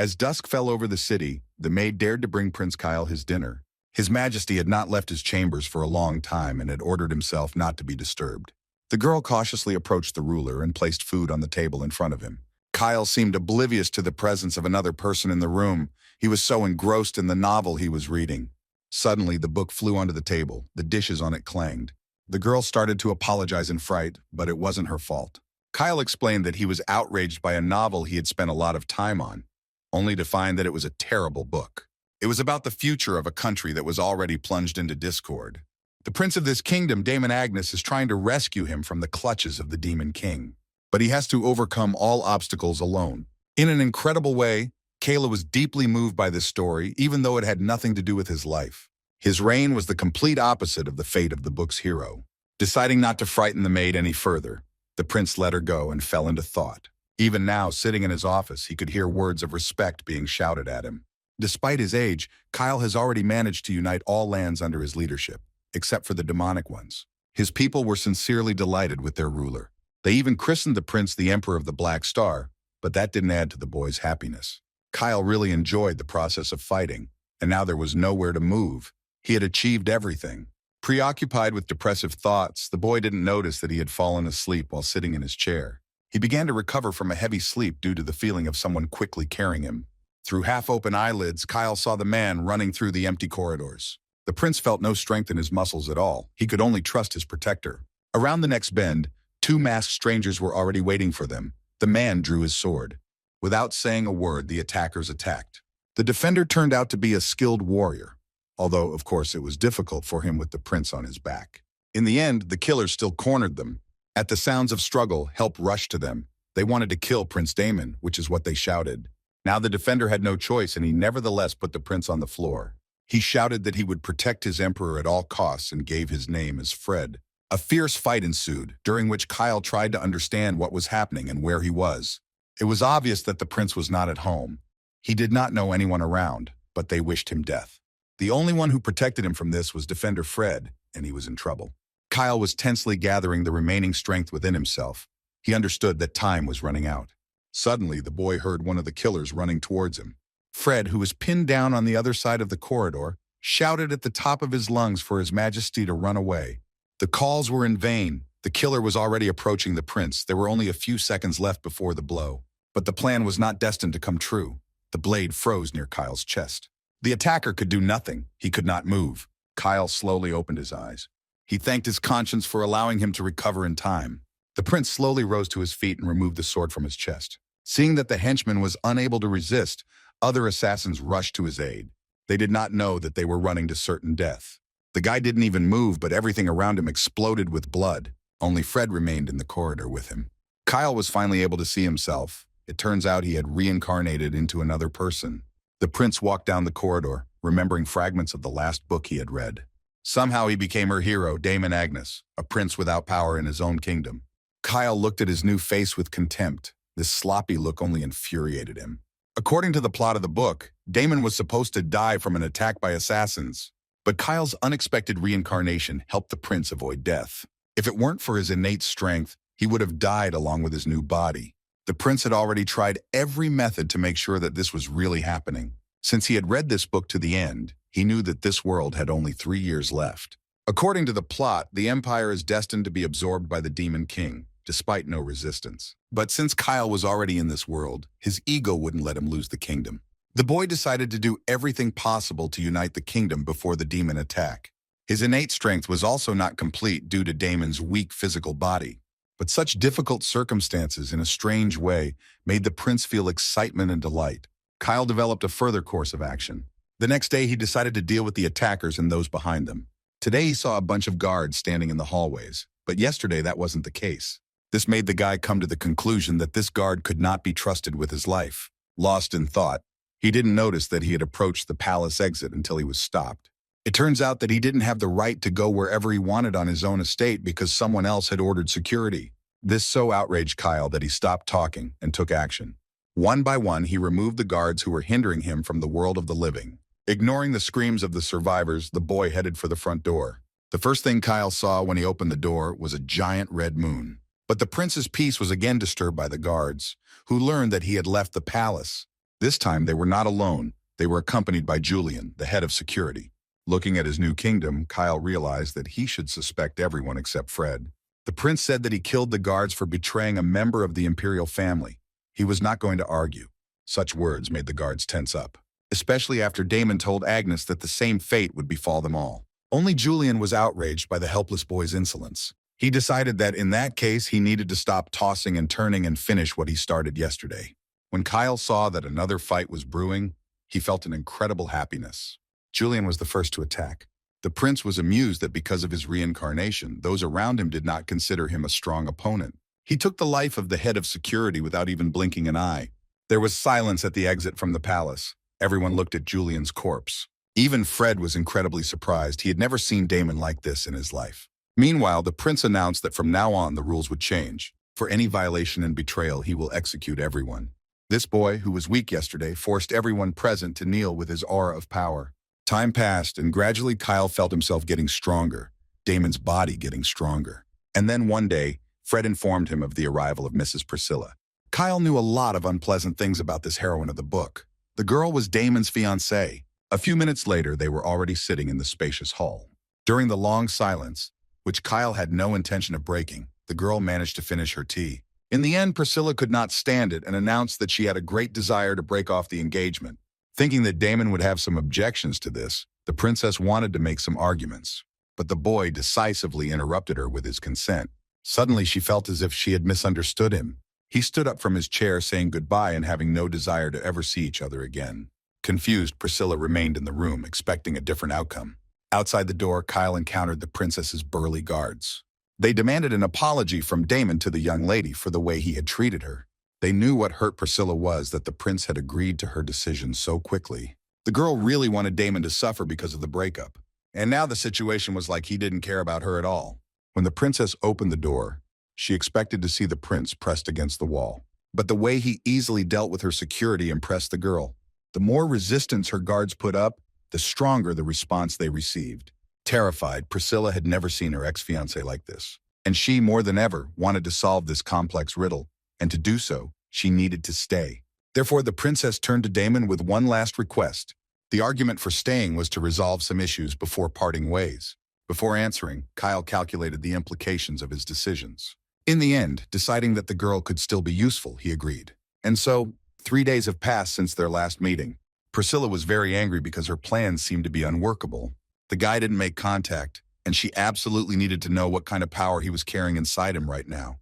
As dusk fell over the city, the maid dared to bring Prince Kyle his dinner. His Majesty had not left his chambers for a long time and had ordered himself not to be disturbed. The girl cautiously approached the ruler and placed food on the table in front of him. Kyle seemed oblivious to the presence of another person in the room. He was so engrossed in the novel he was reading. Suddenly, the book flew onto the table. The dishes on it clanged. The girl started to apologize in fright, but it wasn't her fault. Kyle explained that he was outraged by a novel he had spent a lot of time on, only to find that it was a terrible book. It was about the future of a country that was already plunged into discord. The prince of this kingdom, Damon Agnes, is trying to rescue him from the clutches of the Demon King. But he has to overcome all obstacles alone. In an incredible way, Kayla was deeply moved by this story, even though it had nothing to do with his life. His reign was the complete opposite of the fate of the book's hero. Deciding not to frighten the maid any further, the prince let her go and fell into thought. Even now, sitting in his office, he could hear words of respect being shouted at him. Despite his age, Kyle has already managed to unite all lands under his leadership, except for the demonic ones. His people were sincerely delighted with their ruler. They even christened the prince the Emperor of the Black Star, but that didn't add to the boy's happiness. Kyle really enjoyed the process of fighting, and now there was nowhere to move. He had achieved everything. Preoccupied with depressive thoughts, the boy didn't notice that he had fallen asleep while sitting in his chair. He began to recover from a heavy sleep due to the feeling of someone quickly carrying him. Through half-open eyelids, Kyle saw the man running through the empty corridors. The prince felt no strength in his muscles at all. He could only trust his protector. Around the next bend, two masked strangers were already waiting for them. The man drew his sword. Without saying a word, the attackers attacked. The defender turned out to be a skilled warrior, although, of course, it was difficult for him with the prince on his back. In the end, the killers still cornered them. At the sounds of struggle, help rushed to them. They wanted to kill Prince Damon, which is what they shouted. Now the defender had no choice, and he nevertheless put the prince on the floor. He shouted that he would protect his emperor at all costs and gave his name as Fred. A fierce fight ensued, during which Kyle tried to understand what was happening and where he was. It was obvious that the prince was not at home. He did not know anyone around, but they wished him death. The only one who protected him from this was Defender Fred, and he was in trouble. Kyle was tensely gathering the remaining strength within himself. He understood that time was running out. Suddenly, the boy heard one of the killers running towards him. Fred, who was pinned down on the other side of the corridor, shouted at the top of his lungs for His Majesty to run away. The calls were in vain. The killer was already approaching the prince. There were only a few seconds left before the blow. But the plan was not destined to come true. The blade froze near Kyle's chest. The attacker could do nothing. He could not move. Kyle slowly opened his eyes. He thanked his conscience for allowing him to recover in time. The prince slowly rose to his feet and removed the sword from his chest. Seeing that the henchman was unable to resist, other assassins rushed to his aid. They did not know that they were running to certain death. The guy didn't even move, but everything around him exploded with blood. Only Fred remained in the corridor with him. Kyle was finally able to see himself. It turns out he had reincarnated into another person. The prince walked down the corridor, remembering fragments of the last book he had read. Somehow he became her hero, Damon Agnes, a prince without power in his own kingdom. Kyle looked at his new face with contempt. This sloppy look only infuriated him. According to the plot of the book, Damon was supposed to die from an attack by assassins. But Kyle's unexpected reincarnation helped the prince avoid death. If it weren't for his innate strength, he would have died along with his new body. The prince had already tried every method to make sure that this was really happening. Since he had read this book to the end, he knew that this world had only 3 years left. According to the plot, the empire is destined to be absorbed by the Demon King, despite no resistance. But since Kyle was already in this world, his ego wouldn't let him lose the kingdom. The boy decided to do everything possible to unite the kingdom before the demon attack. His innate strength was also not complete due to Damon's weak physical body. But such difficult circumstances, in a strange way, made the prince feel excitement and delight. Kyle developed a further course of action. The next day, he decided to deal with the attackers and those behind them. Today, he saw a bunch of guards standing in the hallways, but yesterday that wasn't the case. This made the guy come to the conclusion that this guard could not be trusted with his life. Lost in thought, he didn't notice that he had approached the palace exit until he was stopped. It turns out that he didn't have the right to go wherever he wanted on his own estate because someone else had ordered security. This so outraged Kyle that he stopped talking and took action. One by one, he removed the guards who were hindering him from the world of the living. Ignoring the screams of the survivors, the boy headed for the front door. The first thing Kyle saw when he opened the door was a giant red moon. But the prince's peace was again disturbed by the guards, who learned that he had left the palace. This time they were not alone. They were accompanied by Julian, the head of security. Looking at his new kingdom, Kyle realized that he should suspect everyone except Fred. The prince said that he killed the guards for betraying a member of the imperial family. He was not going to argue. Such words made the guards tense up, especially after Damon told Agnes that the same fate would befall them all. Only Julian was outraged by the helpless boy's insolence. He decided that in that case, he needed to stop tossing and turning and finish what he started yesterday. When Kyle saw that another fight was brewing, he felt an incredible happiness. Julian was the first to attack. The prince was amused that because of his reincarnation, those around him did not consider him a strong opponent. He took the life of the head of security without even blinking an eye. There was silence at the exit from the palace. Everyone looked at Julian's corpse. Even Fred was incredibly surprised. He had never seen Damon like this in his life. Meanwhile, the prince announced that from now on the rules would change. For any violation and betrayal, he will execute everyone. This boy, who was weak yesterday, forced everyone present to kneel with his aura of power. Time passed, and gradually Kyle felt himself getting stronger, Damon's body getting stronger. And then one day, Fred informed him of the arrival of Mrs. Priscilla. Kyle knew a lot of unpleasant things about this heroine of the book. The girl was Damon's fiancée. A few minutes later, they were already sitting in the spacious hall. During the long silence, which Kyle had no intention of breaking, the girl managed to finish her tea. In the end, Priscilla could not stand it and announced that she had a great desire to break off the engagement. Thinking that Damon would have some objections to this, the princess wanted to make some arguments. But the boy decisively interrupted her with his consent. Suddenly, she felt as if she had misunderstood him. He stood up from his chair, saying goodbye and having no desire to ever see each other again. Confused, Priscilla remained in the room, expecting a different outcome. Outside the door, Kyle encountered the princess's burly guards. They demanded an apology from Damon to the young lady for the way he had treated her. They knew what hurt Priscilla was that the prince had agreed to her decision so quickly. The girl really wanted Damon to suffer because of the breakup. And now the situation was like he didn't care about her at all. When the princess opened the door, she expected to see the prince pressed against the wall. But the way he easily dealt with her security impressed the girl. The more resistance her guards put up, the stronger the response they received. Terrified, Priscilla had never seen her ex-fiancé like this. And she, more than ever, wanted to solve this complex riddle. And to do so, she needed to stay. Therefore, the princess turned to Damon with one last request. The argument for staying was to resolve some issues before parting ways. Before answering, Kyle calculated the implications of his decisions. In the end, deciding that the girl could still be useful, he agreed. And so, 3 days have passed since their last meeting. Priscilla was very angry because her plans seemed to be unworkable. The guy didn't make contact, and she absolutely needed to know what kind of power he was carrying inside him right now.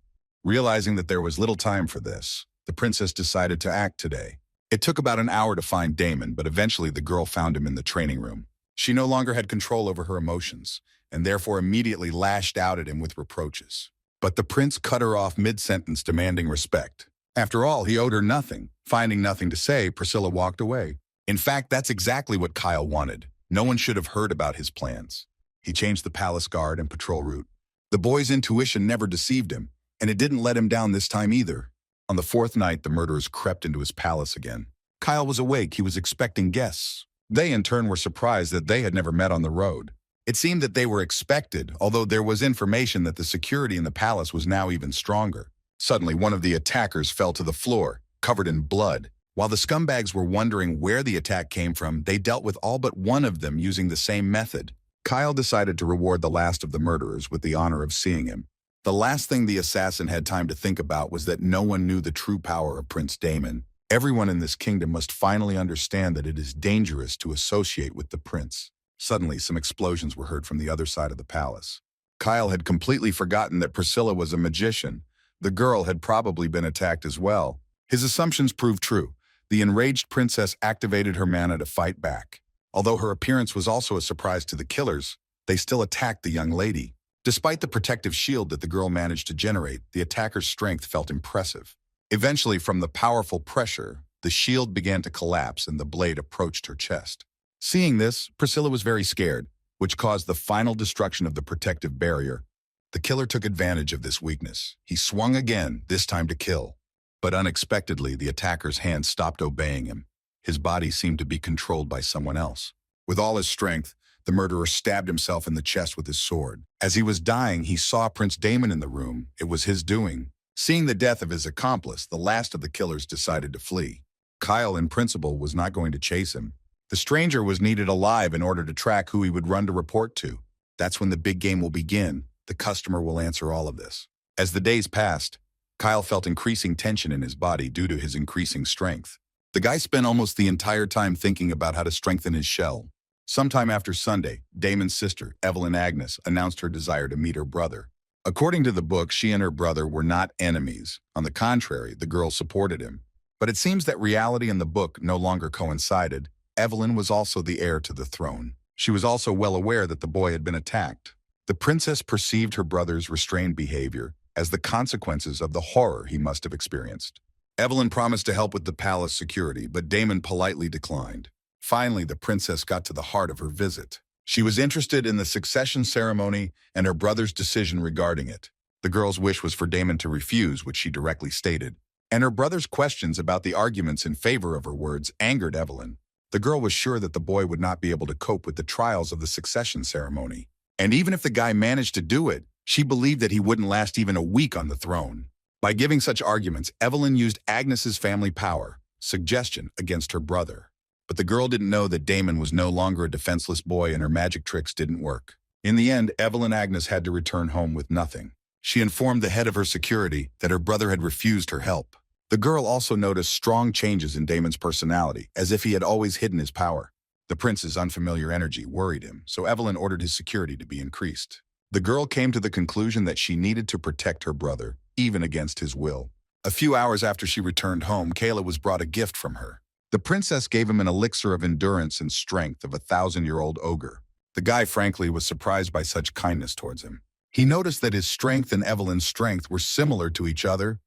Realizing that there was little time for this, the princess decided to act today. It took about an hour to find Damon, but eventually the girl found him in the training room. She no longer had control over her emotions, and therefore immediately lashed out at him with reproaches. But the prince cut her off mid-sentence, demanding respect. After all, he owed her nothing. Finding nothing to say, Priscilla walked away. In fact, that's exactly what Kyle wanted. No one should have heard about his plans. He changed the palace guard and patrol route. The boy's intuition never deceived him, and it didn't let him down this time either. On the fourth night, the murderers crept into his palace again. Kyle was awake. He was expecting guests. They, in turn, were surprised that they had never met on the road. It seemed that they were expected, although there was information that the security in the palace was now even stronger. Suddenly, one of the attackers fell to the floor, covered in blood. While the scumbags were wondering where the attack came from, they dealt with all but one of them using the same method. Kyle decided to reward the last of the murderers with the honor of seeing him. The last thing the assassin had time to think about was that no one knew the true power of Prince Damon. Everyone in this kingdom must finally understand that it is dangerous to associate with the prince. Suddenly, some explosions were heard from the other side of the palace. Kyle had completely forgotten that Priscilla was a magician. The girl had probably been attacked as well. His assumptions proved true. The enraged princess activated her mana to fight back. Although her appearance was also a surprise to the killers, they still attacked the young lady. Despite the protective shield that the girl managed to generate, the attacker's strength felt impressive. Eventually, from the powerful pressure, the shield began to collapse and the blade approached her chest. Seeing this, Priscilla was very scared, which caused the final destruction of the protective barrier. The killer took advantage of this weakness. He swung again, this time to kill. But unexpectedly, the attacker's hand stopped obeying him. His body seemed to be controlled by someone else. With all his strength, the murderer stabbed himself in the chest with his sword. As he was dying, he saw Prince Damon in the room. It was his doing. Seeing the death of his accomplice, the last of the killers decided to flee. Kyle, in principle, was not going to chase him. The stranger was needed alive in order to track who he would run to report to. That's when the big game will begin. The customer will answer all of this. As the days passed, Kyle felt increasing tension in his body due to his increasing strength. The guy spent almost the entire time thinking about how to strengthen his shell. Sometime after Sunday, Damon's sister, Evelyn Agnes, announced her desire to meet her brother. According to the book, she and her brother were not enemies. On the contrary, the girl supported him. But it seems that reality and the book no longer coincided. Evelyn was also the heir to the throne. She was also well aware that the boy had been attacked. The princess perceived her brother's restrained behavior as the consequences of the horror he must have experienced. Evelyn promised to help with the palace security, but Damon politely declined. Finally, the princess got to the heart of her visit. She was interested in the succession ceremony and her brother's decision regarding it. The girl's wish was for Damon to refuse, which she directly stated. And her brother's questions about the arguments in favor of her words angered Evelyn. The girl was sure that the boy would not be able to cope with the trials of the succession ceremony. And even if the guy managed to do it, she believed that he wouldn't last even a week on the throne. By giving such arguments, Evelyn used Agnes's family power, suggestion, against her brother. But the girl didn't know that Damon was no longer a defenseless boy and her magic tricks didn't work. In the end, Evelyn Agnes had to return home with nothing. She informed the head of her security that her brother had refused her help. The girl also noticed strong changes in Damon's personality, as if he had always hidden his power. The prince's unfamiliar energy worried him, so Evelyn ordered his security to be increased. The girl came to the conclusion that she needed to protect her brother, even against his will. A few hours after she returned home, Kayla was brought a gift from her. The princess gave him an elixir of endurance and strength of a 1,000-year-old ogre. The guy, frankly, was surprised by such kindness towards him. He noticed that his strength and Evelyn's strength were similar to each other,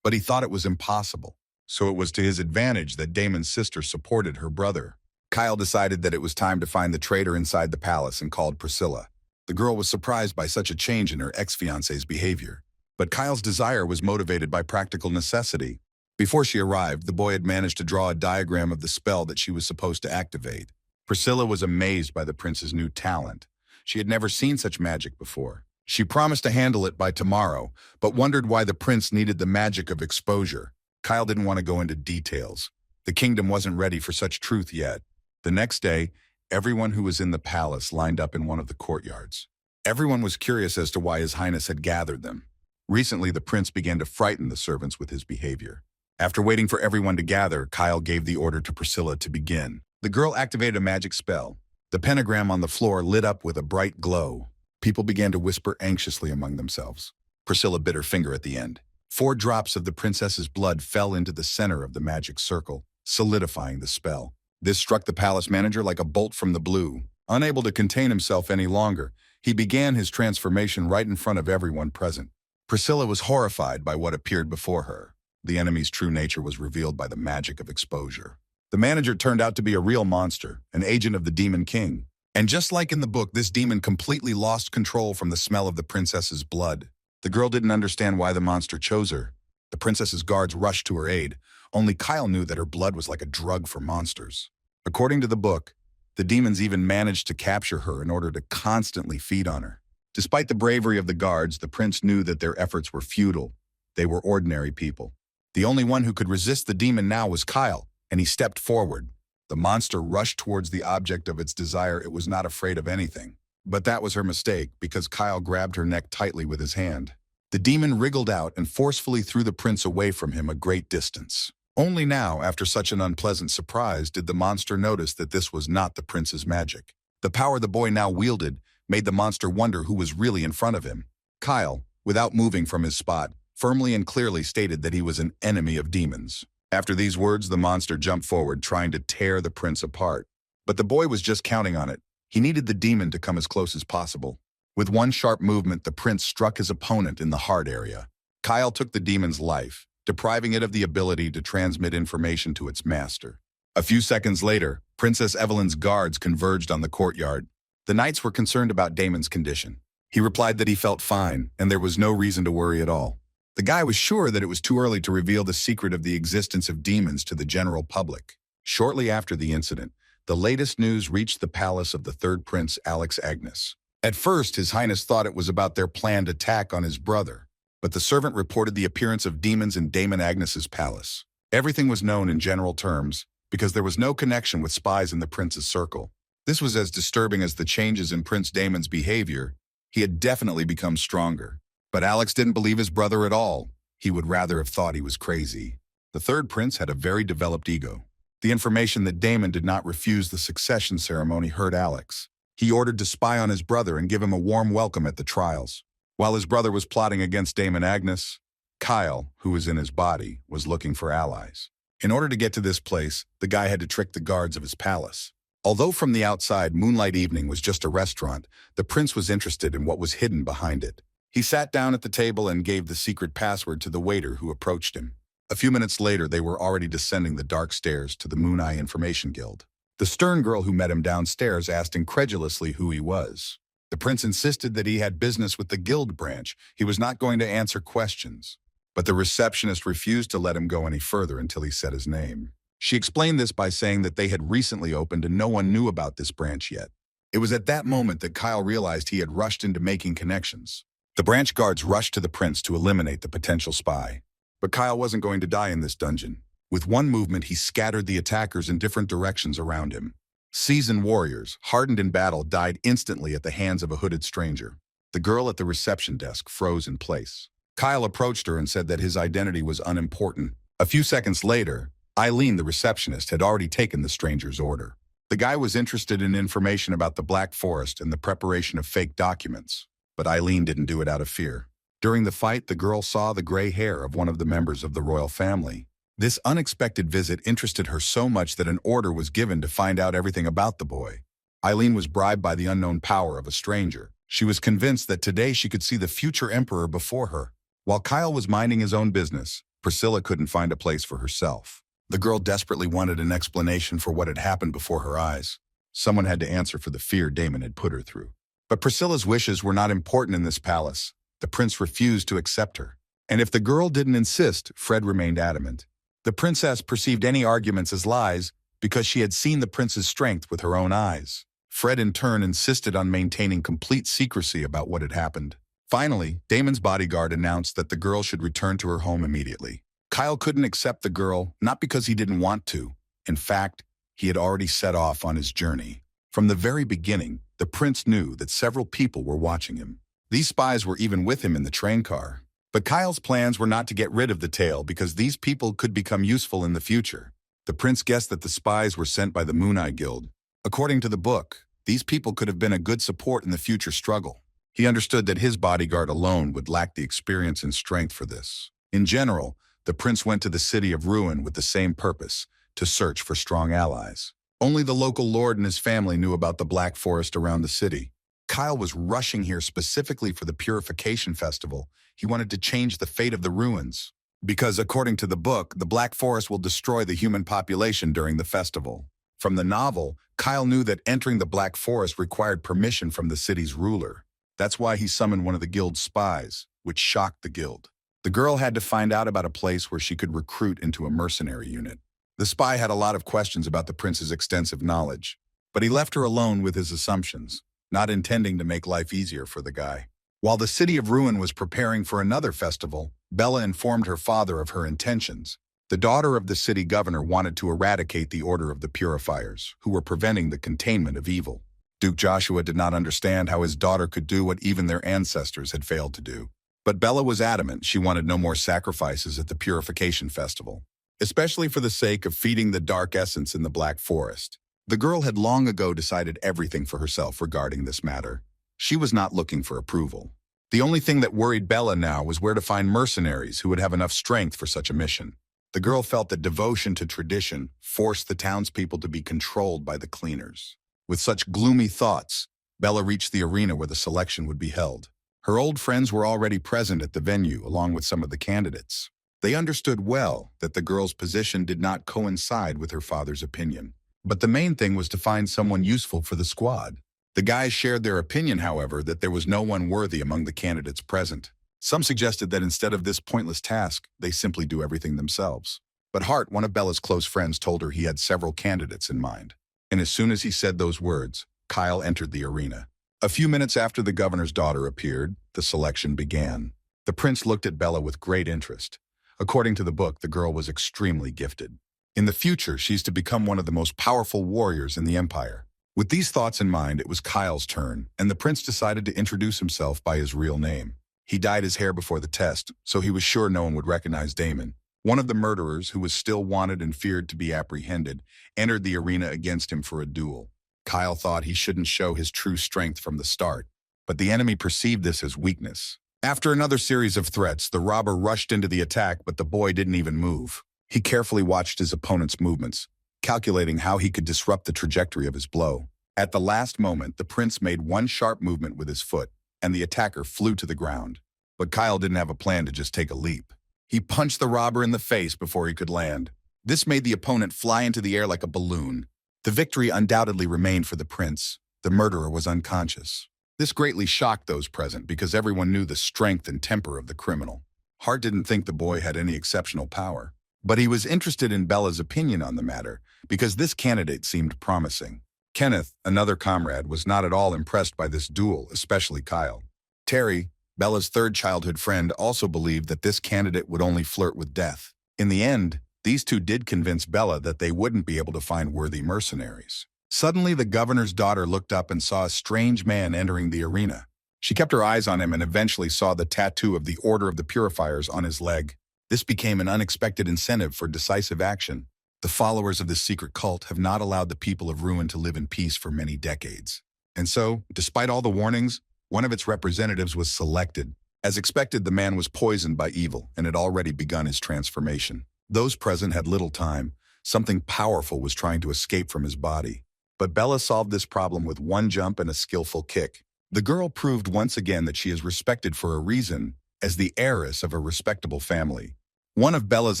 but he thought it was impossible. So it was to his advantage that Damon's sister supported her brother. Kyle decided that it was time to find the traitor inside the palace and called Priscilla. The girl was surprised by such a change in her ex-fiancé's behavior. But Kyle's desire was motivated by practical necessity. Before she arrived, the boy had managed to draw a diagram of the spell that she was supposed to activate. Priscilla was amazed by the prince's new talent. She had never seen such magic before. She promised to handle it by tomorrow, but wondered why the prince needed the magic of exposure. Kyle didn't want to go into details. The kingdom wasn't ready for such truth yet. The next day, everyone who was in the palace lined up in one of the courtyards. Everyone was curious as to why His Highness had gathered them. Recently, the prince began to frighten the servants with his behavior. After waiting for everyone to gather, Kyle gave the order to Priscilla to begin. The girl activated a magic spell. The pentagram on the floor lit up with a bright glow. People began to whisper anxiously among themselves. Priscilla bit her finger at the end. 4 drops of the princess's blood fell into the center of the magic circle, solidifying the spell. This struck the palace manager like a bolt from the blue. Unable to contain himself any longer, he began his transformation right in front of everyone present. Priscilla was horrified by what appeared before her. The enemy's true nature was revealed by the magic of exposure. The manager turned out to be a real monster, an agent of the Demon King. And just like in the book, this demon completely lost control from the smell of the princess's blood. The girl didn't understand why the monster chose her. The princess's guards rushed to her aid. Only Kyle knew that her blood was like a drug for monsters. According to the book, the demons even managed to capture her in order to constantly feed on her. Despite the bravery of the guards, the prince knew that their efforts were futile. They were ordinary people. The only one who could resist the demon now was Kyle, and he stepped forward. The monster rushed towards the object of its desire. It was not afraid of anything. But that was her mistake, because Kyle grabbed her neck tightly with his hand. The demon wriggled out and forcefully threw the prince away from him a great distance. Only now, after such an unpleasant surprise, did the monster notice that this was not the prince's magic. The power the boy now wielded made the monster wonder who was really in front of him. Kyle, without moving from his spot, firmly and clearly stated that he was an enemy of demons. After these words, the monster jumped forward, trying to tear the prince apart. But the boy was just counting on it. He needed the demon to come as close as possible. With one sharp movement, the prince struck his opponent in the heart area. Kyle took the demon's life, depriving it of the ability to transmit information to its master. A few seconds later, Princess Evelyn's guards converged on the courtyard. The knights were concerned about Damon's condition. He replied that he felt fine, and there was no reason to worry at all. The guy was sure that it was too early to reveal the secret of the existence of demons to the general public. Shortly after the incident, the latest news reached the palace of the third prince, Alex Agnes. At first, His Highness thought it was about their planned attack on his brother, but the servant reported the appearance of demons in Damon Agnes's palace. Everything was known in general terms, because there was no connection with spies in the prince's circle. This was as disturbing as the changes in Prince Damon's behavior. He had definitely become stronger. But Alex didn't believe his brother at all. He would rather have thought he was crazy. The third prince had a very developed ego. The information that Damon did not refuse the succession ceremony hurt Alex. He ordered to spy on his brother and give him a warm welcome at the trials. While his brother was plotting against Damon Agnes, Kyle, who was in his body, was looking for allies. In order to get to this place, the guy had to trick the guards of his palace. Although from the outside Moonlight Evening was just a restaurant, the prince was interested in what was hidden behind it. He sat down at the table and gave the secret password to the waiter who approached him. A few minutes later, they were already descending the dark stairs to the Moon Eye Information Guild. The stern girl who met him downstairs asked incredulously who he was. The prince insisted that he had business with the guild branch. He was not going to answer questions. But the receptionist refused to let him go any further until he said his name. She explained this by saying that they had recently opened and no one knew about this branch yet. It was at that moment that Kyle realized he had rushed into making connections. The branch guards rushed to the prince to eliminate the potential spy. But Kyle wasn't going to die in this dungeon. With one movement, he scattered the attackers in different directions around him. Seasoned warriors, hardened in battle, died instantly at the hands of a hooded stranger. The girl at the reception desk froze in place. Kyle approached her and said that his identity was unimportant. A few seconds later, Eileen, the receptionist, had already taken the stranger's order. The guy was interested in information about the Black Forest and the preparation of fake documents. But Eileen didn't do it out of fear. During the fight, the girl saw the gray hair of one of the members of the royal family. This unexpected visit interested her so much that an order was given to find out everything about the boy. Eileen was bribed by the unknown power of a stranger. She was convinced that today she could see the future emperor before her. While Kyle was minding his own business, Priscilla couldn't find a place for herself. The girl desperately wanted an explanation for what had happened before her eyes. Someone had to answer for the fear Damon had put her through. But Priscilla's wishes were not important in this palace. The prince refused to accept her. And if the girl didn't insist, Fred remained adamant. The princess perceived any arguments as lies because she had seen the prince's strength with her own eyes. Fred in turn insisted on maintaining complete secrecy about what had happened. Finally, Damon's bodyguard announced that the girl should return to her home immediately. Kyle couldn't accept the girl, not because he didn't want to. In fact, he had already set off on his journey. From the very beginning, the prince knew that several people were watching him. These spies were even with him in the train car. But Kyle's plans were not to get rid of the tail because these people could become useful in the future. The prince guessed that the spies were sent by the Moon Eye Guild. According to the book, these people could have been a good support in the future struggle. He understood that his bodyguard alone would lack the experience and strength for this. In general, the prince went to the city of Ruin with the same purpose, to search for strong allies. Only the local lord and his family knew about the Black Forest around the city. Kyle was rushing here specifically for the Purification Festival. He wanted to change the fate of the ruins. Because according to the book, the Black Forest will destroy the human population during the festival. From the novel, Kyle knew that entering the Black Forest required permission from the city's ruler. That's why he summoned one of the guild's spies, which shocked the guild. The girl had to find out about a place where she could recruit into a mercenary unit. The spy had a lot of questions about the prince's extensive knowledge, but he left her alone with his assumptions, not intending to make life easier for the guy. While the city of Ruin was preparing for another festival, Bella informed her father of her intentions. The daughter of the city governor wanted to eradicate the Order of the Purifiers, who were preventing the containment of evil. Duke Joshua did not understand how his daughter could do what even their ancestors had failed to do. But Bella was adamant she wanted no more sacrifices at the Purification Festival, especially for the sake of feeding the dark essence in the Black Forest. The girl had long ago decided everything for herself regarding this matter. She was not looking for approval. The only thing that worried Bella now was where to find mercenaries who would have enough strength for such a mission. The girl felt that devotion to tradition forced the townspeople to be controlled by the cleaners. With such gloomy thoughts, Bella reached the arena where the selection would be held. Her old friends were already present at the venue, along with some of the candidates. They understood well that the girl's position did not coincide with her father's opinion. But the main thing was to find someone useful for the squad. The guys shared their opinion, however, that there was no one worthy among the candidates present. Some suggested that instead of this pointless task, they simply do everything themselves. But Hart, one of Bella's close friends, told her he had several candidates in mind. And as soon as he said those words, Kyle entered the arena. A few minutes after the governor's daughter appeared, the selection began. The prince looked at Bella with great interest. According to the book, the girl was extremely gifted. In the future, she's to become one of the most powerful warriors in the Empire. With these thoughts in mind, it was Kyle's turn, and the prince decided to introduce himself by his real name. He dyed his hair before the test, so he was sure no one would recognize Damon. One of the murderers, who was still wanted and feared to be apprehended, entered the arena against him for a duel. Kyle thought he shouldn't show his true strength from the start, but the enemy perceived this as weakness. After another series of threats, the robber rushed into the attack, but the boy didn't even move. He carefully watched his opponent's movements, calculating how he could disrupt the trajectory of his blow. At the last moment, the prince made one sharp movement with his foot, and the attacker flew to the ground. But Kyle didn't have a plan to just take a leap. He punched the robber in the face before he could land. This made the opponent fly into the air like a balloon. The victory undoubtedly remained for the prince. The murderer was unconscious. This greatly shocked those present because everyone knew the strength and temper of the criminal. Hart didn't think the boy had any exceptional power, but he was interested in Bella's opinion on the matter because this candidate seemed promising. Kenneth, another comrade, was not at all impressed by this duel, especially Kyle. Terry, Bella's third childhood friend, also believed that this candidate would only flirt with death. In the end, these two did convince Bella that they wouldn't be able to find worthy mercenaries. Suddenly, the governor's daughter looked up and saw a strange man entering the arena. She kept her eyes on him and eventually saw the tattoo of the Order of the Purifiers on his leg. This became an unexpected incentive for decisive action. The followers of this secret cult have not allowed the people of Ruin to live in peace for many decades. And so, despite all the warnings, one of its representatives was selected. As expected, the man was poisoned by evil and had already begun his transformation. Those present had little time. Something powerful was trying to escape from his body. But Bella solved this problem with one jump and a skillful kick. The girl proved once again that she is respected for a reason, as the heiress of a respectable family. One of Bella's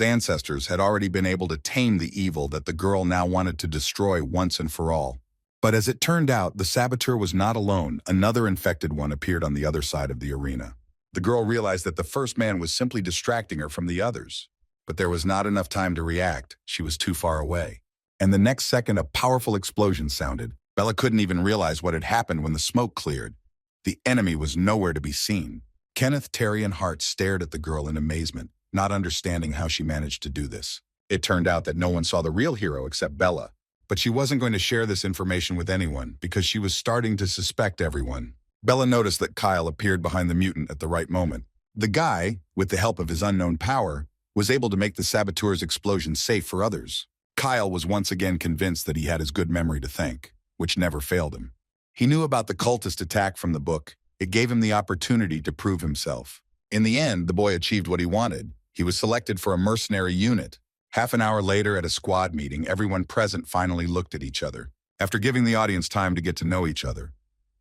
ancestors had already been able to tame the evil that the girl now wanted to destroy once and for all. But as it turned out, the saboteur was not alone. Another infected one appeared on the other side of the arena. The girl realized that the first man was simply distracting her from the others. But there was not enough time to react. She was too far away. And the next second, a powerful explosion sounded. Bella couldn't even realize what had happened when the smoke cleared. The enemy was nowhere to be seen. Kenneth, Terry, and Hart stared at the girl in amazement, not understanding how she managed to do this. It turned out that no one saw the real hero except Bella. But she wasn't going to share this information with anyone because she was starting to suspect everyone. Bella noticed that Kyle appeared behind the mutant at the right moment. The guy, with the help of his unknown power, was able to make the saboteur's explosion safe for others. Kyle was once again convinced that he had his good memory to thank, which never failed him. He knew about the cultist attack from the book. It gave him the opportunity to prove himself. In the end, the boy achieved what he wanted. He was selected for a mercenary unit. Half an hour later at a squad meeting, everyone present finally looked at each other. After giving the audience time to get to know each other,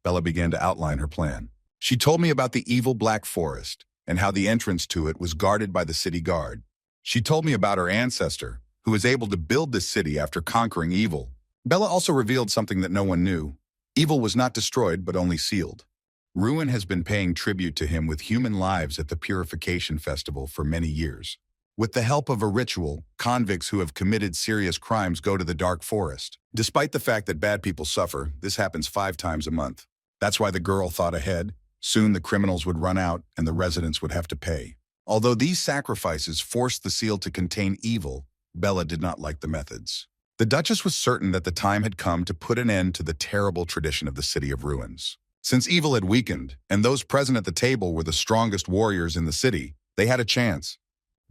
Bella began to outline her plan. She told me about the evil Black Forest and how the entrance to it was guarded by the city guard. She told me about her ancestor, who was able to build this city after conquering evil. Bella also revealed something that no one knew. Evil was not destroyed, but only sealed. Ruin has been paying tribute to him with human lives at the Purification Festival for many years. With the help of a ritual, convicts who have committed serious crimes go to the Dark Forest. Despite the fact that bad people suffer, this happens 5 times a month. That's why the girl thought ahead. Soon the criminals would run out and the residents would have to pay. Although these sacrifices forced the seal to contain evil, Bella did not like the methods. The Duchess was certain that the time had come to put an end to the terrible tradition of the City of Ruins. Since evil had weakened, and those present at the table were the strongest warriors in the city, they had a chance.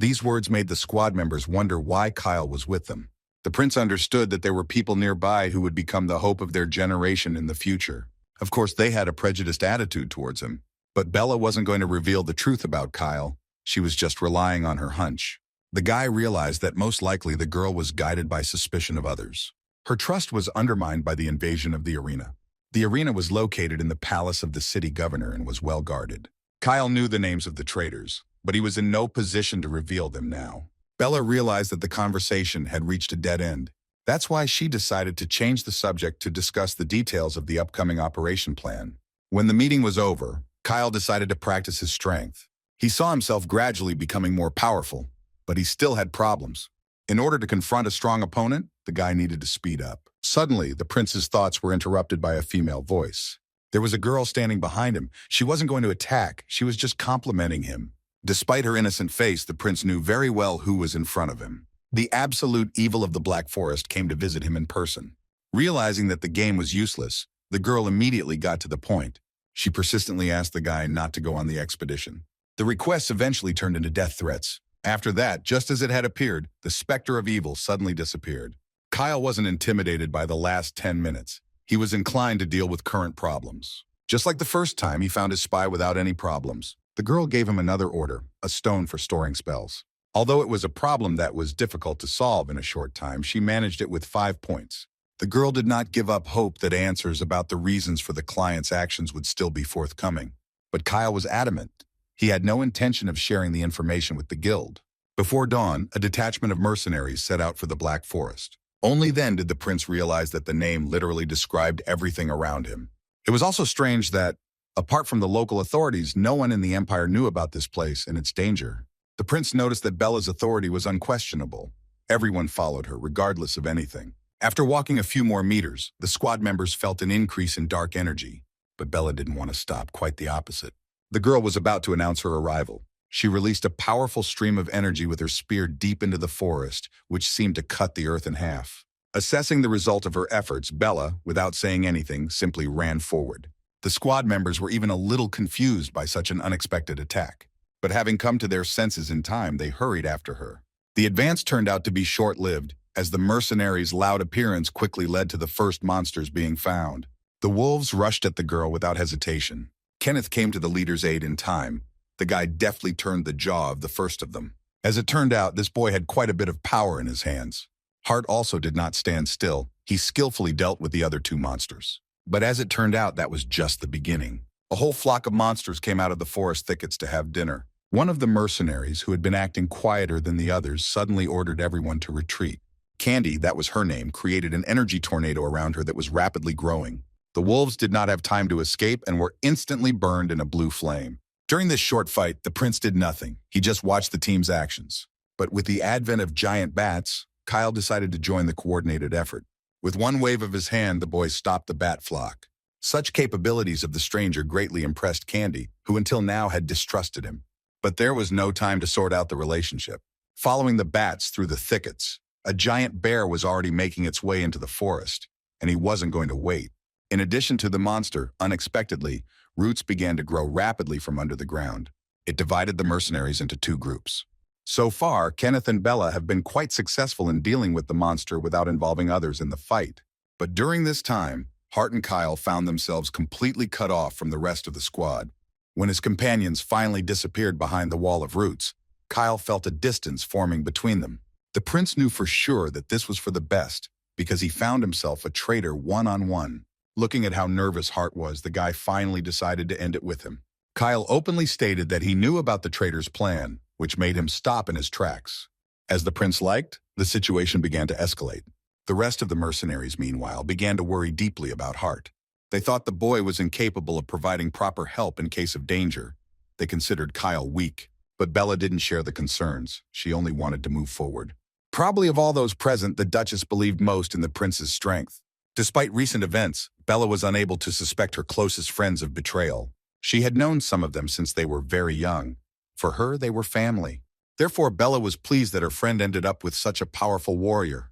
These words made the squad members wonder why Kyle was with them. The prince understood that there were people nearby who would become the hope of their generation in the future. Of course, they had a prejudiced attitude towards him. But Bella wasn't going to reveal the truth about Kyle. She was just relying on her hunch. The guy realized that most likely the girl was guided by suspicion of others. Her trust was undermined by the invasion of the arena. The arena was located in the palace of the city governor and was well guarded. Kyle knew the names of the traitors, but he was in no position to reveal them now. Bella realized that the conversation had reached a dead end. That's why she decided to change the subject to discuss the details of the upcoming operation plan. When the meeting was over, Kyle decided to practice his strength. He saw himself gradually becoming more powerful, but he still had problems. In order to confront a strong opponent, the guy needed to speed up. Suddenly, the prince's thoughts were interrupted by a female voice. There was a girl standing behind him. She wasn't going to attack. She was just complimenting him. Despite her innocent face, the prince knew very well who was in front of him. The absolute evil of the Black Forest came to visit him in person. Realizing that the game was useless, the girl immediately got to the point. She persistently asked the guy not to go on the expedition. The requests eventually turned into death threats. After that, just as it had appeared, the specter of evil suddenly disappeared. Kyle wasn't intimidated by the last 10 minutes. He was inclined to deal with current problems. Just like the first time, he found his spy without any problems. The girl gave him another order, a stone for storing spells. Although it was a problem that was difficult to solve in a short time, she managed it with 5 points. The girl did not give up hope that answers about the reasons for the client's actions would still be forthcoming. But Kyle was adamant. He had no intention of sharing the information with the guild. Before dawn, a detachment of mercenaries set out for the Black Forest. Only then did the prince realize that the name literally described everything around him. It was also strange that, apart from the local authorities, no one in the Empire knew about this place and its danger. The prince noticed that Bella's authority was unquestionable. Everyone followed her, regardless of anything. After walking a few more meters, the squad members felt an increase in dark energy. But Bella didn't want to stop, quite the opposite. The girl was about to announce her arrival. She released a powerful stream of energy with her spear deep into the forest, which seemed to cut the earth in half. Assessing the result of her efforts, Bella, without saying anything, simply ran forward. The squad members were even a little confused by such an unexpected attack. But having come to their senses in time, they hurried after her. The advance turned out to be short-lived, as the mercenaries' loud appearance quickly led to the first monsters being found. The wolves rushed at the girl without hesitation. Kenneth came to the leader's aid in time. The guy deftly turned the jaw of the first of them. As it turned out, this boy had quite a bit of power in his hands. Hart also did not stand still. He skillfully dealt with the other 2 monsters. But as it turned out, that was just the beginning. A whole flock of monsters came out of the forest thickets to have dinner. One of the mercenaries, who had been acting quieter than the others, suddenly ordered everyone to retreat. Candy, that was her name, created an energy tornado around her that was rapidly growing. The wolves did not have time to escape and were instantly burned in a blue flame. During this short fight, the prince did nothing. He just watched the team's actions. But with the advent of giant bats, Kyle decided to join the coordinated effort. With one wave of his hand, the boy stopped the bat flock. Such capabilities of the stranger greatly impressed Candy, who until now had distrusted him. But there was no time to sort out the relationship. Following the bats through the thickets, a giant bear was already making its way into the forest, and he wasn't going to wait. In addition to the monster, unexpectedly, roots began to grow rapidly from under the ground. It divided the mercenaries into 2 groups. So far, Kenneth and Bella have been quite successful in dealing with the monster without involving others in the fight. But during this time, Hart and Kyle found themselves completely cut off from the rest of the squad. When his companions finally disappeared behind the wall of roots, Kyle felt a distance forming between them. The prince knew for sure that this was for the best, because he found himself a traitor one-on-one. Looking at how nervous Hart was, the guy finally decided to end it with him. Kyle openly stated that he knew about the traitor's plan, which made him stop in his tracks. As the prince liked, the situation began to escalate. The rest of the mercenaries, meanwhile, began to worry deeply about Hart. They thought the boy was incapable of providing proper help in case of danger. They considered Kyle weak, but Bella didn't share the concerns. She only wanted to move forward. Probably of all those present, the Duchess believed most in the prince's strength. Despite recent events, Bella was unable to suspect her closest friends of betrayal. She had known some of them since they were very young. For her, they were family. Therefore, Bella was pleased that her friend ended up with such a powerful warrior.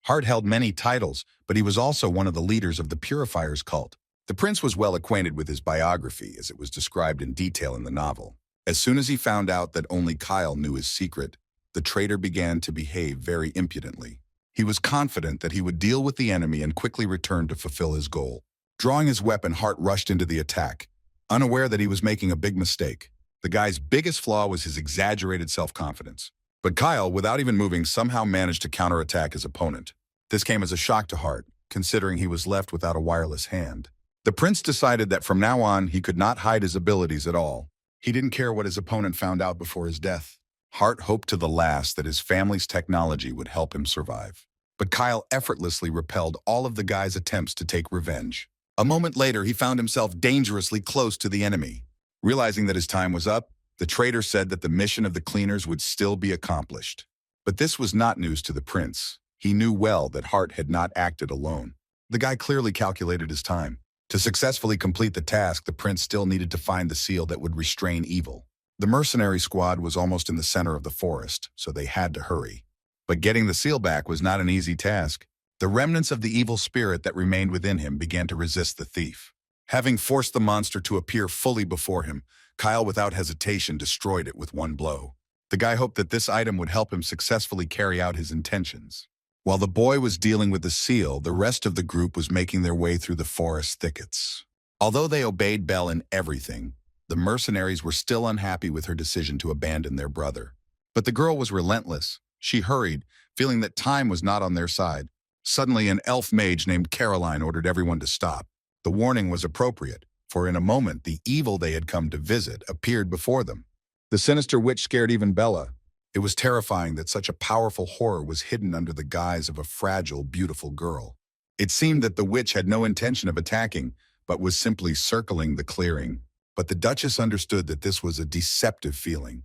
Hart held many titles, but he was also one of the leaders of the Purifiers cult. The prince was well acquainted with his biography, as it was described in detail in the novel. As soon as he found out that only Kyle knew his secret, the traitor began to behave very impudently. He was confident that he would deal with the enemy and quickly return to fulfill his goal. Drawing his weapon, Hart rushed into the attack, unaware that he was making a big mistake. The guy's biggest flaw was his exaggerated self-confidence. But Kyle, without even moving, somehow managed to counterattack his opponent. This came as a shock to Hart, considering he was left without a wireless hand. The prince decided that from now on, he could not hide his abilities at all. He didn't care what his opponent found out before his death. Hart hoped to the last that his family's technology would help him survive. But Kyle effortlessly repelled all of the guy's attempts to take revenge. A moment later, he found himself dangerously close to the enemy. Realizing that his time was up, the traitor said that the mission of the cleaners would still be accomplished. But this was not news to the prince. He knew well that Hart had not acted alone. The guy clearly calculated his time. To successfully complete the task, the prince still needed to find the seal that would restrain evil. The mercenary squad was almost in the center of the forest, so they had to hurry. But getting the seal back was not an easy task. The remnants of the evil spirit that remained within him began to resist the thief. Having forced the monster to appear fully before him, Kyle without hesitation destroyed it with one blow. The guy hoped that this item would help him successfully carry out his intentions. While the boy was dealing with the seal, the rest of the group was making their way through the forest thickets. Although they obeyed Belle in everything, the mercenaries were still unhappy with her decision to abandon their brother. But the girl was relentless. She hurried, feeling that time was not on their side. Suddenly, an elf mage named Caroline ordered everyone to stop. The warning was appropriate, for in a moment the evil they had come to visit appeared before them. The sinister witch scared even Bella. It was terrifying that such a powerful horror was hidden under the guise of a fragile, beautiful girl. It seemed that the witch had no intention of attacking, but was simply circling the clearing. But the Duchess understood that this was a deceptive feeling.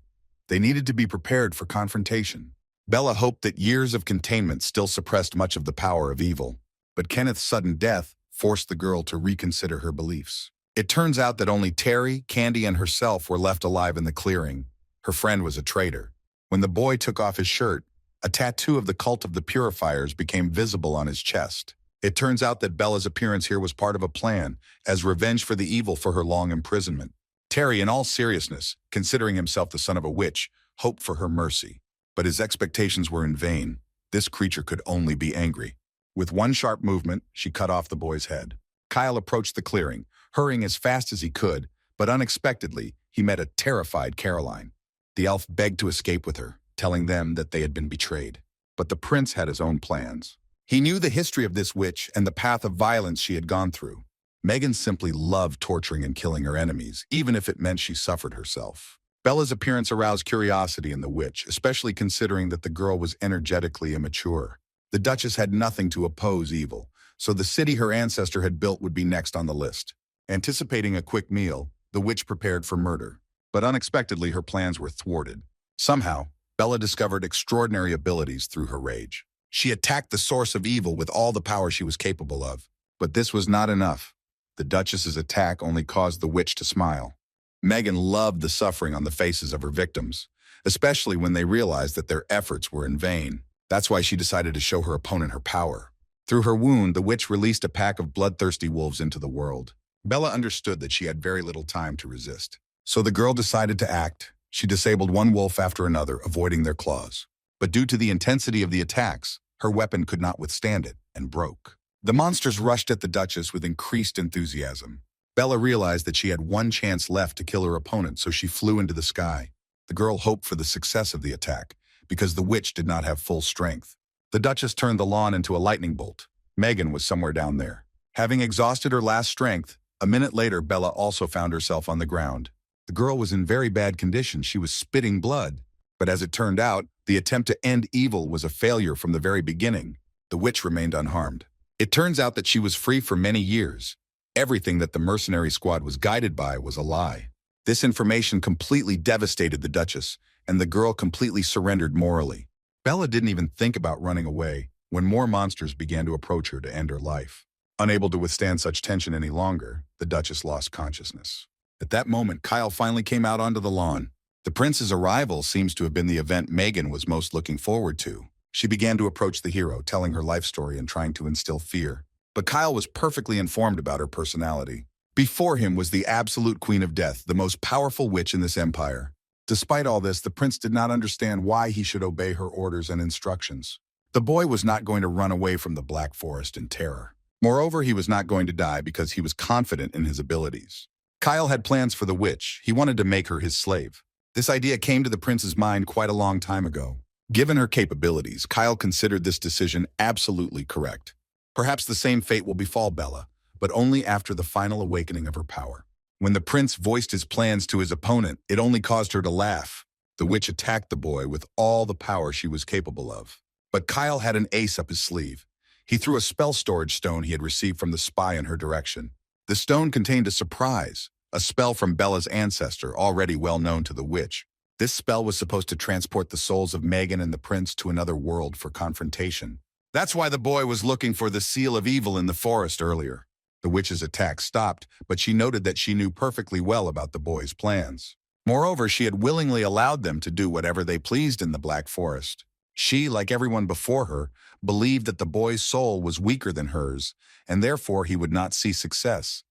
They needed to be prepared for confrontation. Bella hoped that years of containment still suppressed much of the power of evil, but Kenneth's sudden death forced the girl to reconsider her beliefs. It turns out that only Terry, Candy, and herself were left alive in the clearing. Her friend was a traitor. When the boy took off his shirt, a tattoo of the cult of the Purifiers became visible on his chest. It turns out that Bella's appearance here was part of a plan, as revenge for the evil for her long imprisonment. Terry, in all seriousness, considering himself the son of a witch, hoped for her mercy. But his expectations were in vain. This creature could only be angry. With one sharp movement, she cut off the boy's head. Kyle approached the clearing, hurrying as fast as he could, but unexpectedly, he met a terrified Caroline. The elf begged to escape with her, telling them that they had been betrayed. But the prince had his own plans. He knew the history of this witch and the path of violence she had gone through. Megan simply loved torturing and killing her enemies, even if it meant she suffered herself. Bella's appearance aroused curiosity in the witch, especially considering that the girl was energetically immature. The Duchess had nothing to oppose evil, so the city her ancestor had built would be next on the list. Anticipating a quick meal, the witch prepared for murder. But unexpectedly, her plans were thwarted. Somehow, Bella discovered extraordinary abilities through her rage. She attacked the source of evil with all the power she was capable of. But this was not enough. The Duchess's attack only caused the witch to smile. Megan loved the suffering on the faces of her victims, especially when they realized that their efforts were in vain. That's why she decided to show her opponent her power. Through her wound, the witch released a pack of bloodthirsty wolves into the world. Bella understood that she had very little time to resist. So the girl decided to act. She disabled one wolf after another, avoiding their claws. But due to the intensity of the attacks, her weapon could not withstand it and broke. The monsters rushed at the Duchess with increased enthusiasm. Bella realized that she had one chance left to kill her opponent, so she flew into the sky. The girl hoped for the success of the attack, because the witch did not have full strength. The Duchess turned the lawn into a lightning bolt. Megan was somewhere down there. Having exhausted her last strength, a minute later Bella also found herself on the ground. The girl was in very bad condition. She was spitting blood. But as it turned out, the attempt to end evil was a failure from the very beginning. The witch remained unharmed. It turns out that she was free for many years. Everything that the mercenary squad was guided by was a lie. This information completely devastated the Duchess, and the girl completely surrendered morally. Bella didn't even think about running away when more monsters began to approach her to end her life. Unable to withstand such tension any longer, the Duchess lost consciousness. At that moment, Kyle finally came out onto the lawn. The prince's arrival seems to have been the event Megan was most looking forward to. She began to approach the hero, telling her life story and trying to instill fear. But Kyle was perfectly informed about her personality. Before him was the absolute Queen of Death, the most powerful witch in this empire. Despite all this, the prince did not understand why he should obey her orders and instructions. The boy was not going to run away from the Black Forest in terror. Moreover, he was not going to die because he was confident in his abilities. Kyle had plans for the witch. He wanted to make her his slave. This idea came to the prince's mind quite a long time ago. Given her capabilities, Kyle considered this decision absolutely correct. Perhaps the same fate will befall Bella, but only after the final awakening of her power. When the prince voiced his plans to his opponent, it only caused her to laugh. The witch attacked the boy with all the power she was capable of. But Kyle had an ace up his sleeve. He threw a spell storage stone he had received from the spy in her direction. The stone contained a surprise, a spell from Bella's ancestor, already well known to the witch. This spell was supposed to transport the souls of Megan and the prince to another world for confrontation. That's why the boy was looking for the seal of evil in the forest earlier. The witch's attack stopped, but she noted that she knew perfectly well about the boy's plans. Moreover, she had willingly allowed them to do whatever they pleased in the Black Forest. She, like everyone before her, believed that the boy's soul was weaker than hers, and therefore he would not see success.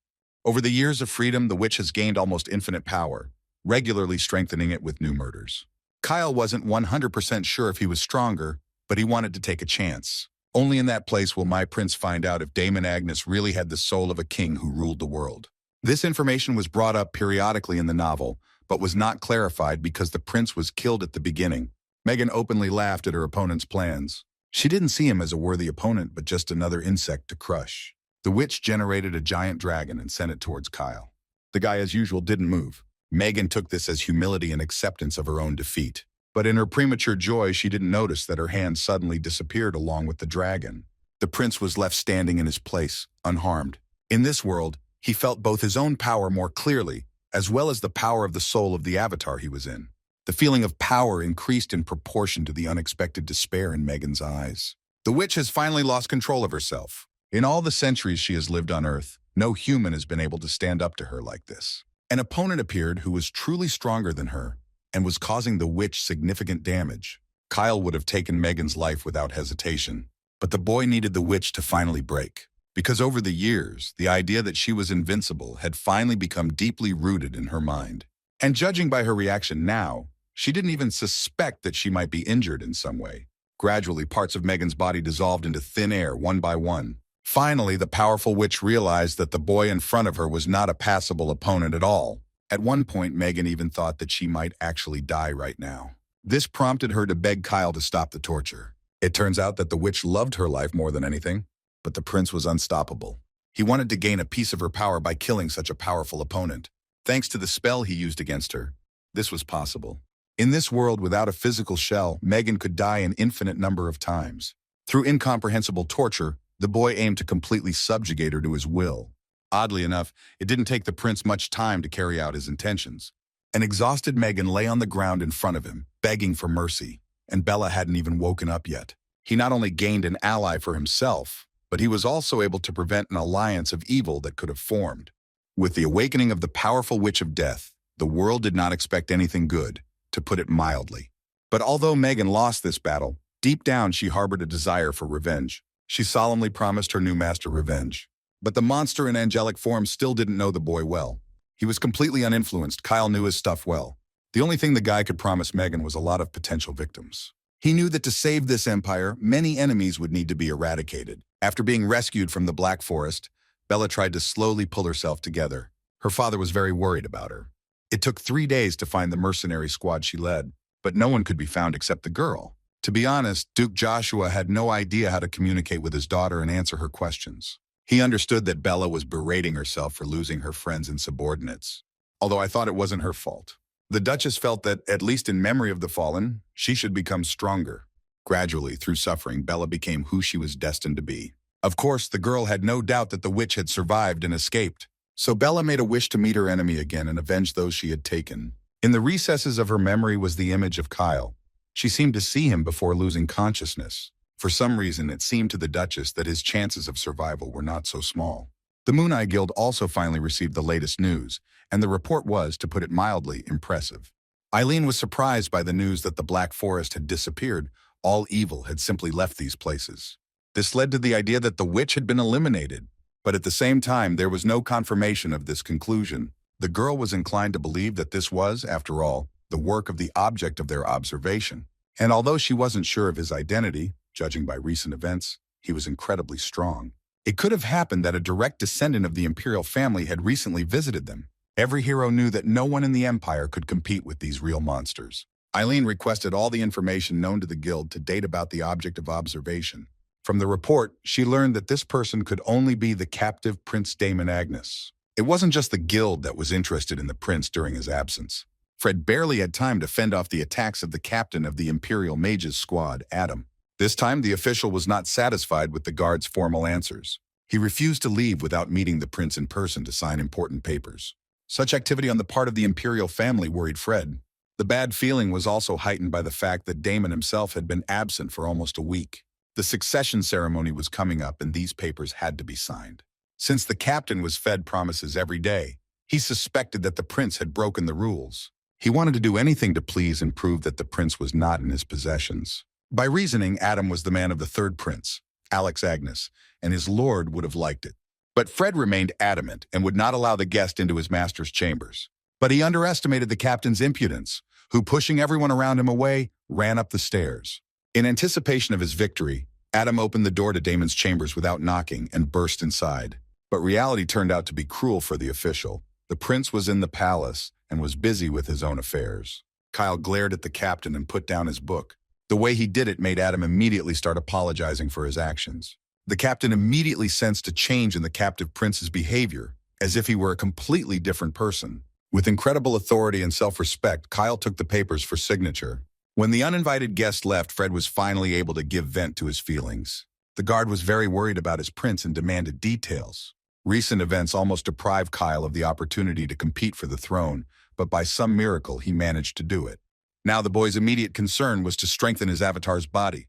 Over the years of freedom, the witch has gained almost infinite power, regularly strengthening it with new murders. Kyle wasn't 100% sure if he was stronger, but he wanted to take a chance. Only in that place will my prince find out if Damon Agnes really had the soul of a king who ruled the world. This information was brought up periodically in the novel, but was not clarified because the prince was killed at the beginning. Megan openly laughed at her opponent's plans. She didn't see him as a worthy opponent, but just another insect to crush. The witch generated a giant dragon and sent it towards Kyle. The guy, as usual, didn't move. Megan took this as humility and acceptance of her own defeat. But in her premature joy, she didn't notice that her hand suddenly disappeared along with the dragon. The prince was left standing in his place, unharmed. In this world, he felt both his own power more clearly, as well as the power of the soul of the avatar he was in. The feeling of power increased in proportion to the unexpected despair in Megan's eyes. The witch has finally lost control of herself. In all the centuries she has lived on Earth, no human has been able to stand up to her like this. An opponent appeared who was truly stronger than her and was causing the witch significant damage. Kyle would have taken Megan's life without hesitation, but the boy needed the witch to finally break. Because over the years, the idea that she was invincible had finally become deeply rooted in her mind. And judging by her reaction now, she didn't even suspect that she might be injured in some way. Gradually, parts of Megan's body dissolved into thin air one by one. Finally, the powerful witch realized that the boy in front of her was not a passable opponent at all. At one point, Megan even thought that she might actually die right now. This prompted her to beg Kyle to stop the torture. It turns out that the witch loved her life more than anything, but the prince was unstoppable. He wanted to gain a piece of her power by killing such a powerful opponent. Thanks to the spell he used against her, this was possible. In this world without a physical shell, Megan could die an infinite number of times. Through incomprehensible torture, the boy aimed to completely subjugate her to his will. Oddly enough, it didn't take the prince much time to carry out his intentions. An exhausted Megan lay on the ground in front of him, begging for mercy, and Bella hadn't even woken up yet. He not only gained an ally for himself, but he was also able to prevent an alliance of evil that could have formed. With the awakening of the powerful witch of death, the world did not expect anything good, to put it mildly. But although Megan lost this battle, deep down she harbored a desire for revenge. She solemnly promised her new master revenge. But the monster in angelic form still didn't know the boy well. He was completely uninfluenced. Kyle knew his stuff well. The only thing the guy could promise Megan was a lot of potential victims. He knew that to save this empire, many enemies would need to be eradicated. After being rescued from the Black Forest, Bella tried to slowly pull herself together. Her father was very worried about her. It took 3 days to find the mercenary squad she led, but no one could be found except the girl. To be honest, Duke Joshua had no idea how to communicate with his daughter and answer her questions. He understood that Bella was berating herself for losing her friends and subordinates, although I thought it wasn't her fault. The Duchess felt that, at least in memory of the fallen, she should become stronger. Gradually, through suffering, Bella became who she was destined to be. Of course, the girl had no doubt that the witch had survived and escaped. So Bella made a wish to meet her enemy again and avenge those she had taken. In the recesses of her memory was the image of Kyle. She seemed to see him before losing consciousness. For some reason, it seemed to the Duchess that his chances of survival were not so small. The Moon Eye Guild also finally received the latest news, and the report was, to put it mildly, impressive. Eileen was surprised by the news that the Black Forest had disappeared. All evil had simply left these places. This led to the idea that the witch had been eliminated. But at the same time, there was no confirmation of this conclusion. The girl was inclined to believe that this was, after all, the work of the object of their observation. And although she wasn't sure of his identity, judging by recent events, he was incredibly strong. It could have happened that a direct descendant of the imperial family had recently visited them. Every hero knew that no one in the empire could compete with these real monsters. Eileen requested all the information known to the guild to date about the object of observation. From the report, she learned that this person could only be the captive Prince Damon Agnes. It wasn't just the guild that was interested in the prince during his absence. Fred barely had time to fend off the attacks of the captain of the Imperial Mages squad, Adam. This time, the official was not satisfied with the guard's formal answers. He refused to leave without meeting the prince in person to sign important papers. Such activity on the part of the imperial family worried Fred. The bad feeling was also heightened by the fact that Damon himself had been absent for almost a week. The succession ceremony was coming up and these papers had to be signed. Since the captain was fed promises every day, he suspected that the prince had broken the rules. He wanted to do anything to please and prove that the prince was not in his possessions. By reasoning, Adam was the man of the third prince, Alex Agnes, and his lord would have liked it. But Fred remained adamant and would not allow the guest into his master's chambers. But he underestimated the captain's impudence, who, pushing everyone around him away, ran up the stairs. In anticipation of his victory, Adam opened the door to Damon's chambers without knocking and burst inside. But reality turned out to be cruel for the official. The prince was in the palace and was busy with his own affairs. Kyle glared at the captain and put down his book. The way he did it made Adam immediately start apologizing for his actions. The captain immediately sensed a change in the captive prince's behavior, as if he were a completely different person. With incredible authority and self-respect, Kyle took the papers for signature. When the uninvited guest left, Fred was finally able to give vent to his feelings. The guard was very worried about his prince and demanded details. Recent events almost deprived Kyle of the opportunity to compete for the throne, but by some miracle he managed to do it. Now the boy's immediate concern was to strengthen his avatar's body.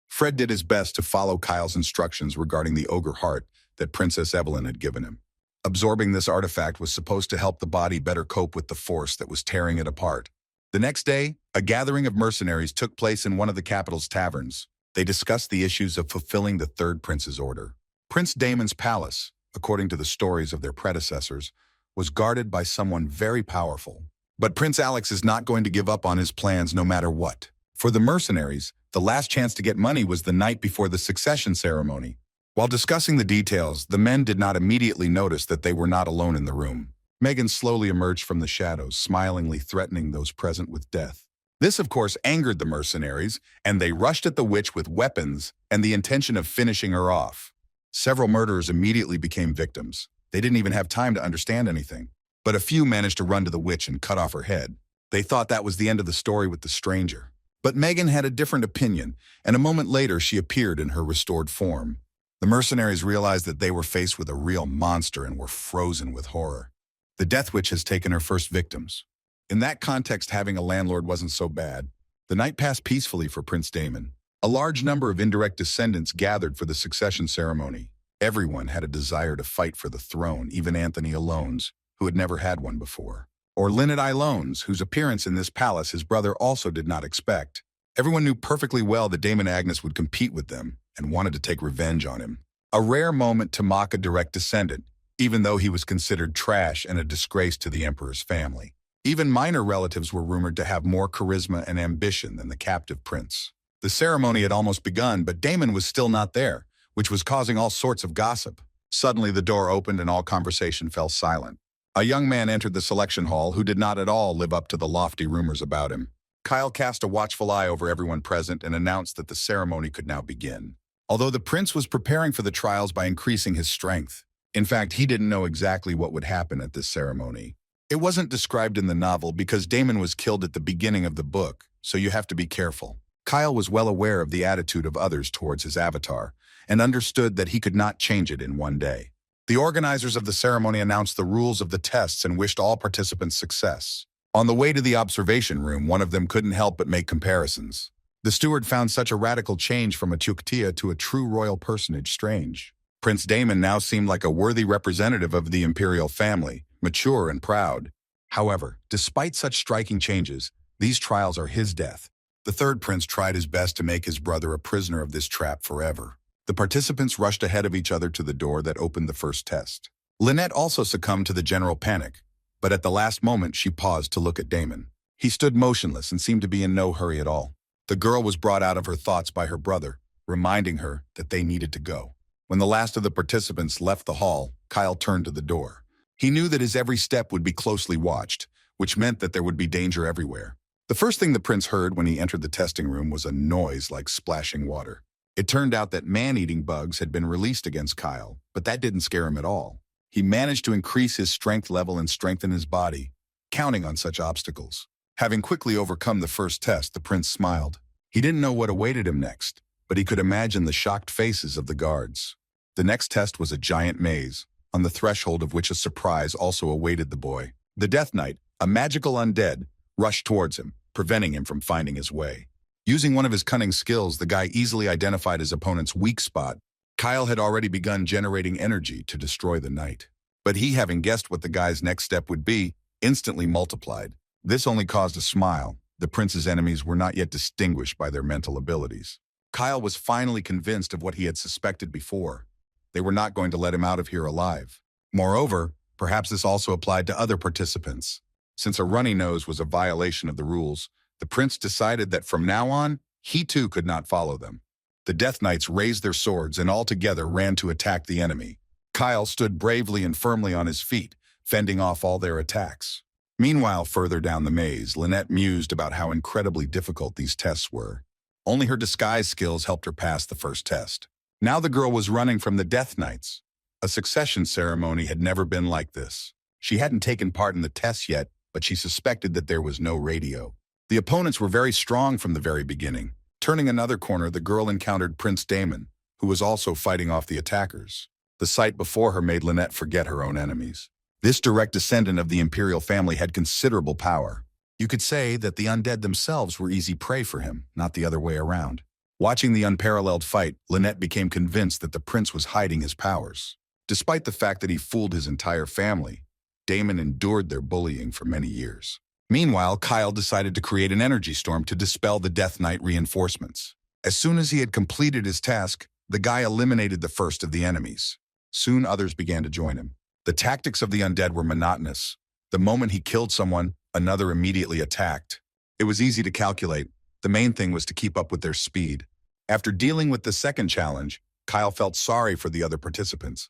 Fred did his best to follow Kyle's instructions regarding the ogre heart that Princess Evelyn had given him. Absorbing this artifact was supposed to help the body better cope with the force that was tearing it apart. The next day, a gathering of mercenaries took place in one of the capital's taverns. They discussed the issues of fulfilling the third prince's order. Prince Damon's palace, according to the stories of their predecessors, was guarded by someone very powerful. But Prince Alex is not going to give up on his plans no matter what. For the mercenaries, the last chance to get money was the night before the succession ceremony. While discussing the details, the men did not immediately notice that they were not alone in the room. Megan slowly emerged from the shadows, smilingly threatening those present with death. This, of course, angered the mercenaries, and they rushed at the witch with weapons and the intention of finishing her off. Several murderers immediately became victims. They didn't even have time to understand anything. But a few managed to run to the witch and cut off her head. They thought that was the end of the story with the stranger. But Megan had a different opinion, and a moment later she appeared in her restored form. The mercenaries realized that they were faced with a real monster and were frozen with horror. The Death Witch has taken her first victims. In that context, having a landlord wasn't so bad. The night passed peacefully for Prince Damon. A large number of indirect descendants gathered for the succession ceremony. Everyone had a desire to fight for the throne, even Anthony Alones, who had never had one before. Or Lynette Ilones, whose appearance in this palace his brother also did not expect. Everyone knew perfectly well that Damon Agnes would compete with them and wanted to take revenge on him. A rare moment to mock a direct descendant, even though he was considered trash and a disgrace to the emperor's family. Even minor relatives were rumored to have more charisma and ambition than the captive prince. The ceremony had almost begun, but Damon was still not there, which was causing all sorts of gossip. Suddenly the door opened and all conversation fell silent. A young man entered the selection hall who did not at all live up to the lofty rumors about him. Kyle cast a watchful eye over everyone present and announced that the ceremony could now begin. Although the prince was preparing for the trials by increasing his strength. In fact, he didn't know exactly what would happen at this ceremony. It wasn't described in the novel because Damon was killed at the beginning of the book, so you have to be careful. Kyle was well aware of the attitude of others towards his avatar and understood that he could not change it in one day. The organizers of the ceremony announced the rules of the tests and wished all participants success. On the way to the observation room, one of them couldn't help but make comparisons. The steward found such a radical change from a Chuktia to a true royal personage strange. Prince Damon now seemed like a worthy representative of the imperial family, mature and proud. However, despite such striking changes, these trials are his death. The third prince tried his best to make his brother a prisoner of this trap forever. The participants rushed ahead of each other to the door that opened the first test. Lynette also succumbed to the general panic, but at the last moment she paused to look at Damon. He stood motionless and seemed to be in no hurry at all. The girl was brought out of her thoughts by her brother, reminding her that they needed to go. When the last of the participants left the hall, Kyle turned to the door. He knew that his every step would be closely watched, which meant that there would be danger everywhere. The first thing the prince heard when he entered the testing room was a noise like splashing water. It turned out that man-eating bugs had been released against Kyle, but that didn't scare him at all. He managed to increase his strength level and strengthen his body, counting on such obstacles. Having quickly overcome the first test, the prince smiled. He didn't know what awaited him next, but he could imagine the shocked faces of the guards. The next test was a giant maze, on the threshold of which a surprise also awaited the boy. The Death Knight, a magical undead, rushed towards him, preventing him from finding his way. Using one of his cunning skills, the guy easily identified his opponent's weak spot. Kyle had already begun generating energy to destroy the knight. But he, having guessed what the guy's next step would be, instantly multiplied. This only caused a smile. The prince's enemies were not yet distinguished by their mental abilities. Kyle was finally convinced of what he had suspected before. They were not going to let him out of here alive. Moreover, perhaps this also applied to other participants. Since a runny nose was a violation of the rules, the prince decided that from now on, he too could not follow them. The Death Knights raised their swords and all together ran to attack the enemy. Kyle stood bravely and firmly on his feet, fending off all their attacks. Meanwhile, further down the maze, Lynette mused about how incredibly difficult these tests were. Only her disguise skills helped her pass the first test. Now the girl was running from the Death Knights. A succession ceremony had never been like this. She hadn't taken part in the tests yet, but she suspected that there was no radio. The opponents were very strong from the very beginning. Turning another corner, the girl encountered Prince Damon, who was also fighting off the attackers. The sight before her made Lynette forget her own enemies. This direct descendant of the imperial family had considerable power. You could say that the undead themselves were easy prey for him, not the other way around. Watching the unparalleled fight, Lynette became convinced that the prince was hiding his powers. Despite the fact that he fooled his entire family, Damon endured their bullying for many years. Meanwhile, Kyle decided to create an energy storm to dispel the Death Knight reinforcements. As soon as he had completed his task, the guy eliminated the first of the enemies. Soon others began to join him. The tactics of the undead were monotonous. The moment he killed someone, another immediately attacked. It was easy to calculate. The main thing was to keep up with their speed. After dealing with the second challenge, Kyle felt sorry for the other participants.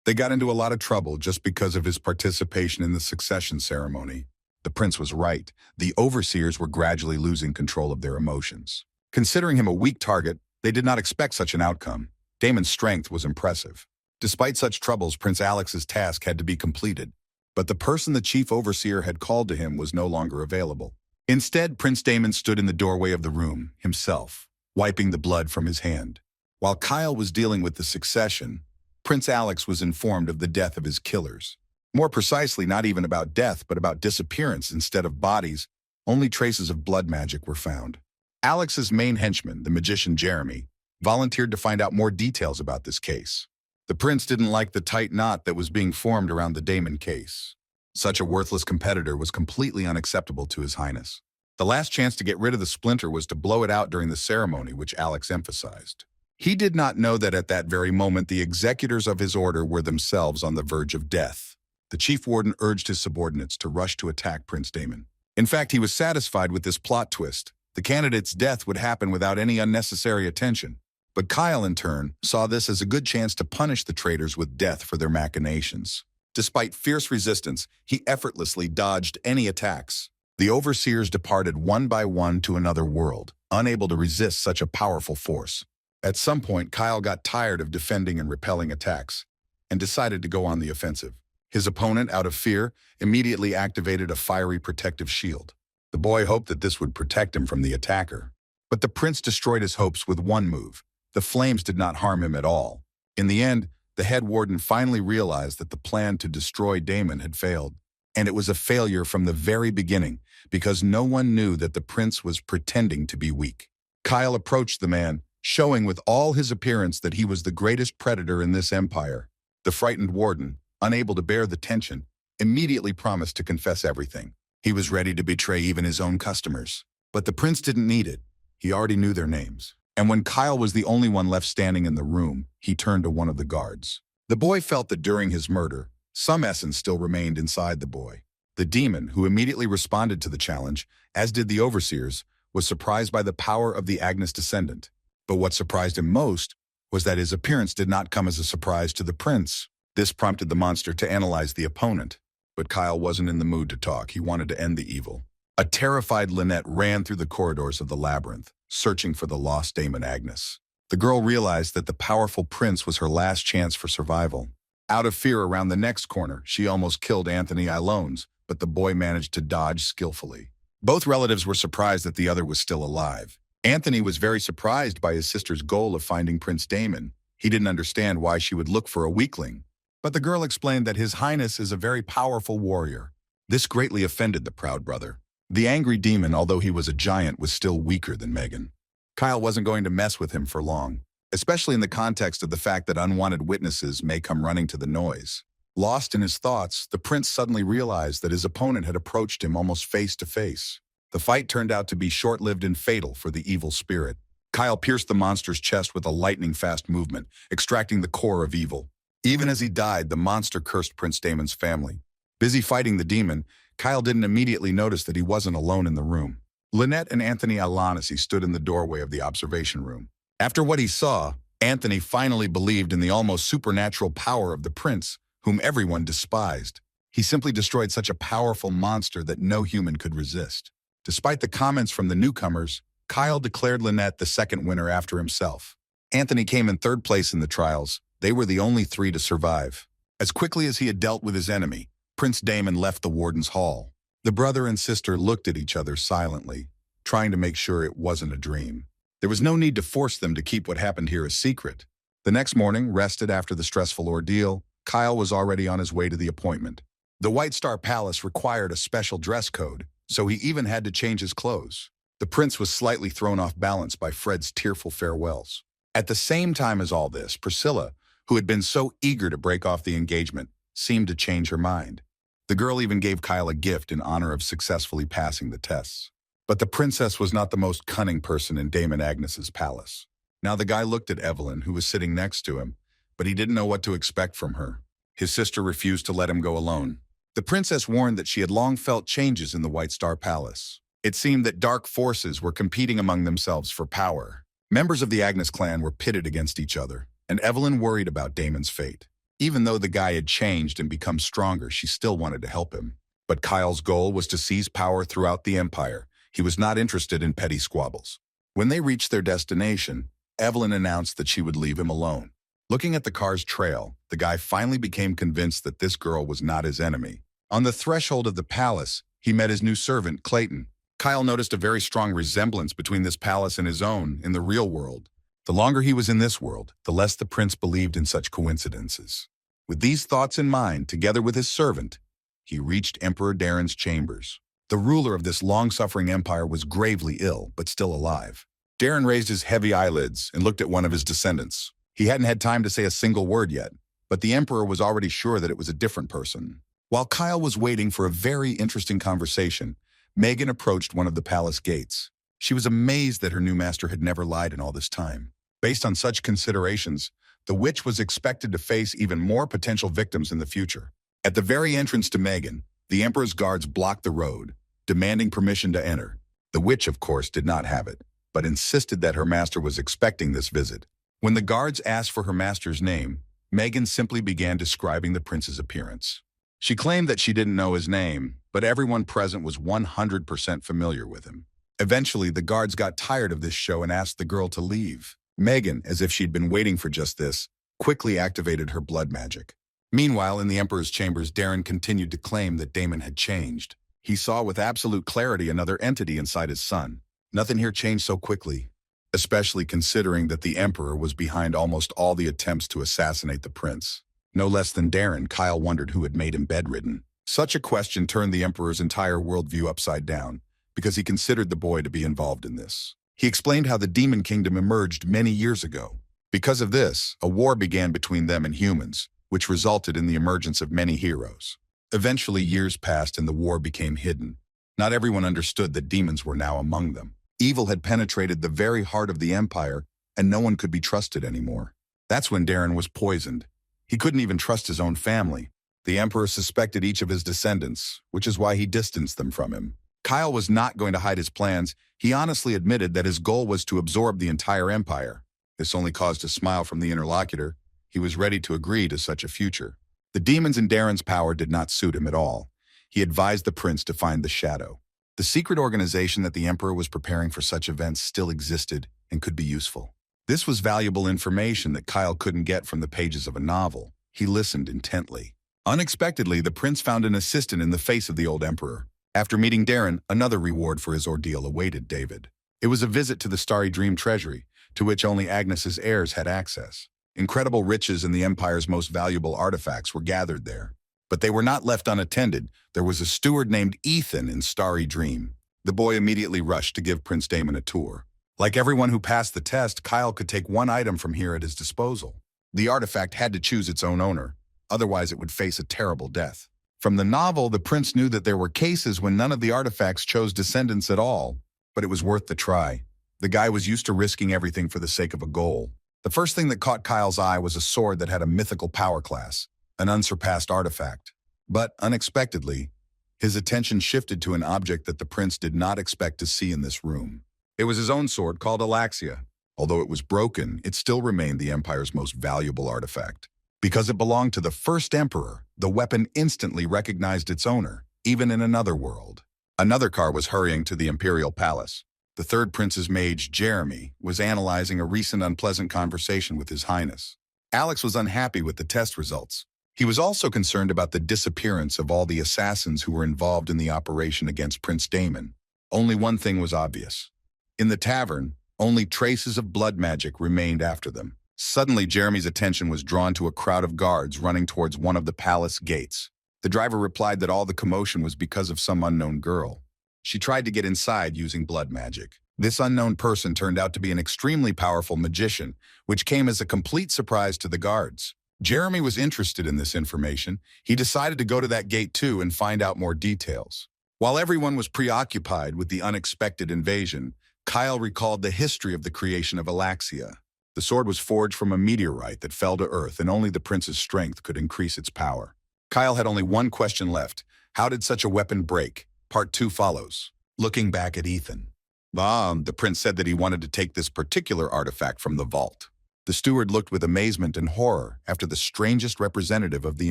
They got into a lot of trouble just because of his participation in the succession ceremony. The prince was right. The overseers were gradually losing control of their emotions. Considering him a weak target, they did not expect such an outcome. Damon's strength was impressive. Despite such troubles, Prince Alex's task had to be completed. But the person the chief overseer had called to him was no longer available. Instead, Prince Damon stood in the doorway of the room, himself, wiping the blood from his hand. While Kyle was dealing with the succession, Prince Alex was informed of the death of his killers. More precisely, not even about death, but about disappearance instead of bodies. Only traces of blood magic were found. Alex's main henchman, the magician Jeremy, volunteered to find out more details about this case. The prince didn't like the tight knot that was being formed around the Damon case. Such a worthless competitor was completely unacceptable to His Highness. The last chance to get rid of the splinter was to blow it out during the ceremony, which Alex emphasized. He did not know that at that very moment the executors of his order were themselves on the verge of death. The chief warden urged his subordinates to rush to attack Prince Damon. In fact, he was satisfied with this plot twist. The candidate's death would happen without any unnecessary attention. But Kyle, in turn, saw this as a good chance to punish the traitors with death for their machinations. Despite fierce resistance, he effortlessly dodged any attacks. The overseers departed one by one to another world, unable to resist such a powerful force. At some point, Kyle got tired of defending and repelling attacks, and decided to go on the offensive. His opponent, out of fear, immediately activated a fiery protective shield. The boy hoped that this would protect him from the attacker. But the prince destroyed his hopes with one move. The flames did not harm him at all. In the end, the head warden finally realized that the plan to destroy Damon had failed. And it was a failure from the very beginning, because no one knew that the prince was pretending to be weak. Kyle approached the man, showing with all his appearance that he was the greatest predator in this empire. The frightened warden, unable to bear the tension, immediately promised to confess everything. He was ready to betray even his own customers. But the prince didn't need it. He already knew their names. And when Kyle was the only one left standing in the room, he turned to one of the guards. The boy felt that during his murder, some essence still remained inside the boy. The demon, who immediately responded to the challenge, as did the overseers, was surprised by the power of the Agnes descendant. But what surprised him most was that his appearance did not come as a surprise to the prince. This prompted the monster to analyze the opponent. But Kyle wasn't in the mood to talk. He wanted to end the evil. A terrified Lynette ran through the corridors of the labyrinth, searching for the lost Damon Agnes. The girl realized that the powerful prince was her last chance for survival. Out of fear, around the next corner, she almost killed Anthony Ilones, but the boy managed to dodge skillfully. Both relatives were surprised that the other was still alive. Anthony was very surprised by his sister's goal of finding Prince Damon. He didn't understand why she would look for a weakling. But the girl explained that His Highness is a very powerful warrior. This greatly offended the proud brother. The angry demon, although he was a giant, was still weaker than Megan. Kyle wasn't going to mess with him for long, especially in the context of the fact that unwanted witnesses may come running to the noise. Lost in his thoughts, the prince suddenly realized that his opponent had approached him almost face to face. The fight turned out to be short-lived and fatal for the evil spirit. Kyle pierced the monster's chest with a lightning-fast movement, extracting the core of evil. Even as he died, the monster cursed Prince Damon's family. Busy fighting the demon, Kyle didn't immediately notice that he wasn't alone in the room. Lynette and Anthony Alonesi stood in the doorway of the observation room. After what he saw, Anthony finally believed in the almost supernatural power of the prince, whom everyone despised. He simply destroyed such a powerful monster that no human could resist. Despite the comments from the newcomers, Kyle declared Lynette the second winner after himself. Anthony came in third place in the trials. They were the only three to survive. As quickly as he had dealt with his enemy, Prince Damon left the warden's hall. The brother and sister looked at each other silently, trying to make sure it wasn't a dream. There was no need to force them to keep what happened here a secret. The next morning, rested after the stressful ordeal, Kyle was already on his way to the appointment. The White Star Palace required a special dress code, so he even had to change his clothes. The prince was slightly thrown off balance by Fred's tearful farewells. At the same time as all this, Priscilla, who had been so eager to break off the engagement, seemed to change her mind. The girl even gave Kyle a gift in honor of successfully passing the tests. But the princess was not the most cunning person in Damon Agnes's palace. Now the guy looked at Evelyn, who was sitting next to him, but he didn't know what to expect from her. His sister refused to let him go alone. The princess warned that she had long felt changes in the White Star Palace. It seemed that dark forces were competing among themselves for power. Members of the Agnes clan were pitted against each other, and Evelyn worried about Damon's fate. Even though the guy had changed and become stronger, she still wanted to help him. But Kyle's goal was to seize power throughout the empire. He was not interested in petty squabbles. When they reached their destination, Evelyn announced that she would leave him alone. Looking at the car's trail, the guy finally became convinced that this girl was not his enemy. On the threshold of the palace, he met his new servant, Clayton. Kyle noticed a very strong resemblance between this palace and his own in the real world. The longer he was in this world, the less the prince believed in such coincidences. With these thoughts in mind, together with his servant, he reached Emperor Darren's chambers. The ruler of this long-suffering empire was gravely ill, but still alive. Darren raised his heavy eyelids and looked at one of his descendants. He hadn't had time to say a single word yet, but the emperor was already sure that it was a different person. While Kyle was waiting for a very interesting conversation, Megan approached one of the palace gates. She was amazed that her new master had never lied in all this time. Based on such considerations, the witch was expected to face even more potential victims in the future. At the very entrance to Megan, the emperor's guards blocked the road, demanding permission to enter. The witch, of course, did not have it, but insisted that her master was expecting this visit. When the guards asked for her master's name, Megan simply began describing the prince's appearance. She claimed that she didn't know his name, but everyone present was 100% familiar with him. Eventually, the guards got tired of this show and asked the girl to leave. Megan, as if she'd been waiting for just this, quickly activated her blood magic. Meanwhile, in the emperor's chambers, Darren continued to claim that Damon had changed. He saw with absolute clarity another entity inside his son. Nothing here changed so quickly, especially considering that the emperor was behind almost all the attempts to assassinate the prince. No less than Darren, Kyle wondered who had made him bedridden. Such a question turned the emperor's entire worldview upside down, because he considered the boy to be involved in this. He explained how the demon kingdom emerged many years ago. Because of this, a war began between them and humans, which resulted in the emergence of many heroes. Eventually, years passed and the war became hidden. Not everyone understood that demons were now among them. Evil had penetrated the very heart of the empire, and no one could be trusted anymore. That's when Darren was poisoned. He couldn't even trust his own family. The emperor suspected each of his descendants, which is why he distanced them from him. Kyle was not going to hide his plans. He honestly admitted that his goal was to absorb the entire empire. This only caused a smile from the interlocutor. He was ready to agree to such a future. The demons in Darren's power did not suit him at all. He advised the prince to find the Shadow. The secret organization that the emperor was preparing for such events still existed and could be useful. This was valuable information that Kyle couldn't get from the pages of a novel. He listened intently. Unexpectedly, the prince found an assistant in the face of the old emperor. After meeting Darren, another reward for his ordeal awaited David. It was a visit to the Starry Dream Treasury, to which only Agnes's heirs had access. Incredible riches and the empire's most valuable artifacts were gathered there. But they were not left unattended. There was a steward named Ethan in Starry Dream. The boy immediately rushed to give Prince Damon a tour. Like everyone who passed the test, Kyle could take one item from here at his disposal. The artifact had to choose its own owner. otherwise it would face a terrible death. From the novel, the prince knew that there were cases when none of the artifacts chose descendants at all, but it was worth the try. The guy was used to risking everything for the sake of a goal. The first thing that caught Kyle's eye was a sword that had a mythical power class, an unsurpassed artifact. But, unexpectedly, his attention shifted to an object that the prince did not expect to see in this room. It was his own sword called Alaxia. Although it was broken, it still remained the Empire's most valuable artifact. Because it belonged to the first emperor, the weapon instantly recognized its owner, even in another world. Another car was hurrying to the Imperial Palace. The third prince's mage, Jeremy, was analyzing a recent unpleasant conversation with His Highness. Alex was unhappy with the test results. He was also concerned about the disappearance of all the assassins who were involved in the operation against Prince Damon. Only one thing was obvious. In the tavern, only traces of blood magic remained after them. Suddenly, Jeremy's attention was drawn to a crowd of guards running towards one of the palace gates. The driver replied that all the commotion was because of some unknown girl. She tried to get inside using blood magic. This unknown person turned out to be an extremely powerful magician, which came as a complete surprise to the guards. Jeremy was interested in this information. He decided to go to that gate too and find out more details. While everyone was preoccupied with the unexpected invasion, Kyle recalled the history of the creation of Alaxia. The sword was forged from a meteorite that fell to Earth, and only the prince's strength could increase its power. Kyle had only one question left. How did such a weapon break? Part 2 follows. Looking back at Ethan. The prince said that he wanted to take this particular artifact from the vault. The steward looked with amazement and horror after the strangest representative of the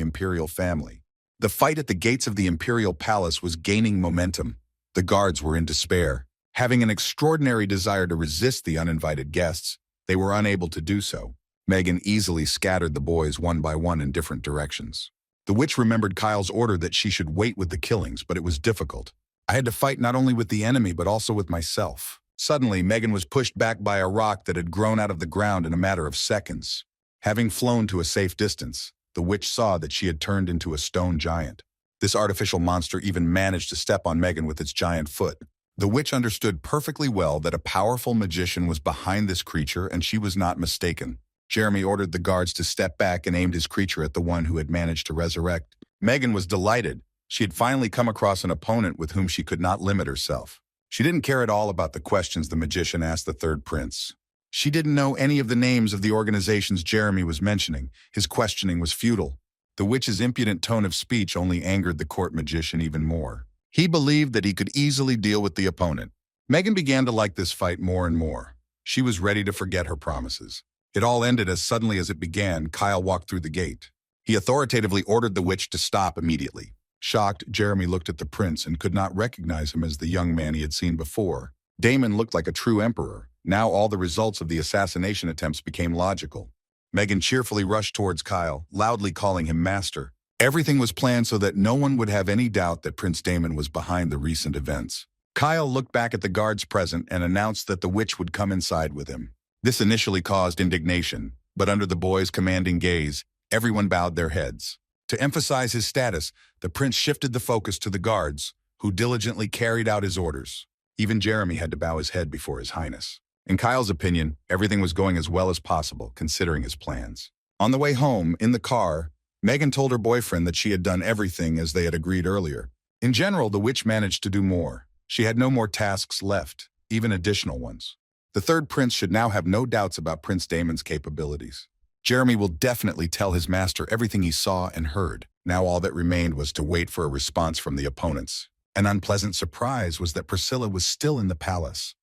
imperial family. The fight at the gates of the imperial palace was gaining momentum. The guards were in despair. Having an extraordinary desire to resist the uninvited guests, they were unable to do so. Megan easily scattered the boys one by one in different directions. The witch remembered Kyle's order that she should wait with the killings, but it was difficult. I had to fight not only with the enemy, but also with myself. Suddenly, Megan was pushed back by a rock that had grown out of the ground in a matter of seconds. Having flown to a safe distance, the witch saw that she had turned into a stone giant. This artificial monster even managed to step on Megan with its giant foot. The witch understood perfectly well that a powerful magician was behind this creature, and she was not mistaken. Jeremy ordered the guards to step back and aimed his creature at the one who had managed to resurrect. Megan was delighted. She had finally come across an opponent with whom she could not limit herself. She didn't care at all about the questions the magician asked the third prince. She didn't know any of the names of the organizations Jeremy was mentioning. His questioning was futile. The witch's impudent tone of speech only angered the court magician even more. He believed that he could easily deal with the opponent. Megan began to like this fight more and more. She was ready to forget her promises. It all ended as suddenly as it began. Kyle walked through the gate. He authoritatively ordered the witch to stop immediately. Shocked, Jeremy looked at the prince and could not recognize him as the young man he had seen before. Damon looked like a true emperor. Now all the results of the assassination attempts became logical. Megan cheerfully rushed towards Kyle, loudly calling him master. Everything was planned so that no one would have any doubt that Prince Damon was behind the recent events. Kyle looked back at the guards present and announced that the witch would come inside with him. This initially caused indignation, but under the boys' commanding gaze, everyone bowed their heads. To emphasize his status, the prince shifted the focus to the guards, who diligently carried out his orders. Even Jeremy had to bow his head before His Highness. In Kyle's opinion, everything was going as well as possible, considering his plans. On the way home, in the car, Megan told her boyfriend that she had done everything as they had agreed earlier. In general, the witch managed to do more. She had no more tasks left, even additional ones. The third prince should now have no doubts about Prince Damon's capabilities. Jeremy will definitely tell his master everything he saw and heard. Now all that remained was to wait for a response from the opponents. An unpleasant surprise was that Priscilla was still in the palace.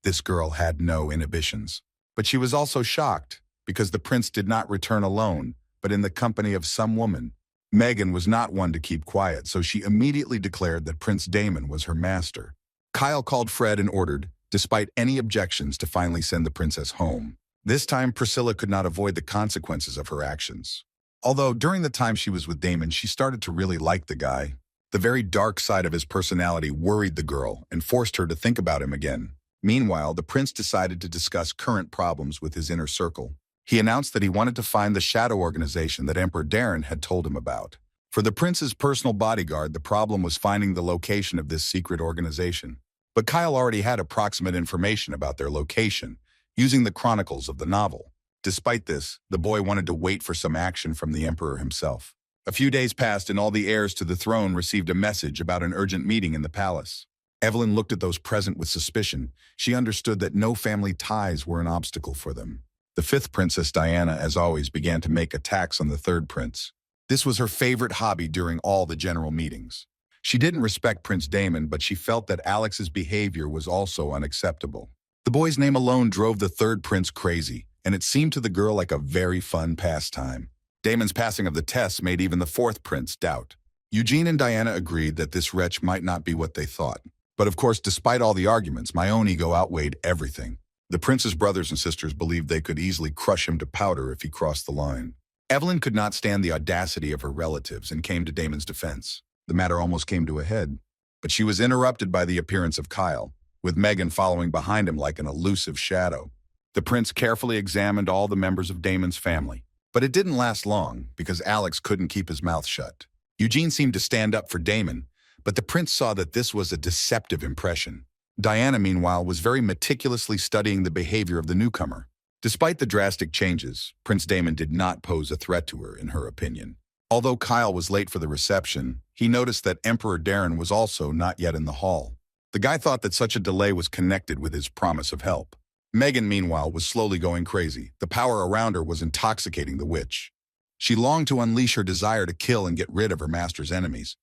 This girl had no inhibitions. But she was also shocked, because the prince did not return alone, but in the company of some woman. Megan was not one to keep quiet, so she immediately declared that Prince Damon was her master. Kyle called Fred and ordered, despite any objections, to finally send the princess home. This time, Priscilla could not avoid the consequences of her actions. Although during the time she was with Damon, she started to really like the guy. The very dark side of his personality worried the girl and forced her to think about him again. Meanwhile, the prince decided to discuss current problems with his inner circle. He announced that he wanted to find the shadow organization that Emperor Darren had told him about. For the prince's personal bodyguard, the problem was finding the location of this secret organization. But Kyle already had approximate information about their location, using the chronicles of the novel. Despite this, the boy wanted to wait for some action from the emperor himself. A few days passed and all the heirs to the throne received a message about an urgent meeting in the palace. Evelyn looked at those present with suspicion. She understood that no family ties were an obstacle for them. The fifth princess, Diana, as always, began to make attacks on the third prince. This was her favorite hobby during all the general meetings. She didn't respect Prince Damon, but she felt that Alex's behavior was also unacceptable. The boy's name alone drove the third prince crazy, and it seemed to the girl like a very fun pastime. Damon's passing of the tests made even the fourth prince doubt. Eugene and Diana agreed that this wretch might not be what they thought. But of course, despite all the arguments, my own ego outweighed everything. The prince's brothers and sisters believed they could easily crush him to powder if he crossed the line. Evelyn could not stand the audacity of her relatives and came to Damon's defense. The matter almost came to a head, but she was interrupted by the appearance of Kyle, with Megan following behind him like an elusive shadow. The prince carefully examined all the members of Damon's family, but it didn't last long because Alex couldn't keep his mouth shut. Eugene seemed to stand up for Damon, but the prince saw that this was a deceptive impression. Diana, meanwhile, was very meticulously studying the behavior of the newcomer. Despite the drastic changes, Prince Damon did not pose a threat to her, in her opinion. Although Kyle was late for the reception, he noticed that Emperor Darren was also not yet in the hall. The guy thought that such a delay was connected with his promise of help. Megan, meanwhile, was slowly going crazy. The power around her was intoxicating the witch. She longed to unleash her desire to kill and get rid of her master's enemies.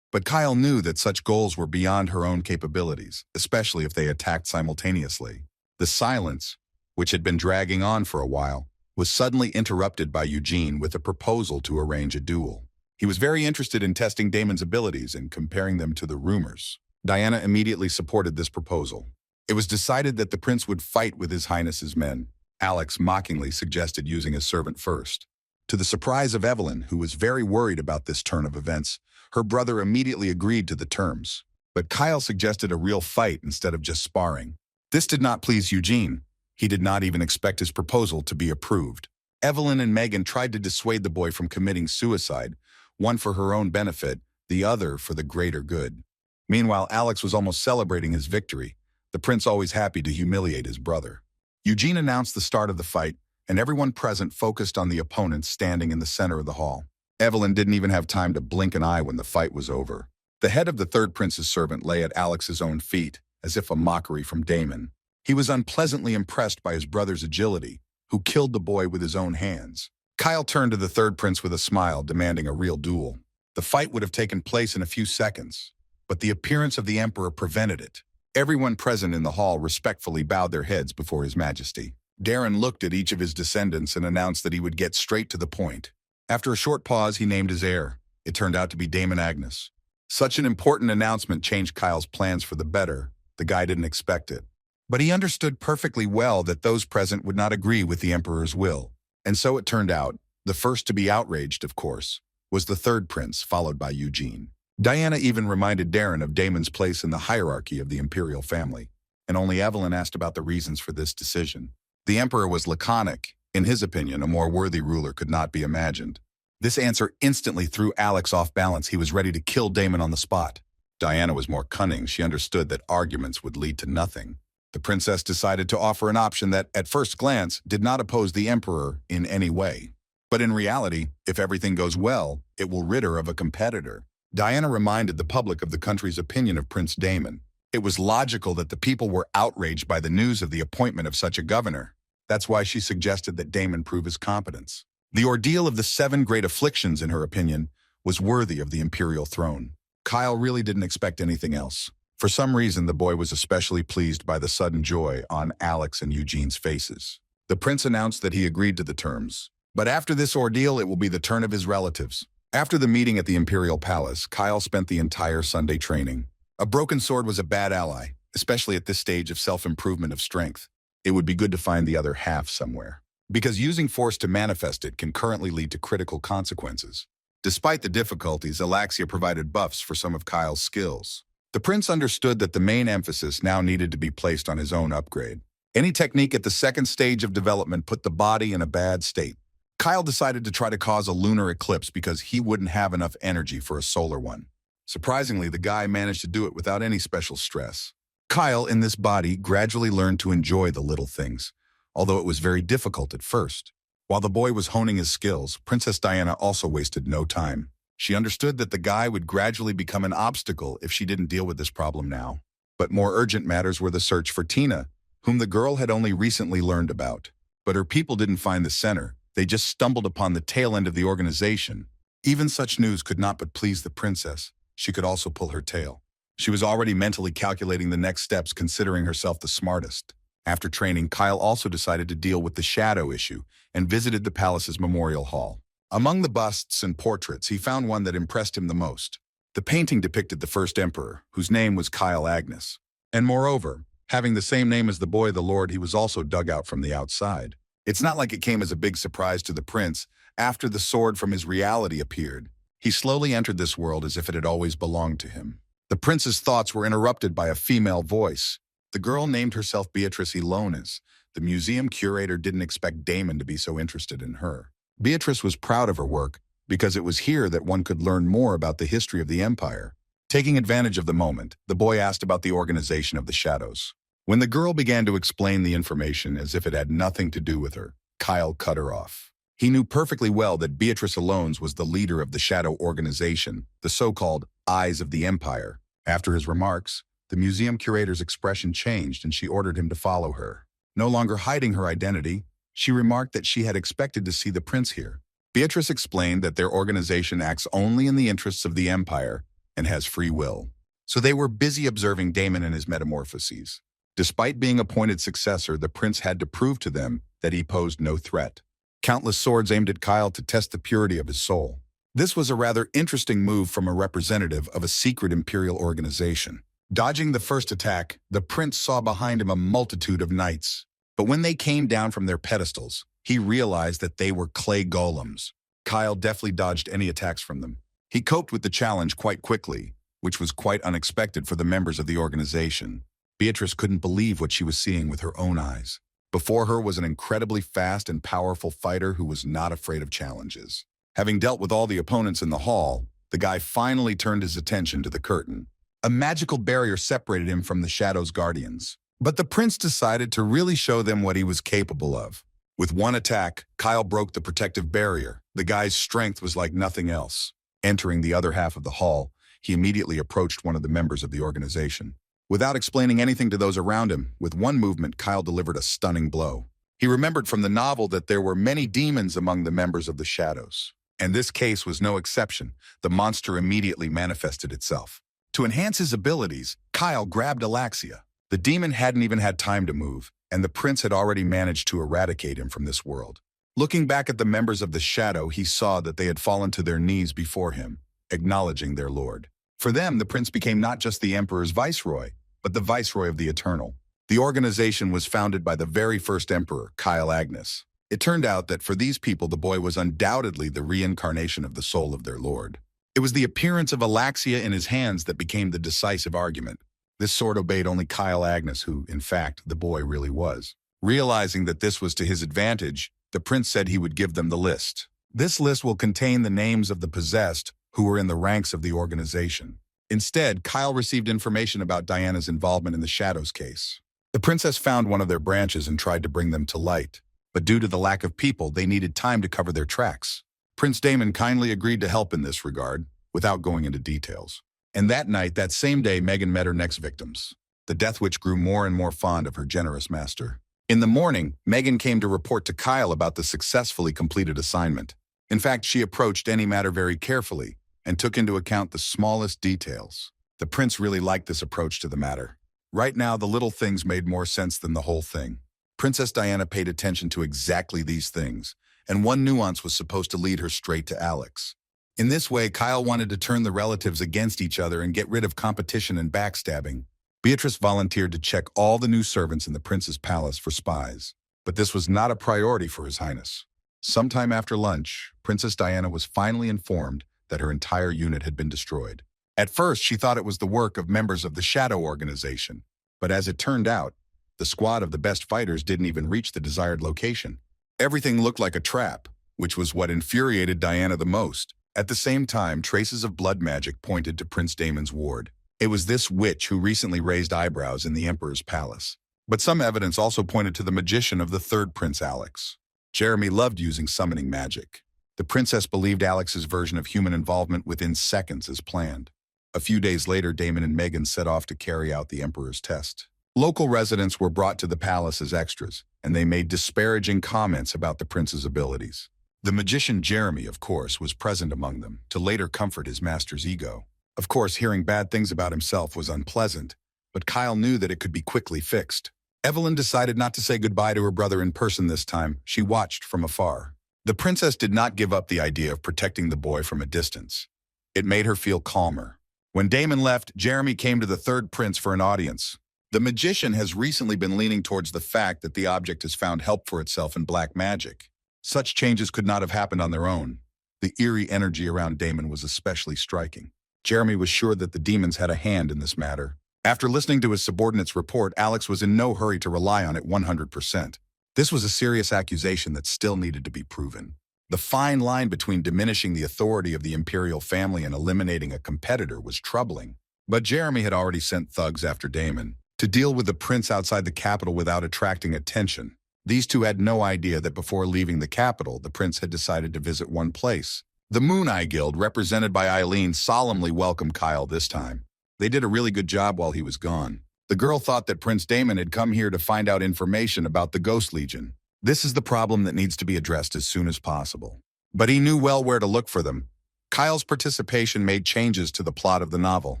But Kyle knew that such goals were beyond her own capabilities, especially if they attacked simultaneously. The silence, which had been dragging on for a while, was suddenly interrupted by Eugene with a proposal to arrange a duel. He was very interested in testing Damon's abilities and comparing them to the rumors. Diana immediately supported this proposal. It was decided that the prince would fight with His Highness's men. Alex mockingly suggested using his servant first. To the surprise of Evelyn, who was very worried about this turn of events, her brother immediately agreed to the terms. But Kyle suggested a real fight instead of just sparring. This did not please Eugene. He did not even expect his proposal to be approved. Evelyn and Megan tried to dissuade the boy from committing suicide, one for her own benefit, the other for the greater good. Meanwhile, Alex was almost celebrating his victory, the prince always happy to humiliate his brother. Eugene announced the start of the fight, and everyone present focused on the opponents standing in the center of the hall. Evelyn didn't even have time to blink an eye when the fight was over. The head of the third prince's servant lay at Alex's own feet, as if a mockery from Damon. He was unpleasantly impressed by his brother's agility, who killed the boy with his own hands. Kyle turned to the third prince with a smile, demanding a real duel. The fight would have taken place in a few seconds, but the appearance of the emperor prevented it. Everyone present in the hall respectfully bowed their heads before His Majesty. Darren looked at each of his descendants and announced that he would get straight to the point. After a short pause, he named his heir. It turned out to be Damon Agnes. Such an important announcement changed Kyle's plans for the better. The guy didn't expect it. But he understood perfectly well that those present would not agree with the emperor's will. And so it turned out. The first to be outraged, of course, was the third prince, followed by Eugene. Diana even reminded Darren of Damon's place in the hierarchy of the imperial family, and only Evelyn asked about the reasons for this decision. The emperor was laconic. In his opinion, a more worthy ruler could not be imagined. This answer instantly threw Alex off balance. He was ready to kill Damon on the spot. Diana was more cunning. She understood that arguments would lead to nothing. The princess decided to offer an option that, at first glance, did not oppose the emperor in any way. But in reality, if everything goes well, it will rid her of a competitor. Diana reminded the public of the country's opinion of Prince Damon. It was logical that the people were outraged by the news of the appointment of such a governor. That's why she suggested that Damon prove his competence. The ordeal of the 7 great afflictions, in her opinion, was worthy of the imperial throne. Kyle really didn't expect anything else. For some reason, the boy was especially pleased by the sudden joy on Alex and Eugene's faces. The prince announced that he agreed to the terms. But after this ordeal, it will be the turn of his relatives. After the meeting at the Imperial Palace, Kyle spent the entire Sunday training. A broken sword was a bad ally, especially at this stage of self-improvement of strength. It would be good to find the other half somewhere, because using force to manifest it can currently lead to critical consequences. Despite the difficulties, Alaxia provided buffs for some of Kyle's skills. The prince understood that the main emphasis now needed to be placed on his own upgrade. Any technique at the second stage of development put the body in a bad state. Kyle decided to try to cause a lunar eclipse because he wouldn't have enough energy for a solar one. Surprisingly, the guy managed to do it without any special stress. Kyle, in this body, gradually learned to enjoy the little things, although it was very difficult at first. While the boy was honing his skills, Princess Diana also wasted no time. She understood that the guy would gradually become an obstacle if she didn't deal with this problem now. But more urgent matters were the search for Tina, whom the girl had only recently learned about. But her people didn't find the center. They just stumbled upon the tail end of the organization. Even such news could not but please the princess. She could also pull her tail. She was already mentally calculating the next steps, considering herself the smartest. After training, Kyle also decided to deal with the shadow issue and visited the palace's memorial hall. Among the busts and portraits, he found one that impressed him the most. The painting depicted the first emperor, whose name was Kyle Agnes. And moreover, having the same name as the boy the Lord, he was also dug out from the outside. It's not like it came as a big surprise to the prince. After the sword from his reality appeared, he slowly entered this world as if it had always belonged to him. The prince's thoughts were interrupted by a female voice. The girl named herself Beatrice Elonis. The museum curator didn't expect Damon to be so interested in her. Beatrice was proud of her work because it was here that one could learn more about the history of the empire. Taking advantage of the moment, the boy asked about the organization of the shadows. When the girl began to explain the information as if it had nothing to do with her, Kyle cut her off. He knew perfectly well that Beatrice Elonis was the leader of the shadow organization, the so-called Eyes of the Empire. After his remarks, the museum curator's expression changed and she ordered him to follow her. No longer hiding her identity, she remarked that she had expected to see the prince here. Beatrice explained that their organization acts only in the interests of the empire and has free will. So they were busy observing Damon and his metamorphoses. Despite being appointed successor, the prince had to prove to them that he posed no threat. Countless swords aimed at Kyle to test the purity of his soul. This was a rather interesting move from a representative of a secret imperial organization. Dodging the first attack, the prince saw behind him a multitude of knights. But when they came down from their pedestals, he realized that they were clay golems. Kyle deftly dodged any attacks from them. He coped with the challenge quite quickly, which was quite unexpected for the members of the organization. Beatrice couldn't believe what she was seeing with her own eyes. Before her was an incredibly fast and powerful fighter who was not afraid of challenges. Having dealt with all the opponents in the hall, the guy finally turned his attention to the curtain. A magical barrier separated him from the Shadow's guardians. But the prince decided to really show them what he was capable of. With one attack, Kyle broke the protective barrier. The guy's strength was like nothing else. Entering the other half of the hall, he immediately approached one of the members of the organization. Without explaining anything to those around him, with one movement, Kyle delivered a stunning blow. He remembered from the novel that there were many demons among the members of the Shadows. And this case was no exception. The monster immediately manifested itself. To enhance his abilities, Kyle grabbed Alaxia. The demon hadn't even had time to move, and the prince had already managed to eradicate him from this world. Looking back at the members of the Shadow, he saw that they had fallen to their knees before him, acknowledging their lord. For them, the prince became not just the emperor's viceroy, but the viceroy of the eternal. The organization was founded by the very first emperor, Kyle Agnes. It turned out that for these people, the boy was undoubtedly the reincarnation of the soul of their lord. It was the appearance of Alaxia in his hands that became the decisive argument. This sword obeyed only Kyle Agnes, who, in fact, the boy really was. Realizing that this was to his advantage, the prince said he would give them the list. This list will contain the names of the possessed who were in the ranks of the organization. Instead, Kyle received information about Diana's involvement in the Shadows case. The princess found one of their branches and tried to bring them to light. But due to the lack of people, they needed time to cover their tracks. Prince Damon kindly agreed to help in this regard, without going into details. And that night, that same day, Megan met her next victims. The Death Witch grew more and more fond of her generous master. In the morning, Megan came to report to Kyle about the successfully completed assignment. In fact, she approached any matter very carefully and took into account the smallest details. The prince really liked this approach to the matter. Right now, the little things made more sense than the whole thing. Princess Diana paid attention to exactly these things, and one nuance was supposed to lead her straight to Alex. In this way, Kyle wanted to turn the relatives against each other and get rid of competition and backstabbing. Beatrice volunteered to check all the new servants in the prince's palace for spies, but this was not a priority for His Highness. Sometime after lunch, Princess Diana was finally informed that her entire unit had been destroyed. At first, she thought it was the work of members of the Shadow Organization, but as it turned out, the squad of the best fighters didn't even reach the desired location. Everything looked like a trap, which was what infuriated Diana the most. At the same time, traces of blood magic pointed to Prince Damon's ward. It was this witch who recently raised eyebrows in the Emperor's palace. But some evidence also pointed to the magician of the third Prince Alex. Jeremy loved using summoning magic. The princess believed Alex's version of human involvement within seconds as planned. A few days later, Damon and Megan set off to carry out the Emperor's test. Local residents were brought to the palace as extras, and they made disparaging comments about the prince's abilities. The magician Jeremy, of course, was present among them to later comfort his master's ego. Of course, hearing bad things about himself was unpleasant, but Kyle knew that it could be quickly fixed. Evelyn decided not to say goodbye to her brother in person this time. She watched from afar. The princess did not give up the idea of protecting the boy from a distance. It made her feel calmer. When Damon left, Jeremy came to the third prince for an audience. The magician has recently been leaning towards the fact that the object has found help for itself in black magic. Such changes could not have happened on their own. The eerie energy around Damon was especially striking. Jeremy was sure that the demons had a hand in this matter. After listening to his subordinate's report, Alex was in no hurry to rely on it 100%. This was a serious accusation that still needed to be proven. The fine line between diminishing the authority of the imperial family and eliminating a competitor was troubling. But Jeremy had already sent thugs after Damon to deal with the prince outside the capital without attracting attention. These two had no idea that before leaving the capital, the prince had decided to visit one place. The Moon Eye Guild, represented by Eileen, solemnly welcomed Kyle this time. They did a really good job while he was gone. The girl thought that Prince Damon had come here to find out information about the Ghost Legion. This is the problem that needs to be addressed as soon as possible. But he knew well where to look for them. Kyle's participation made changes to the plot of the novel.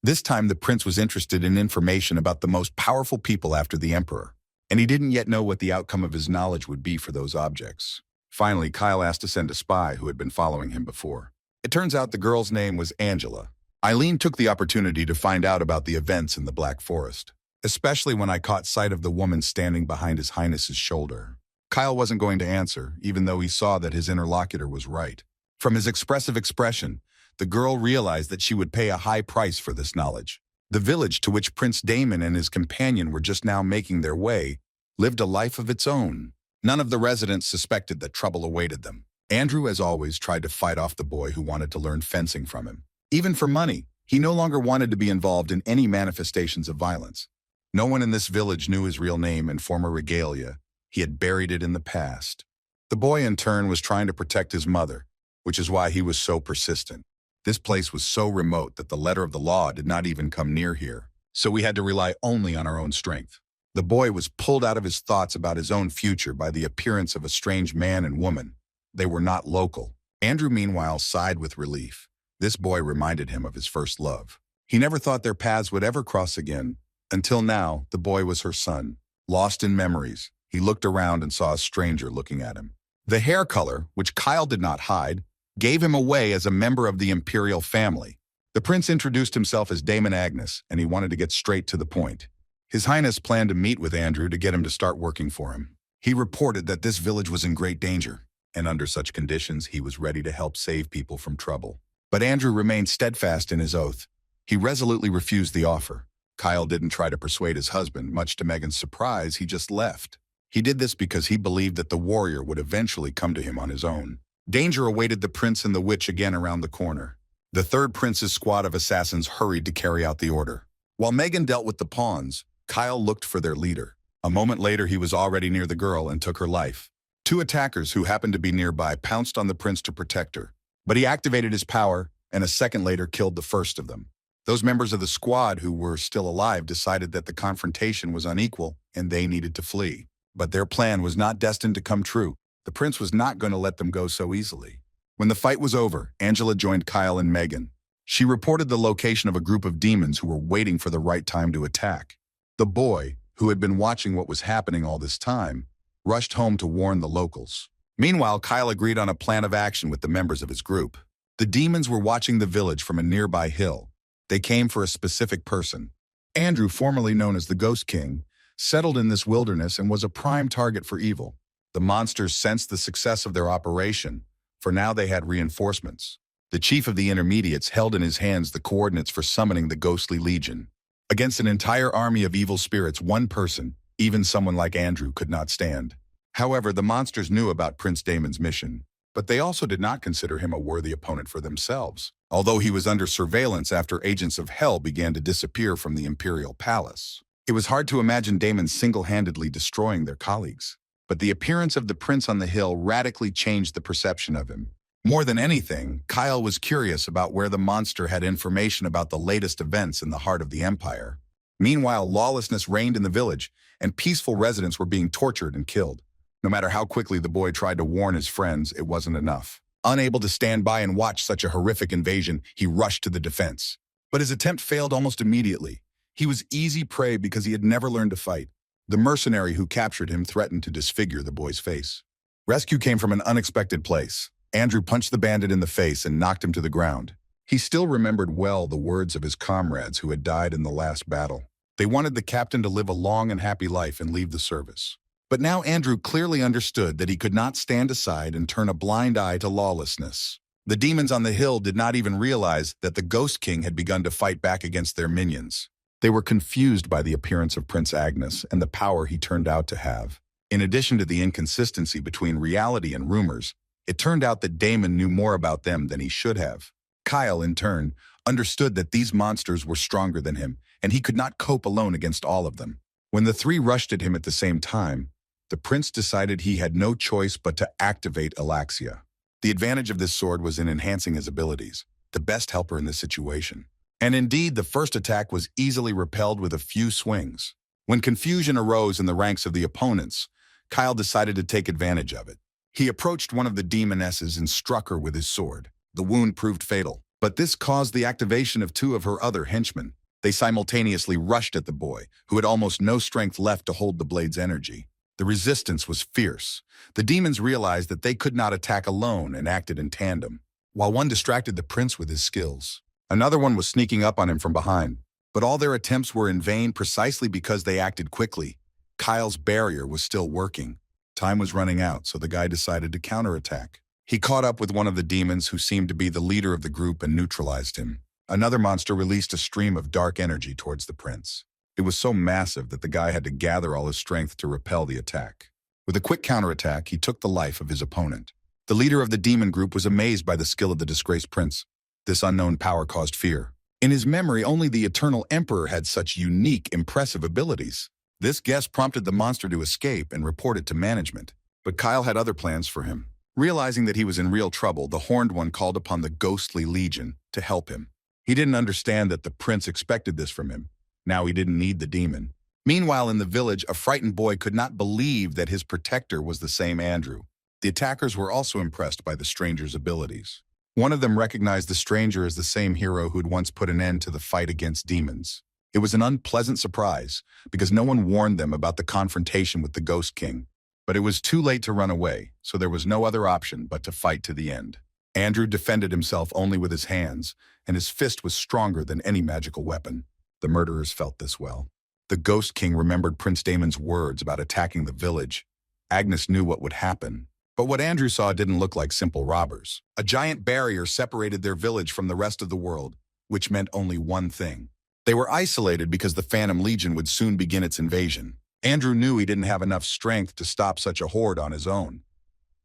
This time the prince was interested in information about the most powerful people after the emperor, and he didn't yet know what the outcome of his knowledge would be for those objects. Finally, Kyle asked to send a spy who had been following him before. It turns out the girl's name was Angela. Eileen took the opportunity to find out about the events in the Black Forest, especially when I caught sight of the woman standing behind His Highness's shoulder. Kyle wasn't going to answer, even though he saw that his interlocutor was right. From his expressive expression, the girl realized that she would pay a high price for this knowledge. The village to which Prince Damon and his companion were just now making their way lived a life of its own. None of the residents suspected that trouble awaited them. Andrew, as always, tried to fight off the boy who wanted to learn fencing from him. Even for money, he no longer wanted to be involved in any manifestations of violence. No one in this village knew his real name and former regalia. He had buried it in the past. The boy, in turn, was trying to protect his mother, which is why he was so persistent. This place was so remote that the letter of the law did not even come near here, so we had to rely only on our own strength. The boy was pulled out of his thoughts about his own future by the appearance of a strange man and woman. They were not local. Andrew, meanwhile, sighed with relief. This boy reminded him of his first love. He never thought their paths would ever cross again. Until now, the boy was her son. Lost in memories, he looked around and saw a stranger looking at him. The hair color, which Kyle did not hide, gave him away as a member of the imperial family. The prince introduced himself as Damon Agnes, and he wanted to get straight to the point. His Highness planned to meet with Andrew to get him to start working for him. He reported that this village was in great danger, and under such conditions, he was ready to help save people from trouble. But Andrew remained steadfast in his oath. He resolutely refused the offer. Kyle didn't try to persuade his husband. Much to Megan's surprise, he just left. He did this because he believed that the warrior would eventually come to him on his own. Danger awaited the prince and the witch again around the corner. The third prince's squad of assassins hurried to carry out the order. While Megan dealt with the pawns, Kyle looked for their leader. A moment later, he was already near the girl and took her life. Two attackers who happened to be nearby pounced on the prince to protect her, but he activated his power and a second later killed the first of them. Those members of the squad who were still alive decided that the confrontation was unequal and they needed to flee. But their plan was not destined to come true. The prince was not going to let them go so easily. When the fight was over, Angela joined Kyle and Megan. She reported the location of a group of demons who were waiting for the right time to attack. The boy, who had been watching what was happening all this time, rushed home to warn the locals. Meanwhile, Kyle agreed on a plan of action with the members of his group. The demons were watching the village from a nearby hill. They came for a specific person. Andrew, formerly known as the Ghost King, settled in this wilderness and was a prime target for evil. The monsters sensed the success of their operation, for now they had reinforcements. The chief of the intermediates held in his hands the coordinates for summoning the ghostly legion. Against an entire army of evil spirits, one person, even someone like Andrew, could not stand. However, the monsters knew about Prince Damon's mission, but they also did not consider him a worthy opponent for themselves, although he was under surveillance after agents of hell began to disappear from the imperial palace. It was hard to imagine Damon single-handedly destroying their colleagues, but the appearance of the prince on the hill radically changed the perception of him. More than anything, Kyle was curious about where the monster had information about the latest events in the heart of the empire. Meanwhile, lawlessness reigned in the village, and peaceful residents were being tortured and killed. No matter how quickly the boy tried to warn his friends, it wasn't enough. Unable to stand by and watch such a horrific invasion, he rushed to the defense. But his attempt failed almost immediately. He was easy prey because he had never learned to fight. The mercenary who captured him threatened to disfigure the boy's face. Rescue came from an unexpected place. Andrew punched the bandit in the face and knocked him to the ground. He still remembered well the words of his comrades who had died in the last battle. They wanted the captain to live a long and happy life and leave the service. But now Andrew clearly understood that he could not stand aside and turn a blind eye to lawlessness. The demons on the hill did not even realize that the Ghost King had begun to fight back against their minions. They were confused by the appearance of Prince Agnes and the power he turned out to have. In addition to the inconsistency between reality and rumors, it turned out that Damon knew more about them than he should have. Kyle, in turn, understood that these monsters were stronger than him, and he could not cope alone against all of them. When the three rushed at him at the same time, the prince decided he had no choice but to activate Alaxia. The advantage of this sword was in enhancing his abilities, the best helper in this situation. And indeed, the first attack was easily repelled with a few swings. When confusion arose in the ranks of the opponents, Kyle decided to take advantage of it. He approached one of the demonesses and struck her with his sword. The wound proved fatal, but this caused the activation of two of her other henchmen. They simultaneously rushed at the boy, who had almost no strength left to hold the blade's energy. The resistance was fierce. The demons realized that they could not attack alone and acted in tandem. While one distracted the prince with his skills, another one was sneaking up on him from behind. But all their attempts were in vain precisely because they acted quickly. Kyle's barrier was still working. Time was running out, so the guy decided to counterattack. He caught up with one of the demons who seemed to be the leader of the group and neutralized him. Another monster released a stream of dark energy towards the prince. It was so massive that the guy had to gather all his strength to repel the attack. With a quick counterattack, he took the life of his opponent. The leader of the demon group was amazed by the skill of the disgraced prince. This unknown power caused fear. In his memory, only the Eternal Emperor had such unique, impressive abilities. This guess prompted the monster to escape and report it to management. But Kyle had other plans for him. Realizing that he was in real trouble, the Horned One called upon the Ghostly Legion to help him. He didn't understand that the prince expected this from him. Now he didn't need the demon. Meanwhile, in the village, a frightened boy could not believe that his protector was the same Andrew. The attackers were also impressed by the stranger's abilities. One of them recognized the stranger as the same hero who'd once put an end to the fight against demons. It was an unpleasant surprise, because no one warned them about the confrontation with the Ghost King. But it was too late to run away, so there was no other option but to fight to the end. Andrew defended himself only with his hands, and his fist was stronger than any magical weapon. The murderers felt this well. The Ghost King remembered Prince Damon's words about attacking the village. Agnes knew what would happen. But what Andrew saw didn't look like simple robbers. A giant barrier separated their village from the rest of the world, which meant only one thing. They were isolated because the Phantom Legion would soon begin its invasion. Andrew knew he didn't have enough strength to stop such a horde on his own.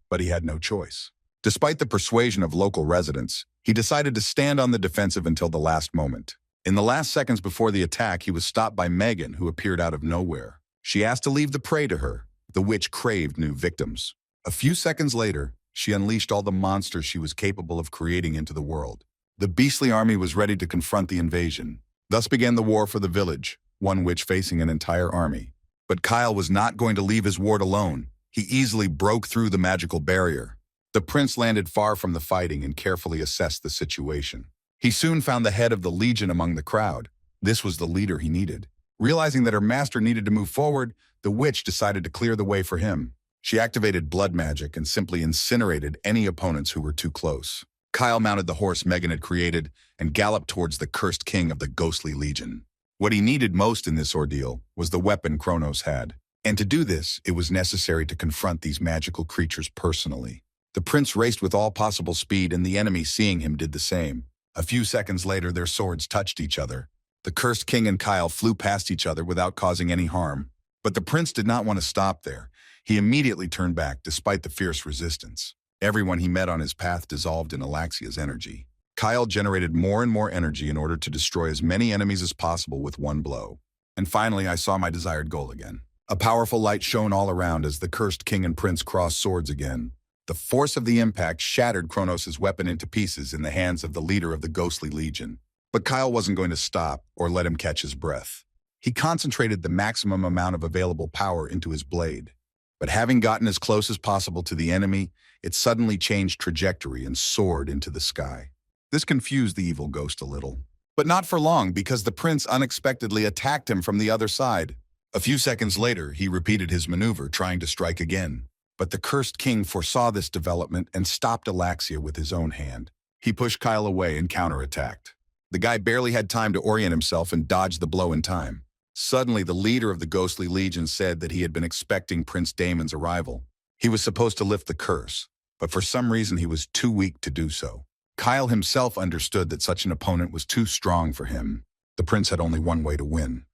But he had no choice. Despite the persuasion of local residents, he decided to stand on the defensive until the last moment. In the last seconds before the attack, he was stopped by Megan, who appeared out of nowhere. She asked to leave the prey to her. The witch craved new victims. A few seconds later, she unleashed all the monsters she was capable of creating into the world. The beastly army was ready to confront the invasion. Thus began the war for the village, one witch facing an entire army. But Kyle was not going to leave his ward alone. He easily broke through the magical barrier. The prince landed far from the fighting and carefully assessed the situation. He soon found the head of the legion among the crowd. This was the leader he needed. Realizing that her master needed to move forward, the witch decided to clear the way for him. She activated blood magic and simply incinerated any opponents who were too close. Kyle mounted the horse Megan had created and galloped towards the cursed king of the Ghostly Legion. What he needed most in this ordeal was the weapon Kronos had. And to do this, it was necessary to confront these magical creatures personally. The prince raced with all possible speed, and the enemy, seeing him, did the same. A few seconds later, their swords touched each other. The cursed king and Kyle flew past each other without causing any harm. But the prince did not want to stop there. He immediately turned back, despite the fierce resistance. Everyone he met on his path dissolved in Alaxia's energy. Kyle generated more and more energy in order to destroy as many enemies as possible with one blow. And finally, I saw my desired goal again. A powerful light shone all around as the cursed king and prince crossed swords again. The force of the impact shattered Kronos' weapon into pieces in the hands of the leader of the Ghostly Legion. But Kyle wasn't going to stop or let him catch his breath. He concentrated the maximum amount of available power into his blade. But having gotten as close as possible to the enemy, it suddenly changed trajectory and soared into the sky. This confused the evil ghost a little. But not for long, because the prince unexpectedly attacked him from the other side. A few seconds later, he repeated his maneuver, trying to strike again. But the cursed king foresaw this development and stopped Alaxia with his own hand. He pushed Kyle away and counterattacked. The guy barely had time to orient himself and dodge the blow in time. Suddenly, the leader of the Ghostly Legion said that he had been expecting Prince Damon's arrival. He was supposed to lift the curse, but for some reason he was too weak to do so. Kyle himself understood that such an opponent was too strong for him. The prince had only one way to win,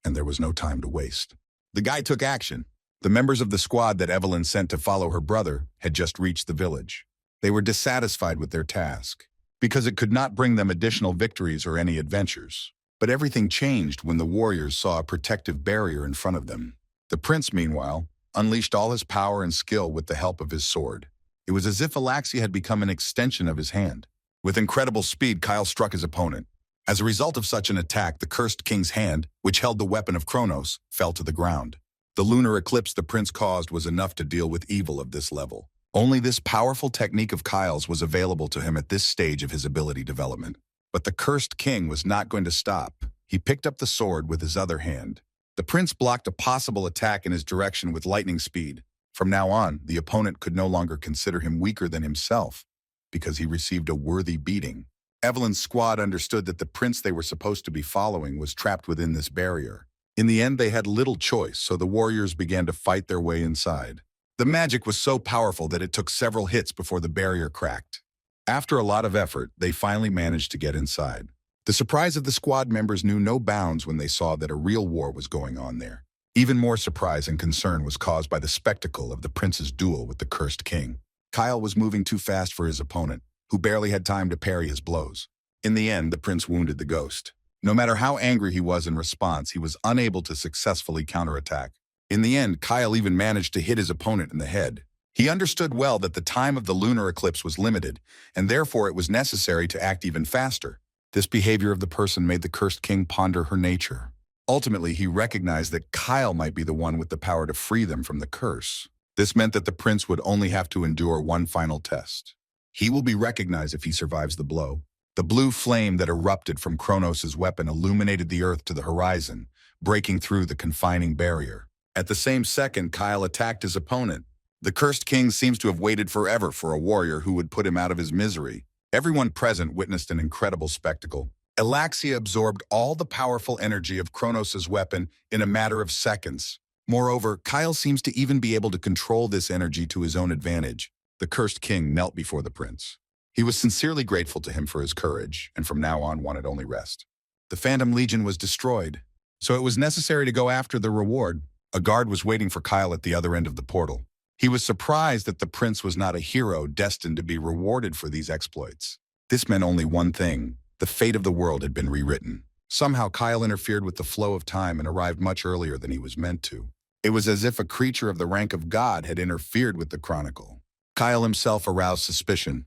and there was no time to waste. The guy took action. The members of the squad that Evelyn sent to follow her brother had just reached the village. They were dissatisfied with their task, because it could not bring them additional victories or any adventures. But everything changed when the warriors saw a protective barrier in front of them. The prince, meanwhile, unleashed all his power and skill with the help of his sword. It was as if Alaxia had become an extension of his hand. With incredible speed, Kyle struck his opponent. As a result of such an attack, the cursed king's hand, which held the weapon of Kronos, fell to the ground. The lunar eclipse the prince caused was enough to deal with evil of this level. Only this powerful technique of Kyle's was available to him at this stage of his ability development. But the cursed king was not going to stop. He picked up the sword with his other hand. The prince blocked a possible attack in his direction with lightning speed. From now on, the opponent could no longer consider him weaker than himself, because he received a worthy beating. Evelyn's squad understood that the prince they were supposed to be following was trapped within this barrier. In the end, they had little choice, so the warriors began to fight their way inside. The magic was so powerful that it took several hits before the barrier cracked. After a lot of effort, they finally managed to get inside. The surprise of the squad members knew no bounds when they saw that a real war was going on there. Even more surprise and concern was caused by the spectacle of the prince's duel with the cursed king. Kyle was moving too fast for his opponent, who barely had time to parry his blows. In the end, the prince wounded the ghost. No matter how angry he was in response, he was unable to successfully counterattack. In the end, Kyle even managed to hit his opponent in the head. He understood well that the time of the lunar eclipse was limited, and therefore it was necessary to act even faster. This behavior of the person made the cursed king ponder her nature. Ultimately, he recognized that Kyle might be the one with the power to free them from the curse. This meant that the prince would only have to endure one final test. He will be recognized if he survives the blow. The blue flame that erupted from Kronos' weapon illuminated the earth to the horizon, breaking through the confining barrier. At the same second, Kyle attacked his opponent. The cursed king seems to have waited forever for a warrior who would put him out of his misery. Everyone present witnessed an incredible spectacle. Alaxia absorbed all the powerful energy of Kronos' weapon in a matter of seconds. Moreover, Kyle seems to even be able to control this energy to his own advantage. The cursed king knelt before the prince. He was sincerely grateful to him for his courage, and from now on wanted only rest. The Phantom Legion was destroyed, so it was necessary to go after the reward. A guard was waiting for Kyle at the other end of the portal. He was surprised that the prince was not a hero destined to be rewarded for these exploits. This meant only one thing: the fate of the world had been rewritten. Somehow Kyle interfered with the flow of time and arrived much earlier than he was meant to. It was as if a creature of the rank of God had interfered with the chronicle. Kyle himself aroused suspicion,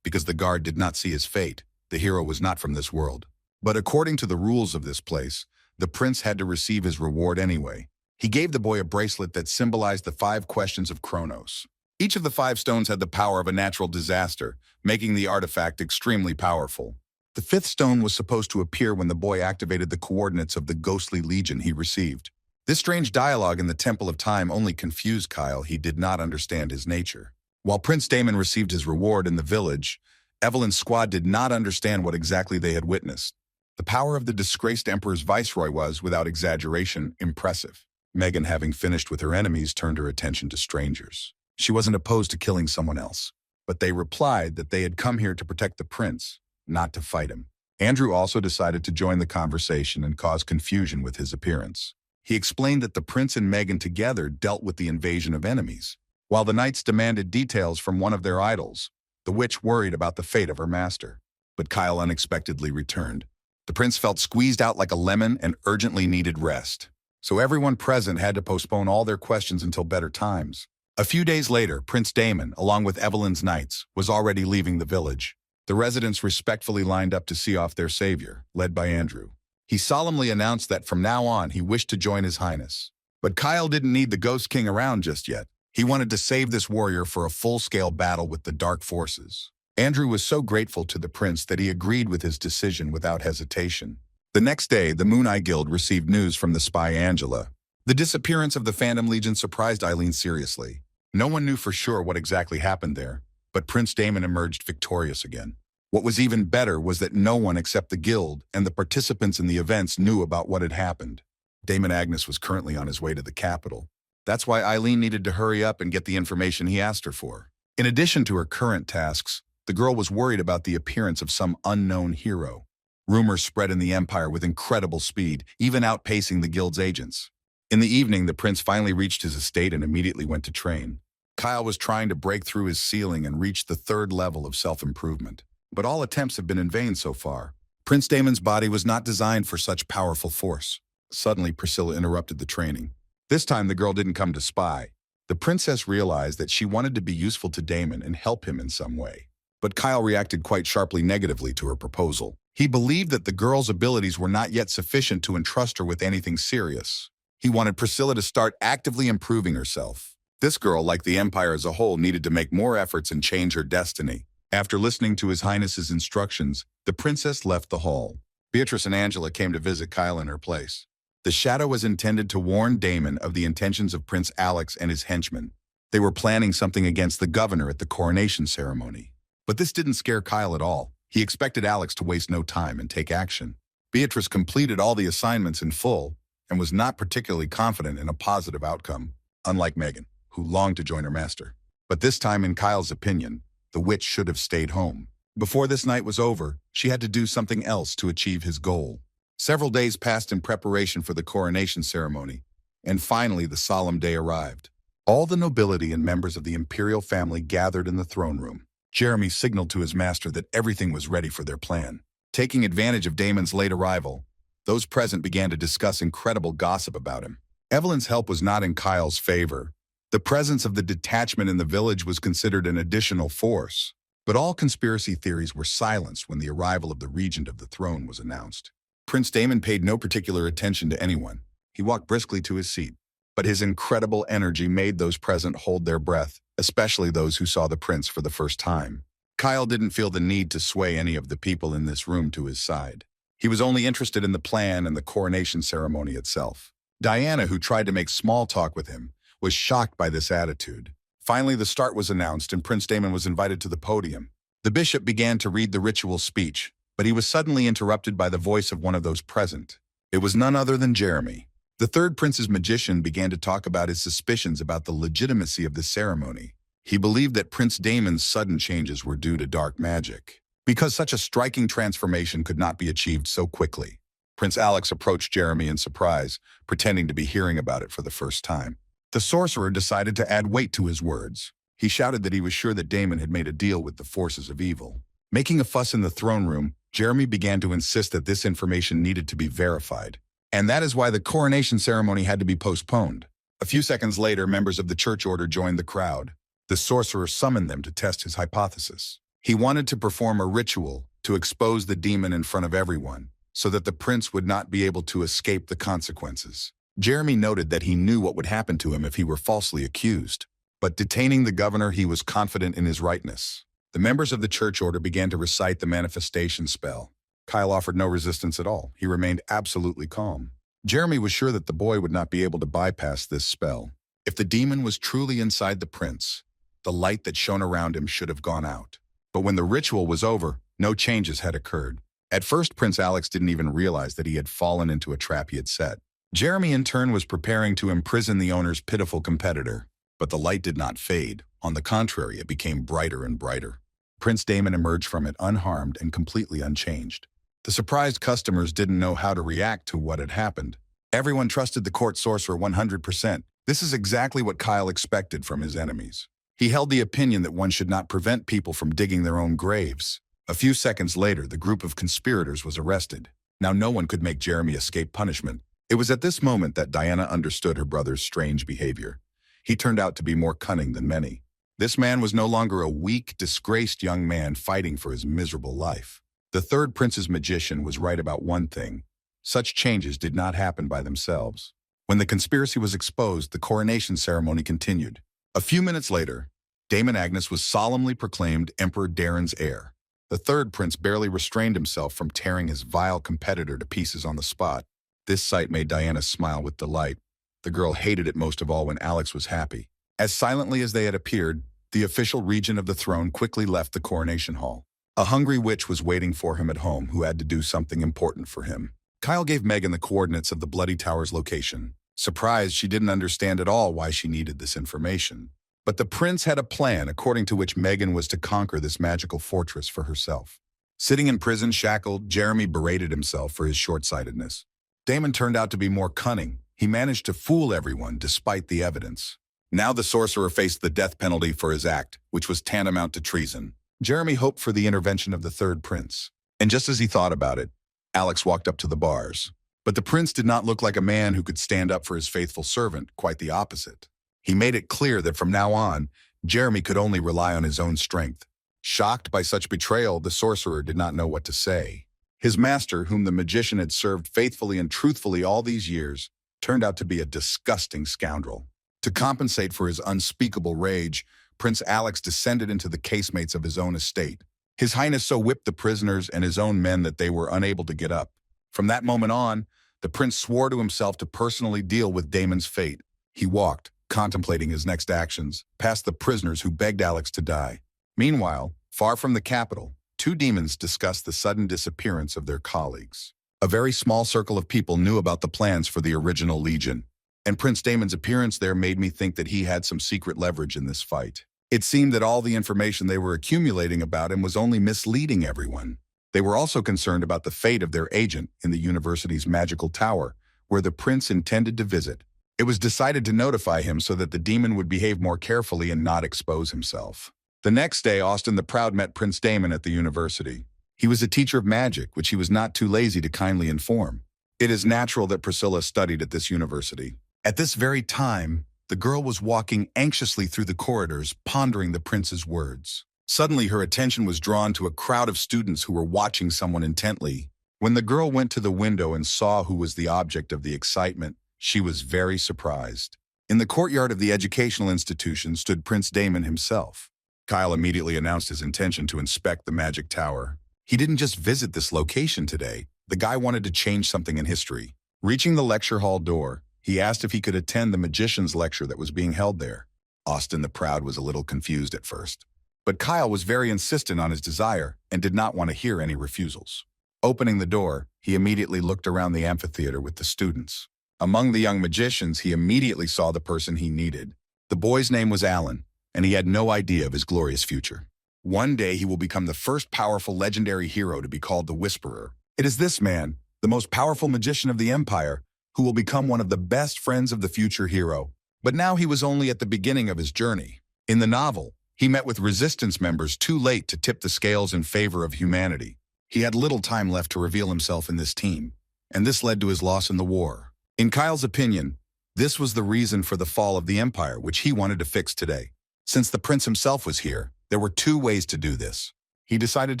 because the guard did not see his fate. The hero was not from this world. But according to the rules of this place, the prince had to receive his reward anyway. He gave the boy a bracelet that symbolized the 5 questions of Kronos. Each of the 5 stones had the power of a natural disaster, making the artifact extremely powerful. The 5th stone was supposed to appear when the boy activated the coordinates of the Ghostly Legion he received. This strange dialogue in the Temple of Time only confused Kyle. He did not understand his nature. While Prince Damon received his reward in the village, Evelyn's squad did not understand what exactly they had witnessed. The power of the disgraced emperor's viceroy was, without exaggeration, impressive. Megan, having finished with her enemies, turned her attention to strangers. She wasn't opposed to killing someone else, but they replied that they had come here to protect the prince, not to fight him. Andrew also decided to join the conversation and cause confusion with his appearance. He explained that the prince and Megan together dealt with the invasion of enemies. While the knights demanded details from one of their idols, the witch worried about the fate of her master. But Kyle unexpectedly returned. The prince felt squeezed out like a lemon and urgently needed rest. So everyone present had to postpone all their questions until better times. A few days later, Prince Damon, along with Evelyn's knights, was already leaving the village. The residents respectfully lined up to see off their savior, led by Andrew. He solemnly announced that from now on he wished to join His Highness. But Kyle didn't need the Ghost King around just yet. He wanted to save this warrior for a full-scale battle with the dark forces. Andrew was so grateful to the prince that he agreed with his decision without hesitation. The next day, the Moon Eye Guild received news from the spy Angela. The disappearance of the Phantom Legion surprised Eileen seriously. No one knew for sure what exactly happened there, but Prince Damon emerged victorious again. What was even better was that no one except the guild and the participants in the events knew about what had happened. Damon Agnes was currently on his way to the capital. That's why Eileen needed to hurry up and get the information he asked her for. In addition to her current tasks, the girl was worried about the appearance of some unknown hero. Rumors spread in the Empire with incredible speed, even outpacing the guild's agents. In the evening, the prince finally reached his estate and immediately went to train. Kyle was trying to break through his ceiling and reach the third level of self-improvement. But all attempts have been in vain so far. Prince Damon's body was not designed for such powerful force. Suddenly, Priscilla interrupted the training. This time, the girl didn't come to spy. The princess realized that she wanted to be useful to Damon and help him in some way. But Kyle reacted quite sharply negatively to her proposal. He believed that the girl's abilities were not yet sufficient to entrust her with anything serious. He wanted Priscilla to start actively improving herself. This girl, like the Empire as a whole, needed to make more efforts and change her destiny. After listening to His Highness's instructions, the princess left the hall. Beatrice and Angela came to visit Kyle in her place. The shadow was intended to warn Damon of the intentions of Prince Alex and his henchmen. They were planning something against the governor at the coronation ceremony. But this didn't scare Kyle at all. He expected Alex to waste no time and take action. Beatrice completed all the assignments in full and was not particularly confident in a positive outcome, unlike Megan, who longed to join her master. But this time, in Kyle's opinion, the witch should have stayed home. Before this night was over, she had to do something else to achieve his goal. Several days passed in preparation for the coronation ceremony, and finally the solemn day arrived. All the nobility and members of the imperial family gathered in the throne room. Jeremy signaled to his master that everything was ready for their plan. Taking advantage of Damon's late arrival, those present began to discuss incredible gossip about him. Evelyn's help was not in Kyle's favor. The presence of the detachment in the village was considered an additional force. But all conspiracy theories were silenced when the arrival of the regent of the throne was announced. Prince Damon paid no particular attention to anyone. He walked briskly to his seat. But his incredible energy made those present hold their breath, especially those who saw the prince for the first time. Kyle didn't feel the need to sway any of the people in this room to his side. He was only interested in the plan and the coronation ceremony itself. Diana, who tried to make small talk with him, was shocked by this attitude. Finally, the start was announced and Prince Damon was invited to the podium. The bishop began to read the ritual speech, but he was suddenly interrupted by the voice of one of those present. It was none other than Jeremy. The third prince's magician began to talk about his suspicions about the legitimacy of the ceremony. He believed that Prince Damon's sudden changes were due to dark magic, because such a striking transformation could not be achieved so quickly. Prince Alex approached Jeremy in surprise, pretending to be hearing about it for the first time. The sorcerer decided to add weight to his words. He shouted that he was sure that Damon had made a deal with the forces of evil. Making a fuss in the throne room, Jeremy began to insist that this information needed to be verified. And that is why the coronation ceremony had to be postponed. A few seconds later, members of the church order joined the crowd. The sorcerer summoned them to test his hypothesis. He wanted to perform a ritual to expose the demon in front of everyone, so that the prince would not be able to escape the consequences. Jeremy noted that he knew what would happen to him if he were falsely accused. But detaining the governor, he was confident in his rightness. The members of the church order began to recite the manifestation spell. Kyle offered no resistance at all. He remained absolutely calm. Jeremy was sure that the boy would not be able to bypass this spell. If the demon was truly inside the prince, the light that shone around him should have gone out. But when the ritual was over, no changes had occurred. At first, Prince Alex didn't even realize that he had fallen into a trap he had set. Jeremy, in turn, was preparing to imprison the owner's pitiful competitor. But the light did not fade. On the contrary, it became brighter and brighter. Prince Damon emerged from it unharmed and completely unchanged. The surprised customers didn't know how to react to what had happened. Everyone trusted the court sorcerer 100%. This is exactly what Kyle expected from his enemies. He held the opinion that one should not prevent people from digging their own graves. A few seconds later, the group of conspirators was arrested. Now no one could make Jeremy escape punishment. It was at this moment that Diana understood her brother's strange behavior. he turned out to be more cunning than many. This man was no longer a weak, disgraced young man fighting for his miserable life. The third prince's magician was right about one thing. Such changes did not happen by themselves. When the conspiracy was exposed, the coronation ceremony continued. A few minutes later, Damon Agnes was solemnly proclaimed Emperor Darren's heir. The third prince barely restrained himself from tearing his vile competitor to pieces on the spot. This sight made Diana smile with delight. The girl hated it most of all when Alex was happy. As silently as they had appeared, the official regent of the throne quickly left the coronation hall. A hungry witch was waiting for him at home who had to do something important for him. Kyle gave Megan the coordinates of the Bloody Tower's location. Surprised, she didn't understand at all why she needed this information. But the prince had a plan according to which Megan was to conquer this magical fortress for herself. Sitting in prison shackled, Jeremy berated himself for his short-sightedness. Damon turned out to be more cunning. He managed to fool everyone despite the evidence. Now the sorcerer faced the death penalty for his act, which was tantamount to treason. Jeremy hoped for the intervention of the third prince. And just as he thought about it, Alex walked up to the bars. But the prince did not look like a man who could stand up for his faithful servant, quite the opposite. He made it clear that from now on, Jeremy could only rely on his own strength. Shocked by such betrayal, the sorcerer did not know what to say. His master, whom the magician had served faithfully and truthfully all these years, turned out to be a disgusting scoundrel. To compensate for his unspeakable rage, Prince Alex descended into the casemates of his own estate. His Highness so whipped the prisoners and his own men that they were unable to get up. From that moment on, the prince swore to himself to personally deal with Damon's fate. He walked, contemplating his next actions, past the prisoners who begged Alex to die. Meanwhile, far from the capital, two demons discussed the sudden disappearance of their colleagues. A very small circle of people knew about the plans for the original Legion, and Prince Damon's appearance there made me think that he had some secret leverage in this fight. It seemed that all the information they were accumulating about him was only misleading everyone. They were also concerned about the fate of their agent in the university's magical tower, where the prince intended to visit. It was decided to notify him so that the demon would behave more carefully and not expose himself. The next day, Austin the Proud met Prince Damon at the university. He was a teacher of magic, which he was not too lazy to kindly inform. It is natural that Priscilla studied at this university. At this very time, the girl was walking anxiously through the corridors, pondering the prince's words. Suddenly, her attention was drawn to a crowd of students who were watching someone intently. When the girl went to the window and saw who was the object of the excitement, she was very surprised. In the courtyard of the educational institution stood Prince Damon himself. Kyle immediately announced his intention to inspect the magic tower. He didn't just visit this location today. The guy wanted to change something in history. Reaching the lecture hall door, he asked if he could attend the magician's lecture that was being held there. Austin the Proud was a little confused at first, but Kyle was very insistent on his desire and did not want to hear any refusals. Opening the door, he immediately looked around the amphitheater with the students. Among the young magicians, he immediately saw the person he needed. The boy's name was Alan, and he had no idea of his glorious future. One day he will become the first powerful legendary hero to be called the Whisperer. It is this man, the most powerful magician of the Empire, who will become one of the best friends of the future hero. But now he was only at the beginning of his journey. In the novel, he met with resistance members too late to tip the scales in favor of humanity. He had little time left to reveal himself in this team, and this led to his loss in the war. In Kyle's opinion, this was the reason for the fall of the Empire, which he wanted to fix today. Since the prince himself was here, there were two ways to do this. He decided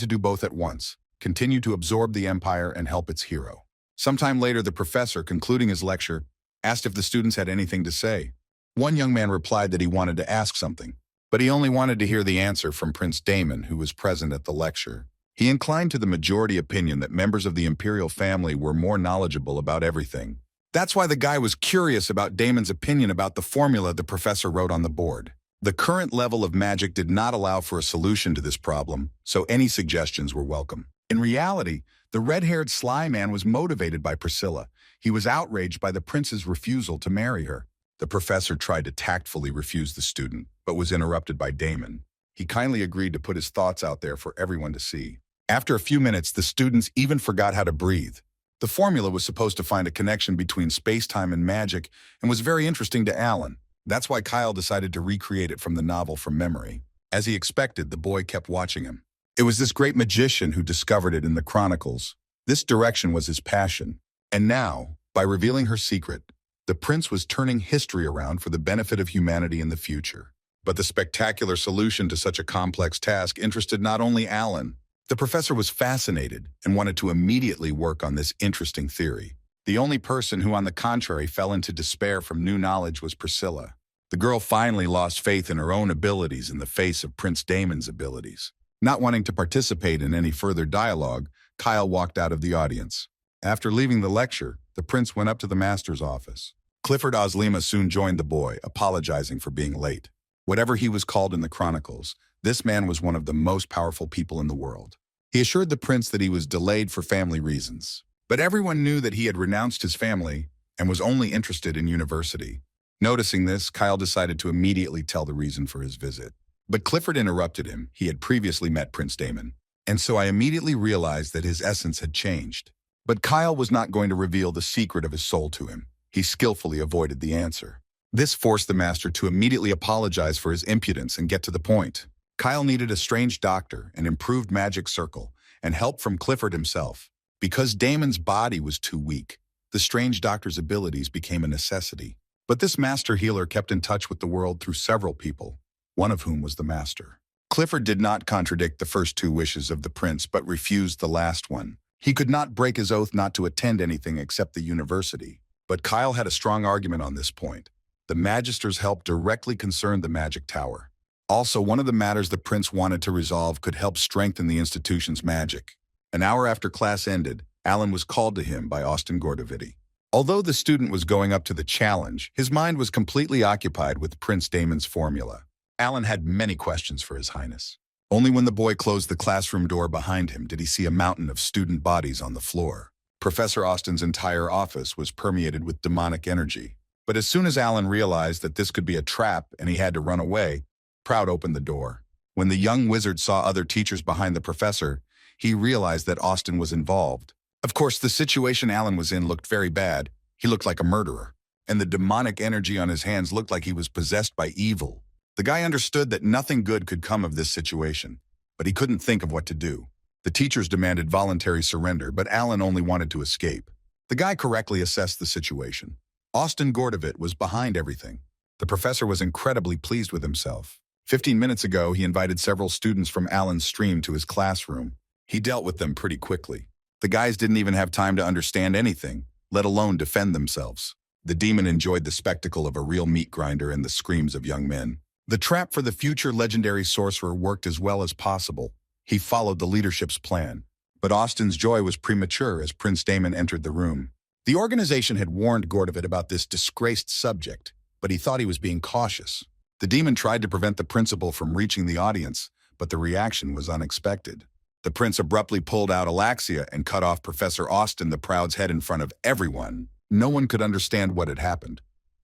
to do both at once, continue to absorb the Empire and help its hero. Sometime later, the professor, concluding his lecture, asked if the students had anything to say. One young man replied that he wanted to ask something, but he only wanted to hear the answer from Prince Damon, who was present at the lecture. He inclined to the majority opinion that members of the imperial family were more knowledgeable about everything. That's why the guy was curious about Damon's opinion about the formula the professor wrote on the board. The current level of magic did not allow for a solution to this problem, so any suggestions were welcome. In reality, the red-haired sly man was motivated by Priscilla. He was outraged by the prince's refusal to marry her. The professor tried to tactfully refuse the student, but was interrupted by Damon. He kindly agreed to put his thoughts out there for everyone to see. After a few minutes, the students even forgot how to breathe. The formula was supposed to find a connection between space-time and magic and was very interesting to Alan. That's why Kyle decided to recreate it from the novel from memory. As he expected, the boy kept watching him. It was this great magician who discovered it in the chronicles. This direction was his passion. And now, by revealing her secret, The prince was turning history around for the benefit of humanity in the future. But the spectacular solution to such a complex task interested not only Alan. The professor was fascinated and wanted to immediately work on this interesting theory. The only person who, on the contrary, fell into despair from new knowledge was Priscilla. The girl finally lost faith in her own abilities in the face of Prince Damon's abilities. Not wanting to participate in any further dialogue, Kyle walked out of the audience. After leaving the lecture, the prince went up to the master's office. Clifford Oslima soon joined the boy, apologizing for being late. Whatever he was called in the chronicles, this man was one of the most powerful people in the world. He assured the prince that he was delayed for family reasons. But everyone knew that he had renounced his family and was only interested in university. Noticing this, Kyle decided to immediately tell the reason for his visit. But Clifford interrupted him. He had previously met Prince Damon, and so I immediately realized that his essence had changed. But Kyle was not going to reveal the secret of his soul to him. He skillfully avoided the answer. This forced the master to immediately apologize for his impudence and get to the point. Kyle needed a strange doctor, an improved magic circle, and help from Clifford himself. Because Damon's body was too weak, the strange doctor's abilities became a necessity. But this master healer kept in touch with the world through several people, one of whom was the master. Clifford did not contradict the first two wishes of the prince, but refused the last one. He could not break his oath not to attend anything except the university. But Kyle had a strong argument on this point. The Magister's help directly concerned the magic tower. Also, one of the matters the prince wanted to resolve could help strengthen the institution's magic. An hour after class ended, Alan was called to him by Austin Gordovity. Although the student was going up to the challenge, his mind was completely occupied with Prince Damon's formula. Alan had many questions for His Highness. Only when the boy closed the classroom door behind him did he see a mountain of student bodies on the floor. Professor Austin's entire office was permeated with demonic energy. But as soon as Alan realized that this could be a trap and he had to run away, Proud opened the door. When the young wizard saw other teachers behind the professor, he realized that Austin was involved. Of course, the situation Alan was in looked very bad. He looked like a murderer, and the demonic energy on his hands looked like he was possessed by evil. The guy understood that nothing good could come of this situation, but he couldn't think of what to do. The teachers demanded voluntary surrender, but Alan only wanted to escape. The guy correctly assessed the situation. Austin Gordovit was behind everything. The professor was incredibly pleased with himself. 15 minutes ago, he invited several students from Alan's stream to his classroom. He dealt with them pretty quickly. The guys didn't even have time to understand anything, let alone defend themselves. The demon enjoyed the spectacle of a real meat grinder and the screams of young men. The trap for the future legendary sorcerer worked as well as possible. He followed the leadership's plan. But Austin's joy was premature as Prince Damon entered the room. The organization had warned Gordovit about this disgraced subject, but he thought he was being cautious. The demon tried to prevent the principal from reaching the audience, but the reaction was unexpected. The prince abruptly pulled out Alaxia and cut off Professor Austin the Proud's head in front of everyone. No one could understand what had happened,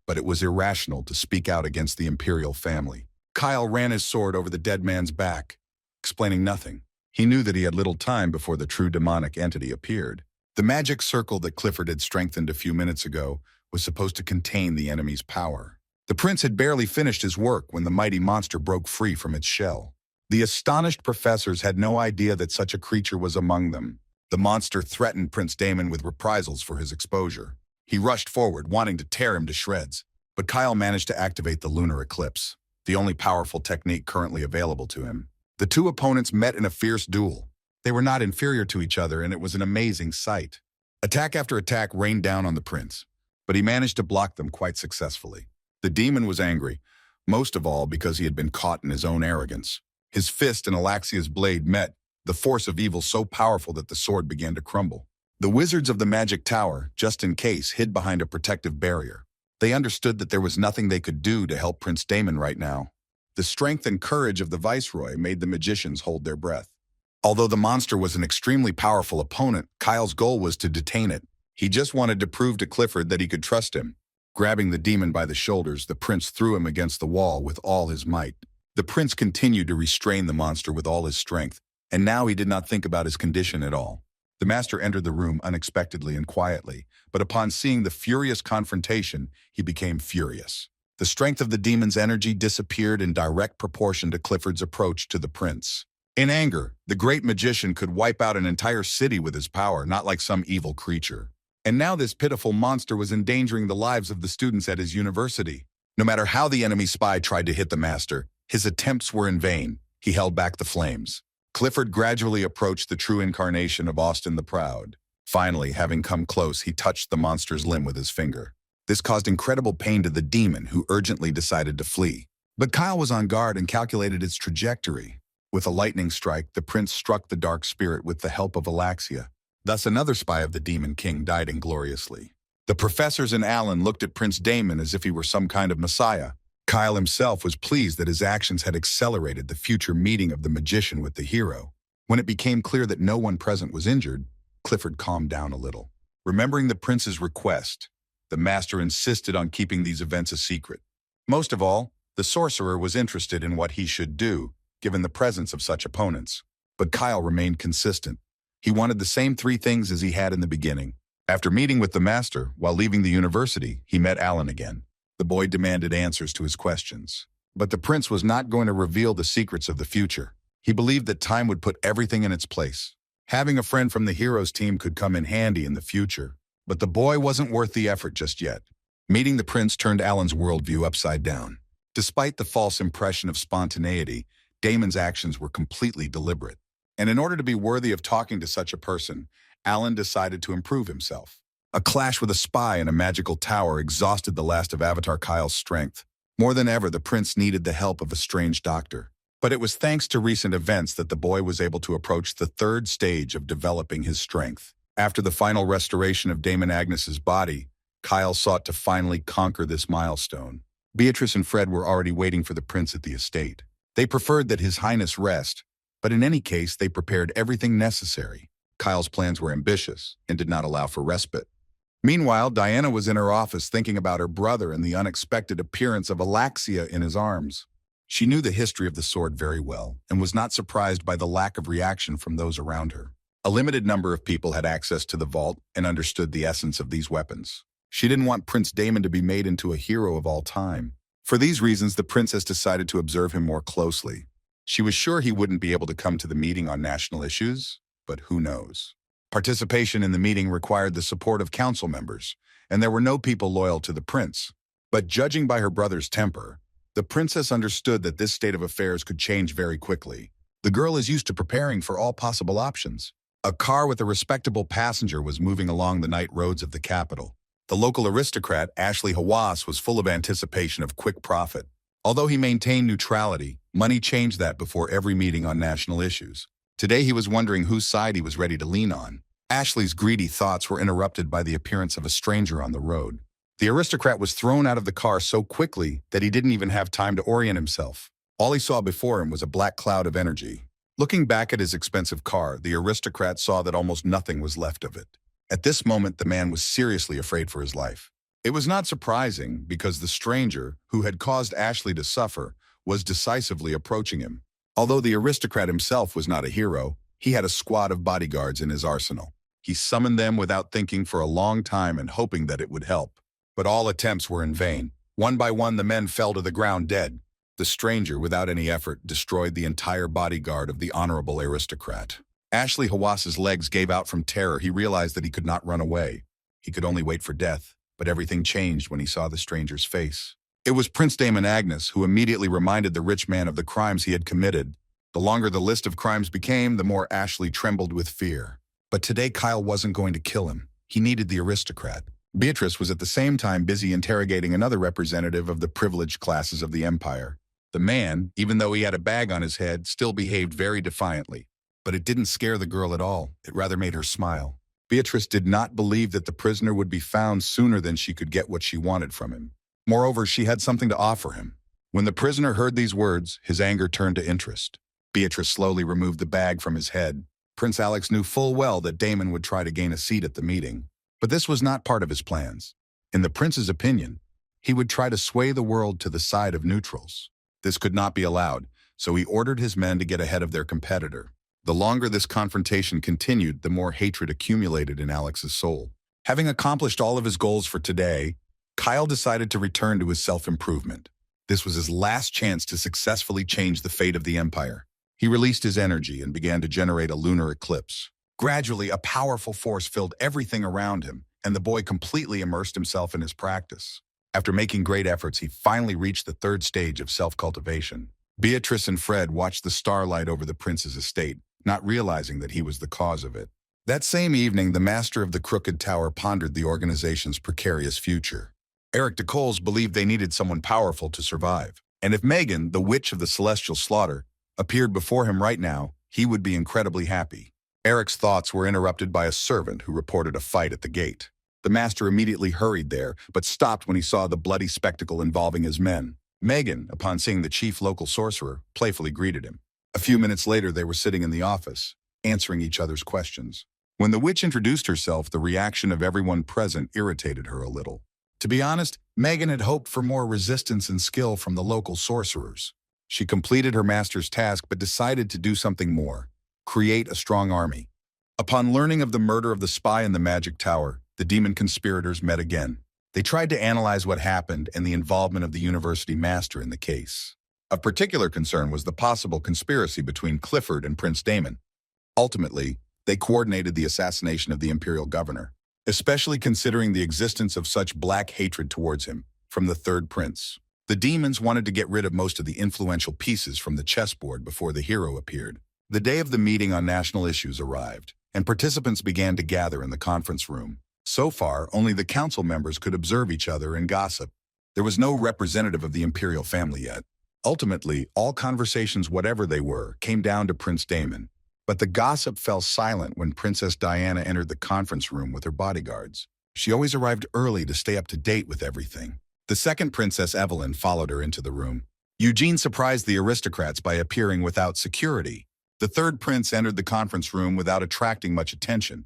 but it was irrational to speak out against the imperial family. Kyle ran his sword over the dead man's back, explaining nothing. He knew that he had little time before the true demonic entity appeared. The magic circle that Clifford had strengthened a few minutes ago was supposed to contain the enemy's power. The prince had barely finished his work when the mighty monster broke free from its shell. The astonished professors had no idea that such a creature was among them. The monster threatened Prince Damon with reprisals for his exposure. He rushed forward, wanting to tear him to shreds. But Kyle managed to activate the lunar eclipse, the only powerful technique currently available to him. The two opponents met in a fierce duel. They were not inferior to each other, and it was an amazing sight. Attack after attack rained down on the prince, but he managed to block them quite successfully. The demon was angry, most of all because he had been caught in his own arrogance. His fist and Alaxia's blade met, the force of evil so powerful that the sword began to crumble. The wizards of the magic tower, just in case, hid behind a protective barrier. They understood that there was nothing they could do to help Prince Damon right now. The strength and courage of the viceroy made the magicians hold their breath. Although the monster was an extremely powerful opponent, Kyle's goal was to detain it. He just wanted to prove to Clifford that he could trust him. Grabbing the demon by the shoulders, the prince threw him against the wall with all his might. The prince continued to restrain the monster with all his strength, and now he did not think about his condition at all. The master entered the room unexpectedly and quietly, but upon seeing the furious confrontation, he became furious. The strength of the demon's energy disappeared in direct proportion to Clifford's approach to the prince. In anger, the great magician could wipe out an entire city with his power, not like some evil creature. And now this pitiful monster was endangering the lives of the students at his university. No matter how the enemy spy tried to hit the master, his attempts were in vain. He held back the flames. Clifford gradually approached the true incarnation of Austin the Proud. Finally, having come close, he touched the monster's limb with his finger. This caused incredible pain to the demon, who urgently decided to flee. But Kyle was on guard and calculated its trajectory. With a lightning strike, the prince struck the dark spirit with the help of Alaxia. Thus, another spy of the Demon King died ingloriously. The professors and Alan looked at Prince Damon as if he were some kind of messiah. Kyle himself was pleased that his actions had accelerated the future meeting of the magician with the hero. When it became clear that no one present was injured, Clifford calmed down a little. Remembering the prince's request, the master insisted on keeping these events a secret. Most of all, the sorcerer was interested in what he should do, given the presence of such opponents. But Kyle remained consistent. He wanted the same three things as he had in the beginning. After meeting with the master, while leaving the university, he met Alan again. The boy demanded answers to his questions. But the prince was not going to reveal the secrets of the future. He believed that time would put everything in its place. Having a friend from the heroes team could come in handy in the future. But the boy wasn't worth the effort just yet. Meeting the prince turned Alan's worldview upside down. Despite the false impression of spontaneity, Damon's actions were completely deliberate. And in order to be worthy of talking to such a person, Alan decided to improve himself. A clash with a spy in a magical tower exhausted the last of Avatar Kyle's strength. More than ever, the prince needed the help of a strange doctor. But it was thanks to recent events that the boy was able to approach the third stage of developing his strength. After the final restoration of Damon Agnes's body, Kyle sought to finally conquer this milestone. Beatrice and Fred were already waiting for the prince at the estate. They preferred that His Highness rest, but in any case, they prepared everything necessary. Kyle's plans were ambitious and did not allow for respite. Meanwhile, Diana was in her office thinking about her brother and the unexpected appearance of Alaxia in his arms. She knew the history of the sword very well and was not surprised by the lack of reaction from those around her. A limited number of people had access to the vault and understood the essence of these weapons. She didn't want Prince Damon to be made into a hero of all time. For these reasons, the princess decided to observe him more closely. She was sure he wouldn't be able to come to the meeting on national issues, but who knows? Participation in the meeting required the support of council members, and there were no people loyal to the prince. But judging by her brother's temper, the princess understood that this state of affairs could change very quickly. The girl is used to preparing for all possible options. A car with a respectable passenger was moving along the night roads of the capital. The local aristocrat, Ashley Hawass, was full of anticipation of quick profit. Although he maintained neutrality, money changed that before every meeting on national issues. Today he was wondering whose side he was ready to lean on. Ashley's greedy thoughts were interrupted by the appearance of a stranger on the road. The aristocrat was thrown out of the car so quickly that he didn't even have time to orient himself. All he saw before him was a black cloud of energy. Looking back at his expensive car, the aristocrat saw that almost nothing was left of it. At this moment, the man was seriously afraid for his life. It was not surprising because the stranger, who had caused Ashley to suffer, was decisively approaching him. Although the aristocrat himself was not a hero, he had a squad of bodyguards in his arsenal. He summoned them without thinking for a long time and hoping that it would help. But all attempts were in vain. One by one, the men fell to the ground dead. The stranger, without any effort, destroyed the entire bodyguard of the honorable aristocrat. Ashley Hawass's legs gave out from terror. He realized that he could not run away. He could only wait for death. But everything changed when he saw the stranger's face. It was Prince Damon Agnes who immediately reminded the rich man of the crimes he had committed. The longer the list of crimes became, the more Ashley trembled with fear. But today Kyle wasn't going to kill him. He needed the aristocrat. Beatrice was at the same time busy interrogating another representative of the privileged classes of the empire. The man, even though he had a bag on his head, still behaved very defiantly. But it didn't scare the girl at all. It rather made her smile. Beatrice did not believe that the prisoner would be found sooner than she could get what she wanted from him. Moreover, she had something to offer him. When the prisoner heard these words, his anger turned to interest. Beatrice slowly removed the bag from his head. Prince Alex knew full well that Damon would try to gain a seat at the meeting. But this was not part of his plans. In the prince's opinion, he would try to sway the world to the side of neutrals. This could not be allowed, so he ordered his men to get ahead of their competitor. The longer this confrontation continued, the more hatred accumulated in Alex's soul. Having accomplished all of his goals for today, Kyle decided to return to his self-improvement. This was his last chance to successfully change the fate of the empire. He released his energy and began to generate a lunar eclipse. Gradually, a powerful force filled everything around him, and the boy completely immersed himself in his practice. After making great efforts, he finally reached the third stage of self-cultivation. Beatrice and Fred watched the starlight over the prince's estate, not realizing that he was the cause of it. That same evening, the master of the Crooked Tower pondered the organization's precarious future. Eric de Coles believed they needed someone powerful to survive, and if Megan, the witch of the celestial slaughter, appeared before him right now, he would be incredibly happy. Eric's thoughts were interrupted by a servant who reported a fight at the gate. The master immediately hurried there, but stopped when he saw the bloody spectacle involving his men. Megan, upon seeing the chief local sorcerer, playfully greeted him. A few minutes later, they were sitting in the office, answering each other's questions. When the witch introduced herself, the reaction of everyone present irritated her a little. To be honest, Megan had hoped for more resistance and skill from the local sorcerers. She completed her master's task but decided to do something more: create a strong army. Upon learning of the murder of the spy in the Magic Tower, the demon conspirators met again. They tried to analyze what happened and the involvement of the university master in the case. Of particular concern was the possible conspiracy between Clifford and Prince Damon. Ultimately, they coordinated the assassination of the imperial governor, especially considering the existence of such black hatred towards him from the third prince. The demons wanted to get rid of most of the influential pieces from the chessboard before the hero appeared. The day of the meeting on national issues arrived, and participants began to gather in the conference room. So far, only the council members could observe each other and gossip. There was no representative of the imperial family yet. Ultimately, all conversations, whatever they were, came down to Prince Damon. But the gossip fell silent when Princess Diana entered the conference room with her bodyguards. She always arrived early to stay up to date with everything. The second Princess Evelyn followed her into the room. Eugene surprised the aristocrats by appearing without security. The third prince entered the conference room without attracting much attention,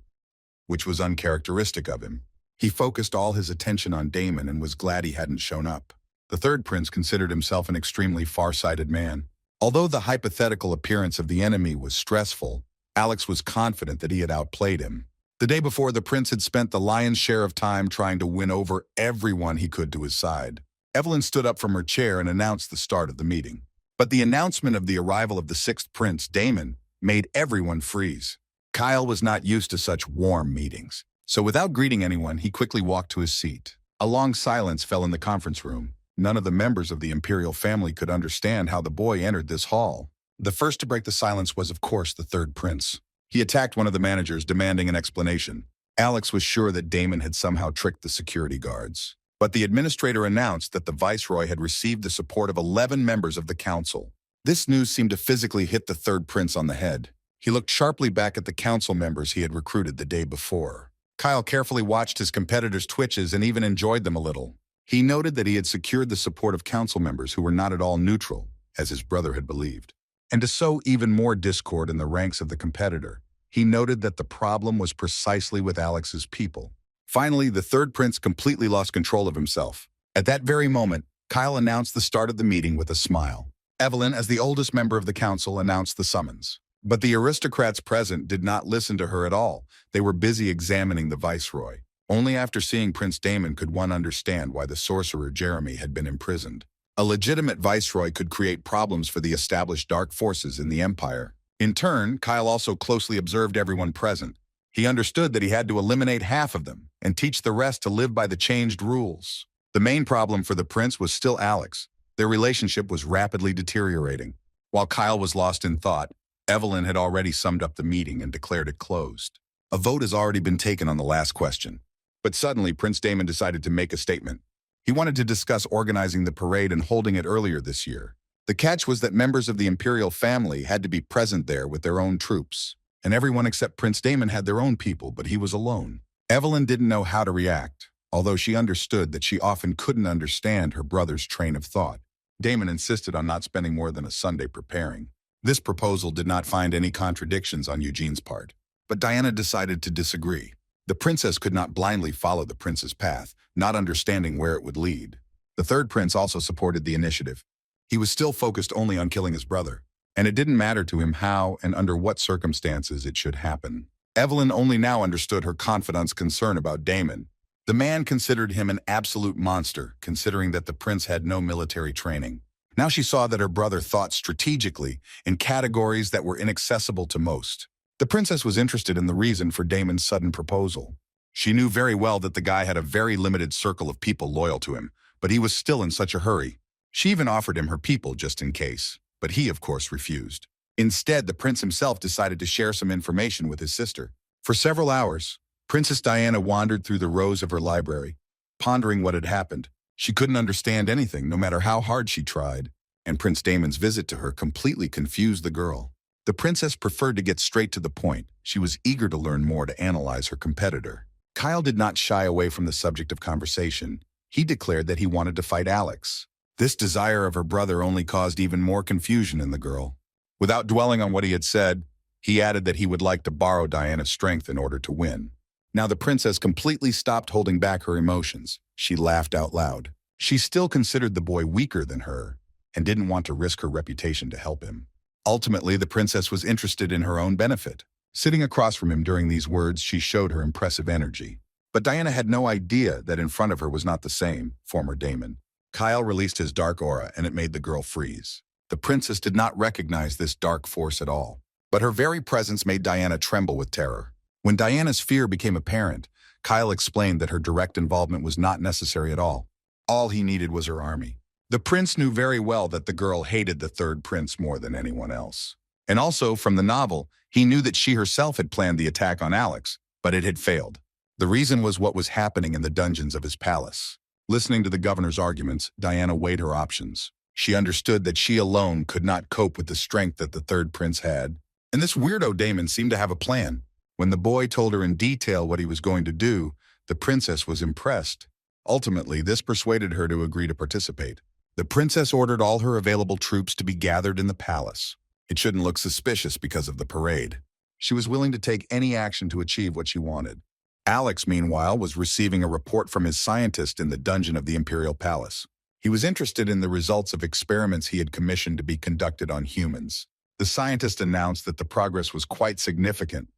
which was uncharacteristic of him. He focused all his attention on Damon and was glad he hadn't shown up. The third prince considered himself an extremely far-sighted man. Although the hypothetical appearance of the enemy was stressful, Alex was confident that he had outplayed him. The day before, the prince had spent the lion's share of time trying to win over everyone he could to his side. Evelyn stood up from her chair and announced the start of the meeting. But the announcement of the arrival of the sixth prince, Damon, made everyone freeze. Kyle was not used to such warm meetings, so without greeting anyone, he quickly walked to his seat. A long silence fell in the conference room. None of the members of the imperial family could understand how the boy entered this hall. The first to break the silence was, of course, the third prince. He attacked one of the managers, demanding an explanation. Alex was sure that Damon had somehow tricked the security guards. But the administrator announced that the viceroy had received the support of 11 members of the council. This news seemed to physically hit the third prince on the head. He looked sharply back at the council members he had recruited the day before. Kyle carefully watched his competitors' twitches and even enjoyed them a little. He noted that he had secured the support of council members who were not at all neutral, as his brother had believed. And to sow even more discord in the ranks of the competitor, he noted that the problem was precisely with Alex's people. Finally, the third prince completely lost control of himself. At that very moment, Kyle announced the start of the meeting with a smile. Evelyn, as the oldest member of the council, announced the summons. But the aristocrats present did not listen to her at all. They were busy examining the viceroy. Only after seeing Prince Damon could one understand why the sorcerer Jeremy had been imprisoned. A legitimate viceroy could create problems for the established dark forces in the empire. In turn, Kyle also closely observed everyone present. He understood that he had to eliminate half of them and teach the rest to live by the changed rules. The main problem for the prince was still Alex. Their relationship was rapidly deteriorating. While Kyle was lost in thought, Evelyn had already summed up the meeting and declared it closed. A vote has already been taken on the last question. But suddenly, Prince Damon decided to make a statement. He wanted to discuss organizing the parade and holding it earlier this year. The catch was that members of the imperial family had to be present there with their own troops. And everyone except Prince Damon had their own people, but he was alone. Evelyn didn't know how to react, although she understood that she often couldn't understand her brother's train of thought. Damon insisted on not spending more than a Sunday preparing. This proposal did not find any contradictions on Eugene's part, but Diana decided to disagree. The princess could not blindly follow the prince's path, not understanding where it would lead. The third prince also supported the initiative. He was still focused only on killing his brother, and it didn't matter to him how and under what circumstances it should happen. Evelyn only now understood her confidant's concern about Damon. The man considered him an absolute monster, considering that the prince had no military training. Now she saw that her brother thought strategically in categories that were inaccessible to most. The princess was interested in the reason for Damon's sudden proposal. She knew very well that the guy had a very limited circle of people loyal to him, but he was still in such a hurry. She even offered him her people just in case, but he, of course, refused. Instead, the prince himself decided to share some information with his sister. For several hours, Princess Diana wandered through the rows of her library, pondering what had happened. She couldn't understand anything, no matter how hard she tried, and Prince Damon's visit to her completely confused the girl. The princess preferred to get straight to the point. She was eager to learn more to analyze her competitor. Kyle did not shy away from the subject of conversation. He declared that he wanted to fight Alex. This desire of her brother only caused even more confusion in the girl. Without dwelling on what he had said, he added that he would like to borrow Diana's strength in order to win. Now the princess completely stopped holding back her emotions. She laughed out loud. She still considered the boy weaker than her and didn't want to risk her reputation to help him. Ultimately, the princess was interested in her own benefit. Sitting across from him during these words, she showed her impressive energy. But Diana had no idea that in front of her was not the same, former Damon. Kyle released his dark aura and it made the girl freeze. The princess did not recognize this dark force at all, but her very presence made Diana tremble with terror. When Diana's fear became apparent, Kyle explained that her direct involvement was not necessary at all. All he needed was her army. The prince knew very well that the girl hated the third prince more than anyone else. And also, from the novel, he knew that she herself had planned the attack on Alex, but it had failed. The reason was what was happening in the dungeons of his palace. Listening to the governor's arguments, Diana weighed her options. She understood that she alone could not cope with the strength that the third prince had. And this weirdo Damon seemed to have a plan. When the boy told her in detail what he was going to do, the princess was impressed. Ultimately, this persuaded her to agree to participate. The princess ordered all her available troops to be gathered in the palace. It shouldn't look suspicious because of the parade. She was willing to take any action to achieve what she wanted. Alex, meanwhile, was receiving a report from his scientist in the dungeon of the Imperial Palace. He was interested in the results of experiments he had commissioned to be conducted on humans. The scientist announced that the progress was quite significant,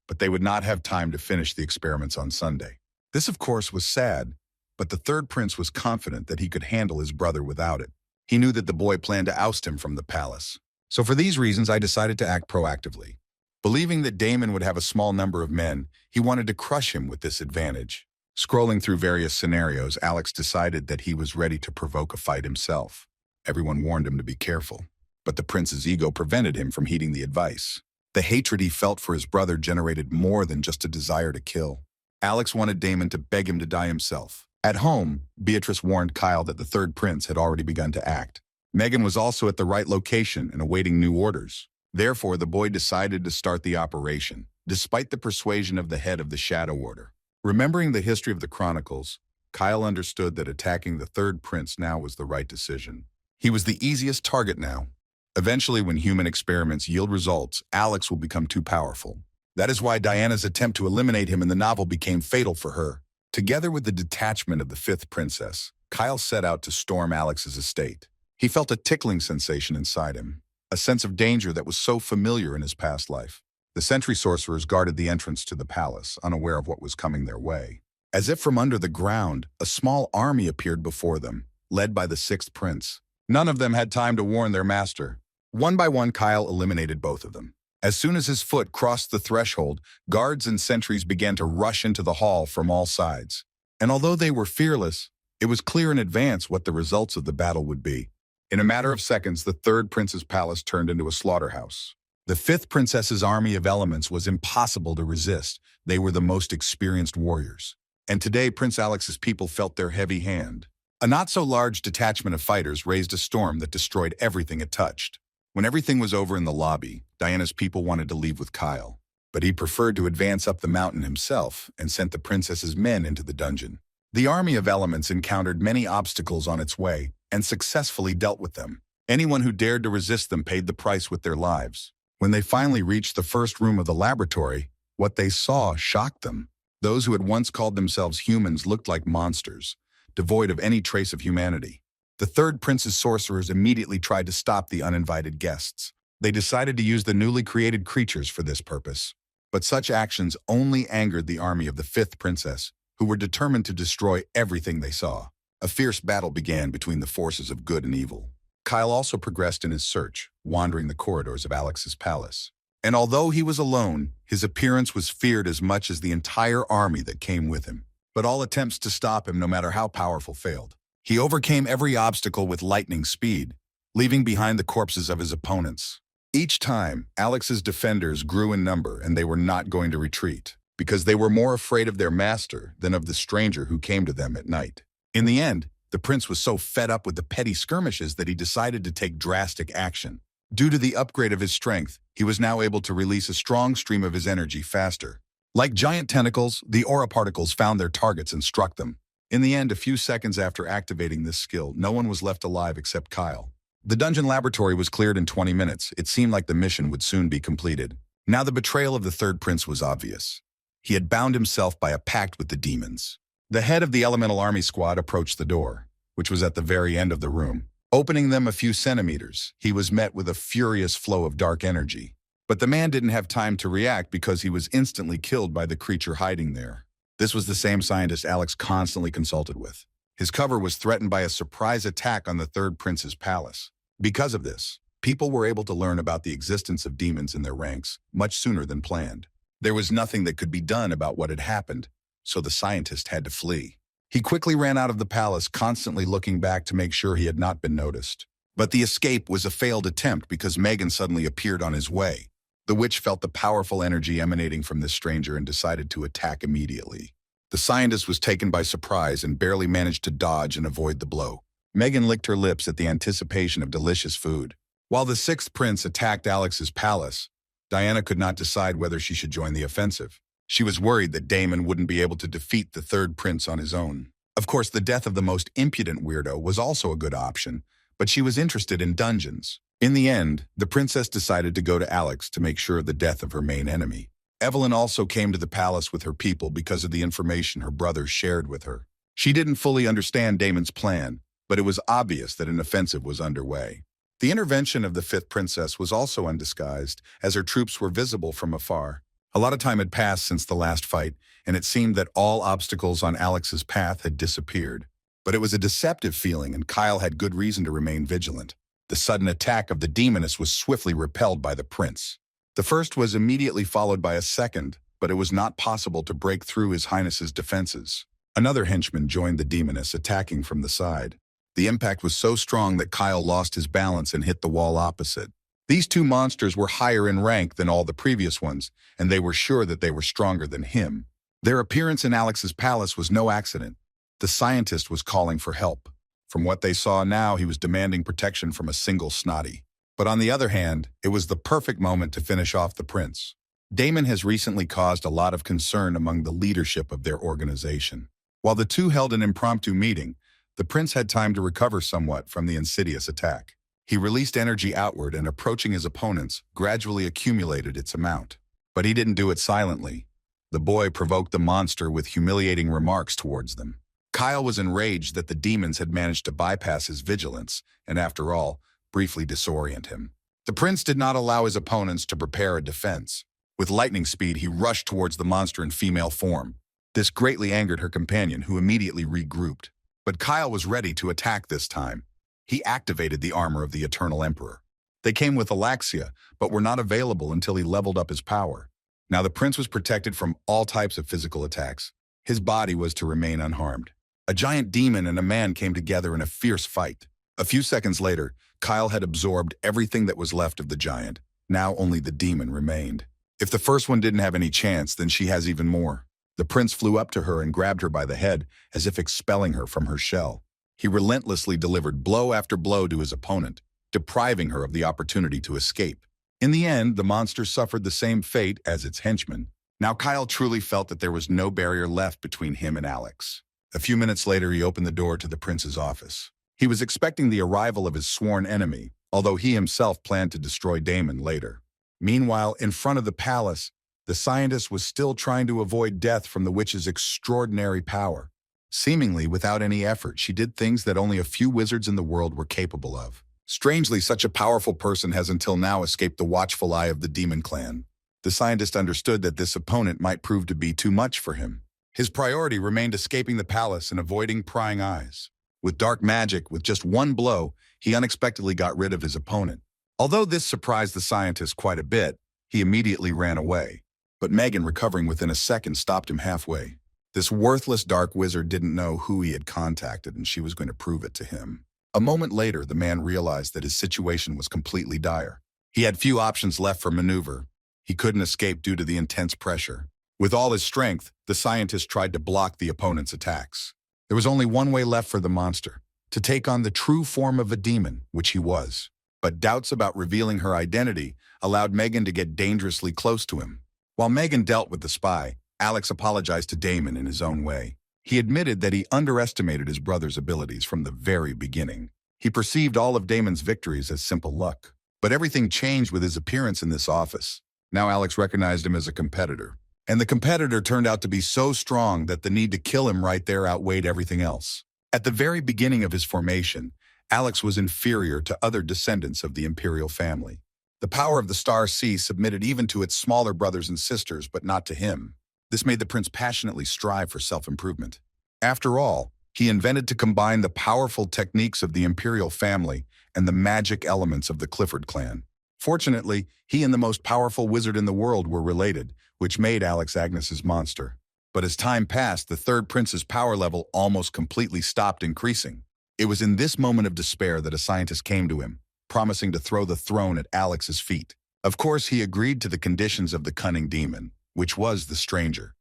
but they would not have time to finish the experiments on Sunday. This, of course, was sad, but the third prince was confident that he could handle his brother without it. He knew that the boy planned to oust him from the palace. So for these reasons, I decided to act proactively. Believing that Damon would have a small number of men, he wanted to crush him with this advantage. Scrolling through various scenarios, Alex decided that he was ready to provoke a fight himself. Everyone warned him to be careful, but the prince's ego prevented him from heeding the advice. The hatred he felt for his brother generated more than just a desire to kill. Alex wanted Damon to beg him to die himself. At home, Beatrice warned Kyle that the third prince had already begun to act. Megan was also at the right location and awaiting new orders. Therefore, the boy decided to start the operation, despite the persuasion of the head of the Shadow Order. Remembering the history of the Chronicles, Kyle understood that attacking the third prince now was the right decision. He was the easiest target now. Eventually, when human experiments yield results, Alex will become too powerful. That is why Diana's attempt to eliminate him in the novel became fatal for her. Together with the detachment of the fifth princess, Kyle set out to storm Alex's estate. He felt a tickling sensation inside him, a sense of danger that was so familiar in his past life. The sentry sorcerers guarded the entrance to the palace, unaware of what was coming their way. As if from under the ground, a small army appeared before them, led by the sixth prince. None of them had time to warn their master. One by one, Kyle eliminated both of them. As soon as his foot crossed the threshold, guards and sentries began to rush into the hall from all sides. And although they were fearless, it was clear in advance what the results of the battle would be. In a matter of seconds, the third prince's palace turned into a slaughterhouse. The fifth princess's army of elements was impossible to resist. They were the most experienced warriors. And today, Prince Alex's people felt their heavy hand. A not-so-large detachment of fighters raised a storm that destroyed everything it touched. When everything was over in the lobby, Diana's people wanted to leave with Kyle, but he preferred to advance up the mountain himself and sent the princess's men into the dungeon. The army of elements encountered many obstacles on its way and successfully dealt with them. Anyone who dared to resist them paid the price with their lives. When they finally reached the first room of the laboratory, what they saw shocked them. Those who had once called themselves humans looked like monsters, devoid of any trace of humanity. The third prince's sorcerers immediately tried to stop the uninvited guests. They decided to use the newly created creatures for this purpose. But such actions only angered the army of the fifth princess, who were determined to destroy everything they saw. A fierce battle began between the forces of good and evil. Kyle also progressed in his search, wandering the corridors of Alex's palace. And although he was alone, his appearance was feared as much as the entire army that came with him. But all attempts to stop him, no matter how powerful, failed. He overcame every obstacle with lightning speed, leaving behind the corpses of his opponents. Each time, Alex's defenders grew in number, and they were not going to retreat, because they were more afraid of their master than of the stranger who came to them at night. In the end, the prince was so fed up with the petty skirmishes that he decided to take drastic action. Due to the upgrade of his strength, he was now able to release a strong stream of his energy faster. Like giant tentacles, the aura particles found their targets and struck them. In the end, a few seconds after activating this skill, no one was left alive except Kyle. The dungeon laboratory was cleared in 20 minutes. It seemed like the mission would soon be completed. Now the betrayal of the third prince was obvious. He had bound himself by a pact with the demons. The head of the elemental army squad approached the door, which was at the very end of the room. Opening them a few centimeters, he was met with a furious flow of dark energy. But the man didn't have time to react because he was instantly killed by the creature hiding there. This was the same scientist Alex constantly consulted with. His cover was threatened by a surprise attack on the third prince's palace. Because of this, people were able to learn about the existence of demons in their ranks much sooner than planned. There was nothing that could be done about what had happened, so the scientist had to flee. He quickly ran out of the palace, constantly looking back to make sure he had not been noticed. But the escape was a failed attempt because Megan suddenly appeared on his way. The witch felt the powerful energy emanating from this stranger and decided to attack immediately. The scientist was taken by surprise and barely managed to dodge and avoid the blow. Megan licked her lips at the anticipation of delicious food. While the sixth prince attacked Alex's palace, Diana could not decide whether she should join the offensive. She was worried that Damon wouldn't be able to defeat the third prince on his own. Of course, the death of the most impudent weirdo was also a good option, but she was interested in dungeons. In the end, the princess decided to go to Alex to make sure of the death of her main enemy. Evelyn also came to the palace with her people because of the information her brother shared with her. She didn't fully understand Damon's plan, but it was obvious that an offensive was underway. The intervention of the fifth princess was also undisguised, as her troops were visible from afar. A lot of time had passed since the last fight, and it seemed that all obstacles on Alex's path had disappeared. But it was a deceptive feeling, and Kyle had good reason to remain vigilant. The sudden attack of the demoness was swiftly repelled by the prince. The first was immediately followed by a second, but it was not possible to break through His Highness's defenses. Another henchman joined the demoness, attacking from the side. The impact was so strong that Kyle lost his balance and hit the wall opposite. These two monsters were higher in rank than all the previous ones, and they were sure that they were stronger than him. Their appearance in Alex's palace was no accident. The scientist was calling for help. From what they saw now, he was demanding protection from a single snotty. But on the other hand, it was the perfect moment to finish off the prince. Damon has recently caused a lot of concern among the leadership of their organization. While the two held an impromptu meeting, the prince had time to recover somewhat from the insidious attack. He released energy outward and, approaching his opponents, gradually accumulated its amount. But he didn't do it silently. The boy provoked the monster with humiliating remarks towards them. Kyle was enraged that the demons had managed to bypass his vigilance and, after all, briefly disorient him. The prince did not allow his opponents to prepare a defense. With lightning speed, he rushed towards the monster in female form. This greatly angered her companion, who immediately regrouped. But Kyle was ready to attack this time. He activated the armor of the Eternal Emperor. They came with Alaxia, but were not available until he leveled up his power. Now the prince was protected from all types of physical attacks. His body was to remain unharmed. A giant demon and a man came together in a fierce fight. A few seconds later, Kyle had absorbed everything that was left of the giant. Now only the demon remained. If the first one didn't have any chance, then she has even more. The prince flew up to her and grabbed her by the head, as if expelling her from her shell. He relentlessly delivered blow after blow to his opponent, depriving her of the opportunity to escape. In the end, the monster suffered the same fate as its henchman. Now Kyle truly felt that there was no barrier left between him and Alex. A few minutes later, he opened the door to the prince's office. He was expecting the arrival of his sworn enemy, although he himself planned to destroy Damon later. Meanwhile, in front of the palace, the scientist was still trying to avoid death from the witch's extraordinary power. Seemingly without any effort, she did things that only a few wizards in the world were capable of. Strangely, such a powerful person has until now escaped the watchful eye of the demon clan. The scientist understood that this opponent might prove to be too much for him. His priority remained escaping the palace and avoiding prying eyes. With dark magic, with just one blow, he unexpectedly got rid of his opponent. Although this surprised the scientist quite a bit, He immediately ran away. But Megan, recovering within a second, stopped him halfway. This worthless dark wizard didn't know who he had contacted, and she was going to prove it to him. A moment later, the man realized that his situation was completely dire. He had few options left for maneuver. He couldn't escape due to the intense pressure. With all his strength, the scientist tried to block the opponent's attacks. There was only one way left for the monster, to take on the true form of a demon, which he was. But doubts about revealing her identity allowed Megan to get dangerously close to him. While Megan dealt with the spy, Alex apologized to Damon in his own way. He admitted that he underestimated his brother's abilities from the very beginning. He perceived all of Damon's victories as simple luck. But everything changed with his appearance in this office. Now Alex recognized him as a competitor. And the competitor turned out to be so strong that the need to kill him right there outweighed everything else. At the very beginning of his formation, Alex was inferior to other descendants of the imperial family. The power of the Star Sea submitted even to its smaller brothers and sisters, but not to him. This made the prince passionately strive for self-improvement. After all, he invented to combine the powerful techniques of the imperial family and the magic elements of the Clifford clan. Fortunately, he and the most powerful wizard in the world were related, which made Alex Agnes's monster. But as time passed, the third prince's power level almost completely stopped increasing. It was in this moment of despair that a scientist came to him, promising to throw the throne at Alex's feet. Of course, he agreed to the conditions of the cunning demon, which was the stranger.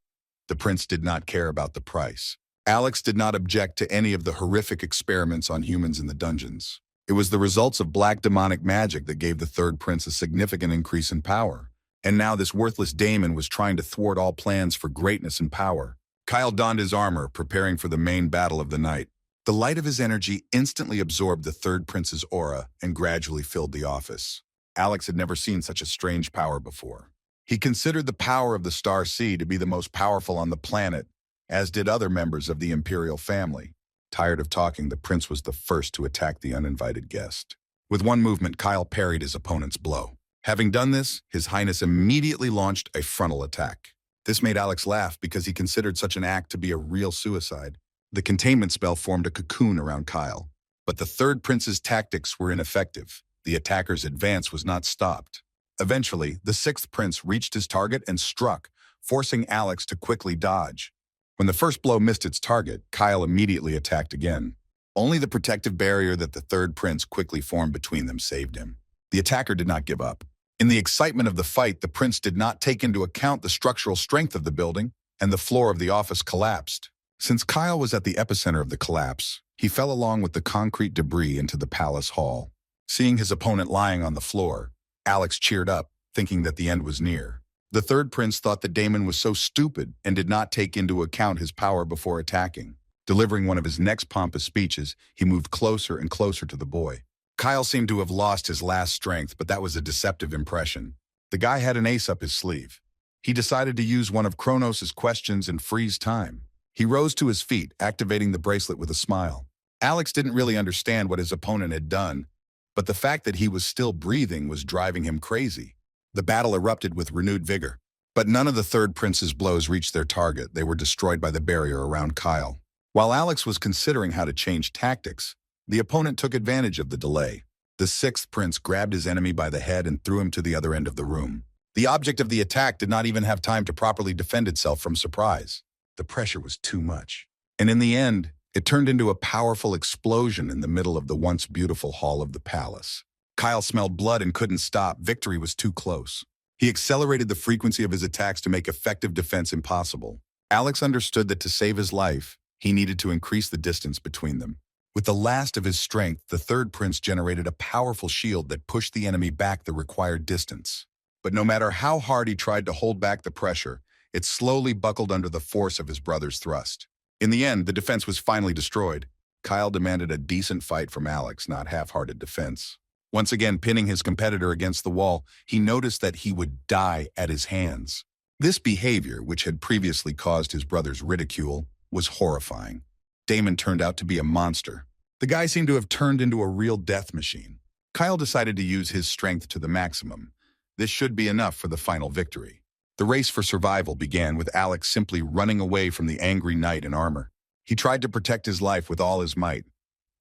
The prince did not care about the price. Alex did not object to any of the horrific experiments on humans in the dungeons. It was the results of black demonic magic that gave the third prince a significant increase in power. And now this worthless Damon was trying to thwart all plans for greatness and power. Kyle donned his armor, preparing for the main battle of the night. The light of his energy instantly absorbed the third prince's aura and gradually filled the office. Alex had never seen such a strange power before. He considered the power of the Star Sea to be the most powerful on the planet, as did other members of the imperial family. Tired of talking, the prince was the first to attack the uninvited guest. With one movement, Kyle parried his opponent's blow. Having done this, His Highness immediately launched a frontal attack. This made Alex laugh because he considered such an act to be a real suicide. The containment spell formed a cocoon around Kyle. But the third prince's tactics were ineffective. The attacker's advance was not stopped. Eventually, the sixth prince reached his target and struck, forcing Alex to quickly dodge. When the first blow missed its target, Kyle immediately attacked again. Only the protective barrier that the third prince quickly formed between them saved him. The attacker did not give up. In the excitement of the fight, the prince did not take into account the structural strength of the building, and the floor of the office collapsed. Since Kyle was at the epicenter of the collapse, he fell along with the concrete debris into the palace hall. Seeing his opponent lying on the floor, Alex cheered up, thinking that the end was near. The third prince thought that Damon was so stupid and did not take into account his power before attacking. Delivering one of his next pompous speeches, he moved closer and closer to the boy. Kyle seemed to have lost his last strength, but that was a deceptive impression. The guy had an ace up his sleeve. He decided to use one of Kronos' questions and freeze time. He rose to his feet, activating the bracelet with a smile. Alex didn't really understand what his opponent had done, but the fact that he was still breathing was driving him crazy. The battle erupted with renewed vigor. But none of the third prince's blows reached their target. They were destroyed by the barrier around Kyle. While Alex was considering how to change tactics, the opponent took advantage of the delay. The sixth prince grabbed his enemy by the head and threw him to the other end of the room. The object of the attack did not even have time to properly defend itself from surprise. The pressure was too much. And in the end, it turned into a powerful explosion in the middle of the once beautiful hall of the palace. Kyle smelled blood and couldn't stop. Victory was too close. He accelerated the frequency of his attacks to make effective defense impossible. Alex understood that to save his life, he needed to increase the distance between them. With the last of his strength, the third prince generated a powerful shield that pushed the enemy back the required distance. But no matter how hard he tried to hold back the pressure, it slowly buckled under the force of his brother's thrust. In the end, the defense was finally destroyed. Kyle demanded a decent fight from Alex, not half-hearted defense. Once again pinning his competitor against the wall, he noticed that he would die at his hands. This behavior, which had previously caused his brother's ridicule, was horrifying. Damon turned out to be a monster. The guy seemed to have turned into a real death machine. Kyle decided to use his strength to the maximum. This should be enough for the final victory. The race for survival began with Alex simply running away from the angry knight in armor. He tried to protect his life with all his might,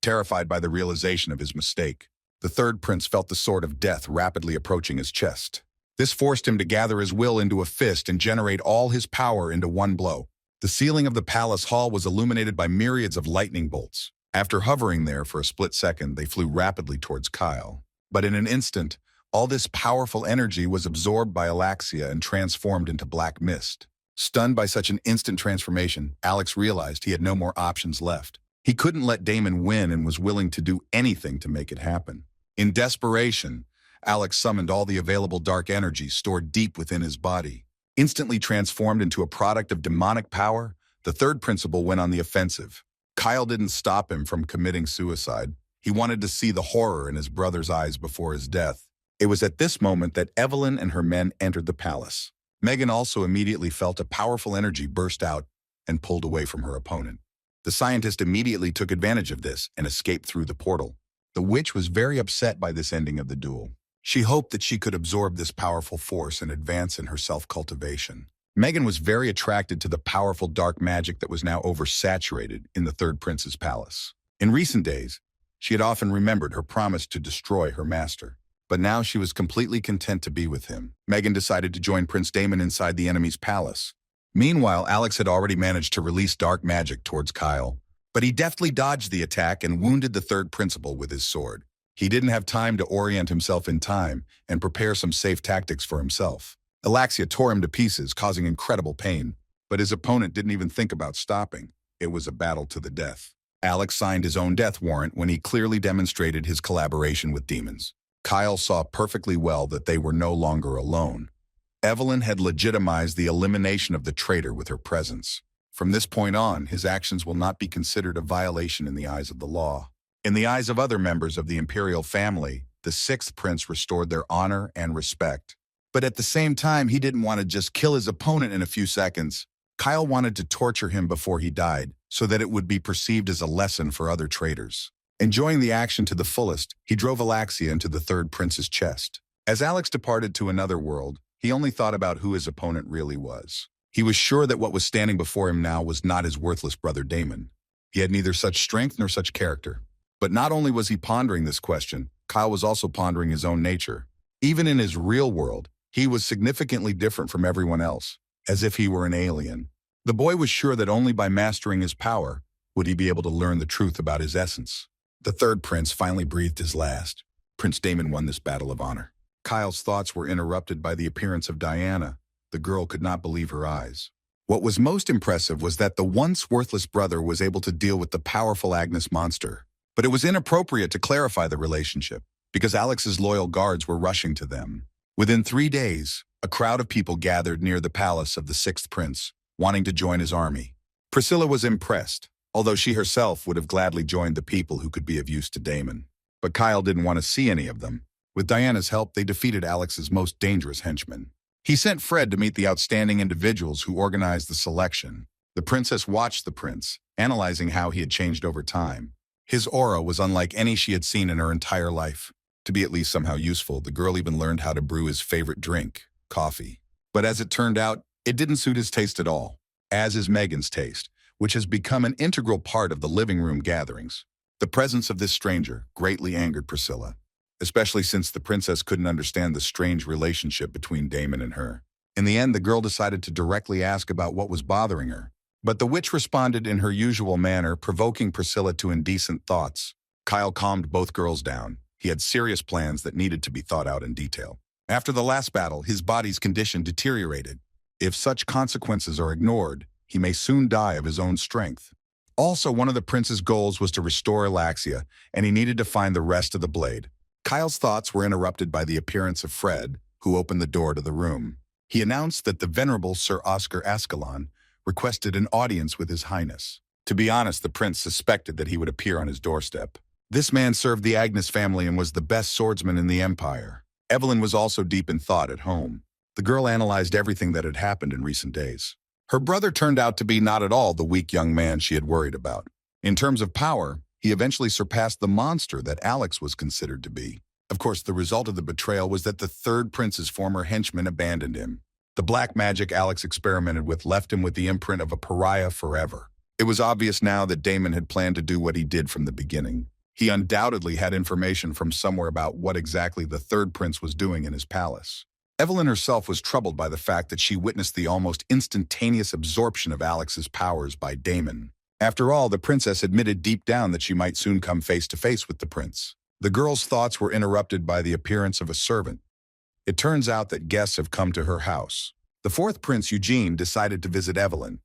terrified by the realization of his mistake. The third prince felt the sword of death rapidly approaching his chest. This forced him to gather his will into a fist and generate all his power into one blow. The ceiling of the palace hall was illuminated by myriads of lightning bolts. After hovering there for a split second, they flew rapidly towards Kyle. But in an instant, all this powerful energy was absorbed by Alexia and transformed into black mist. Stunned by such an instant transformation, Alex realized he had no more options left. He couldn't let Damon win and was willing to do anything to make it happen. In desperation, Alex summoned all the available dark energy stored deep within his body. Instantly transformed into a product of demonic power, the third principal went on the offensive. Kyle didn't stop him from committing suicide. He wanted to see the horror in his brother's eyes before his death. It was at this moment that Evelyn and her men entered the palace. Megan also immediately felt a powerful energy burst out and pulled away from her opponent. The scientist immediately took advantage of this and escaped through the portal. The witch was very upset by this ending of the duel. She hoped that she could absorb this powerful force and advance in her self-cultivation. Megan was very attracted to the powerful dark magic that was now oversaturated in the third prince's palace. In recent days, she had often remembered her promise to destroy her master. But now she was completely content to be with him. Megan decided to join Prince Damon inside the enemy's palace. Meanwhile, Alex had already managed to release dark magic towards Kyle. But he deftly dodged the attack and wounded the third principal with his sword. He didn't have time to orient himself in time and prepare some safe tactics for himself. Alexia tore him to pieces, causing incredible pain. But his opponent didn't even think about stopping. It was a battle to the death. Alex signed his own death warrant when he clearly demonstrated his collaboration with demons. Kyle saw perfectly well that they were no longer alone. Evelyn had legitimized the elimination of the traitor with her presence. From this point on, his actions will not be considered a violation in the eyes of the law. In the eyes of other members of the imperial family, the sixth prince restored their honor and respect. But at the same time, he didn't want to just kill his opponent in a few seconds. Kyle wanted to torture him before he died, so that it would be perceived as a lesson for other traitors. Enjoying the action to the fullest, he drove Alexia into the third prince's chest. As Alex departed to another world, he only thought about who his opponent really was. He was sure that what was standing before him now was not his worthless brother Damon. He had neither such strength nor such character. But not only was he pondering this question, Kyle was also pondering his own nature. Even in his real world, he was significantly different from everyone else, as if he were an alien. The boy was sure that only by mastering his power would he be able to learn the truth about his essence. The third prince finally breathed his last. Prince Damon won this battle of honor. Kyle's thoughts were interrupted by the appearance of Diana. The girl could not believe her eyes. What was most impressive was that the once worthless brother was able to deal with the powerful Agnes monster. But it was inappropriate to clarify the relationship, because Alex's loyal guards were rushing to them. Within 3 days, a crowd of people gathered near the palace of the sixth prince, wanting to join his army. Priscilla was impressed, although she herself would have gladly joined the people who could be of use to Damon. But Kyle didn't want to see any of them. With Diana's help, they defeated Alex's most dangerous henchmen. He sent Fred to meet the outstanding individuals who organized the selection. The princess watched the prince, analyzing how he had changed over time. His aura was unlike any she had seen in her entire life. To be at least somehow useful, the girl even learned how to brew his favorite drink, coffee. But as it turned out, it didn't suit his taste at all, as is Megan's taste, which has become an integral part of the living room gatherings. The presence of this stranger greatly angered Priscilla, especially since the princess couldn't understand the strange relationship between Damon and her. In the end, the girl decided to directly ask about what was bothering her. But the witch responded in her usual manner, provoking Priscilla to indecent thoughts. Kyle calmed both girls down. He had serious plans that needed to be thought out in detail. After the last battle, his body's condition deteriorated. If such consequences are ignored, he may soon die of his own strength. Also, one of the prince's goals was to restore Alexia, and he needed to find the rest of the blade. Kyle's thoughts were interrupted by the appearance of Fred, who opened the door to the room. He announced that the venerable Sir Oscar Ascalon requested an audience with His Highness. To be honest, the prince suspected that he would appear on his doorstep. This man served the Agnes family and was the best swordsman in the empire. Evelyn was also deep in thought at home. The girl analyzed everything that had happened in recent days. Her brother turned out to be not at all the weak young man she had worried about. In terms of power, he eventually surpassed the monster that Alex was considered to be. Of course, the result of the betrayal was that the third prince's former henchmen abandoned him. The black magic Alex experimented with left him with the imprint of a pariah forever. It was obvious now that Damon had planned to do what he did from the beginning. He undoubtedly had information from somewhere about what exactly the third prince was doing in his palace. Evelyn herself was troubled by the fact that she witnessed the almost instantaneous absorption of Alex's powers by Damon. After all, the princess admitted deep down that she might soon come face to face with the prince. The girl's thoughts were interrupted by the appearance of a servant. It turns out that guests have come to her house. The fourth prince, Eugene, decided to visit Evelyn.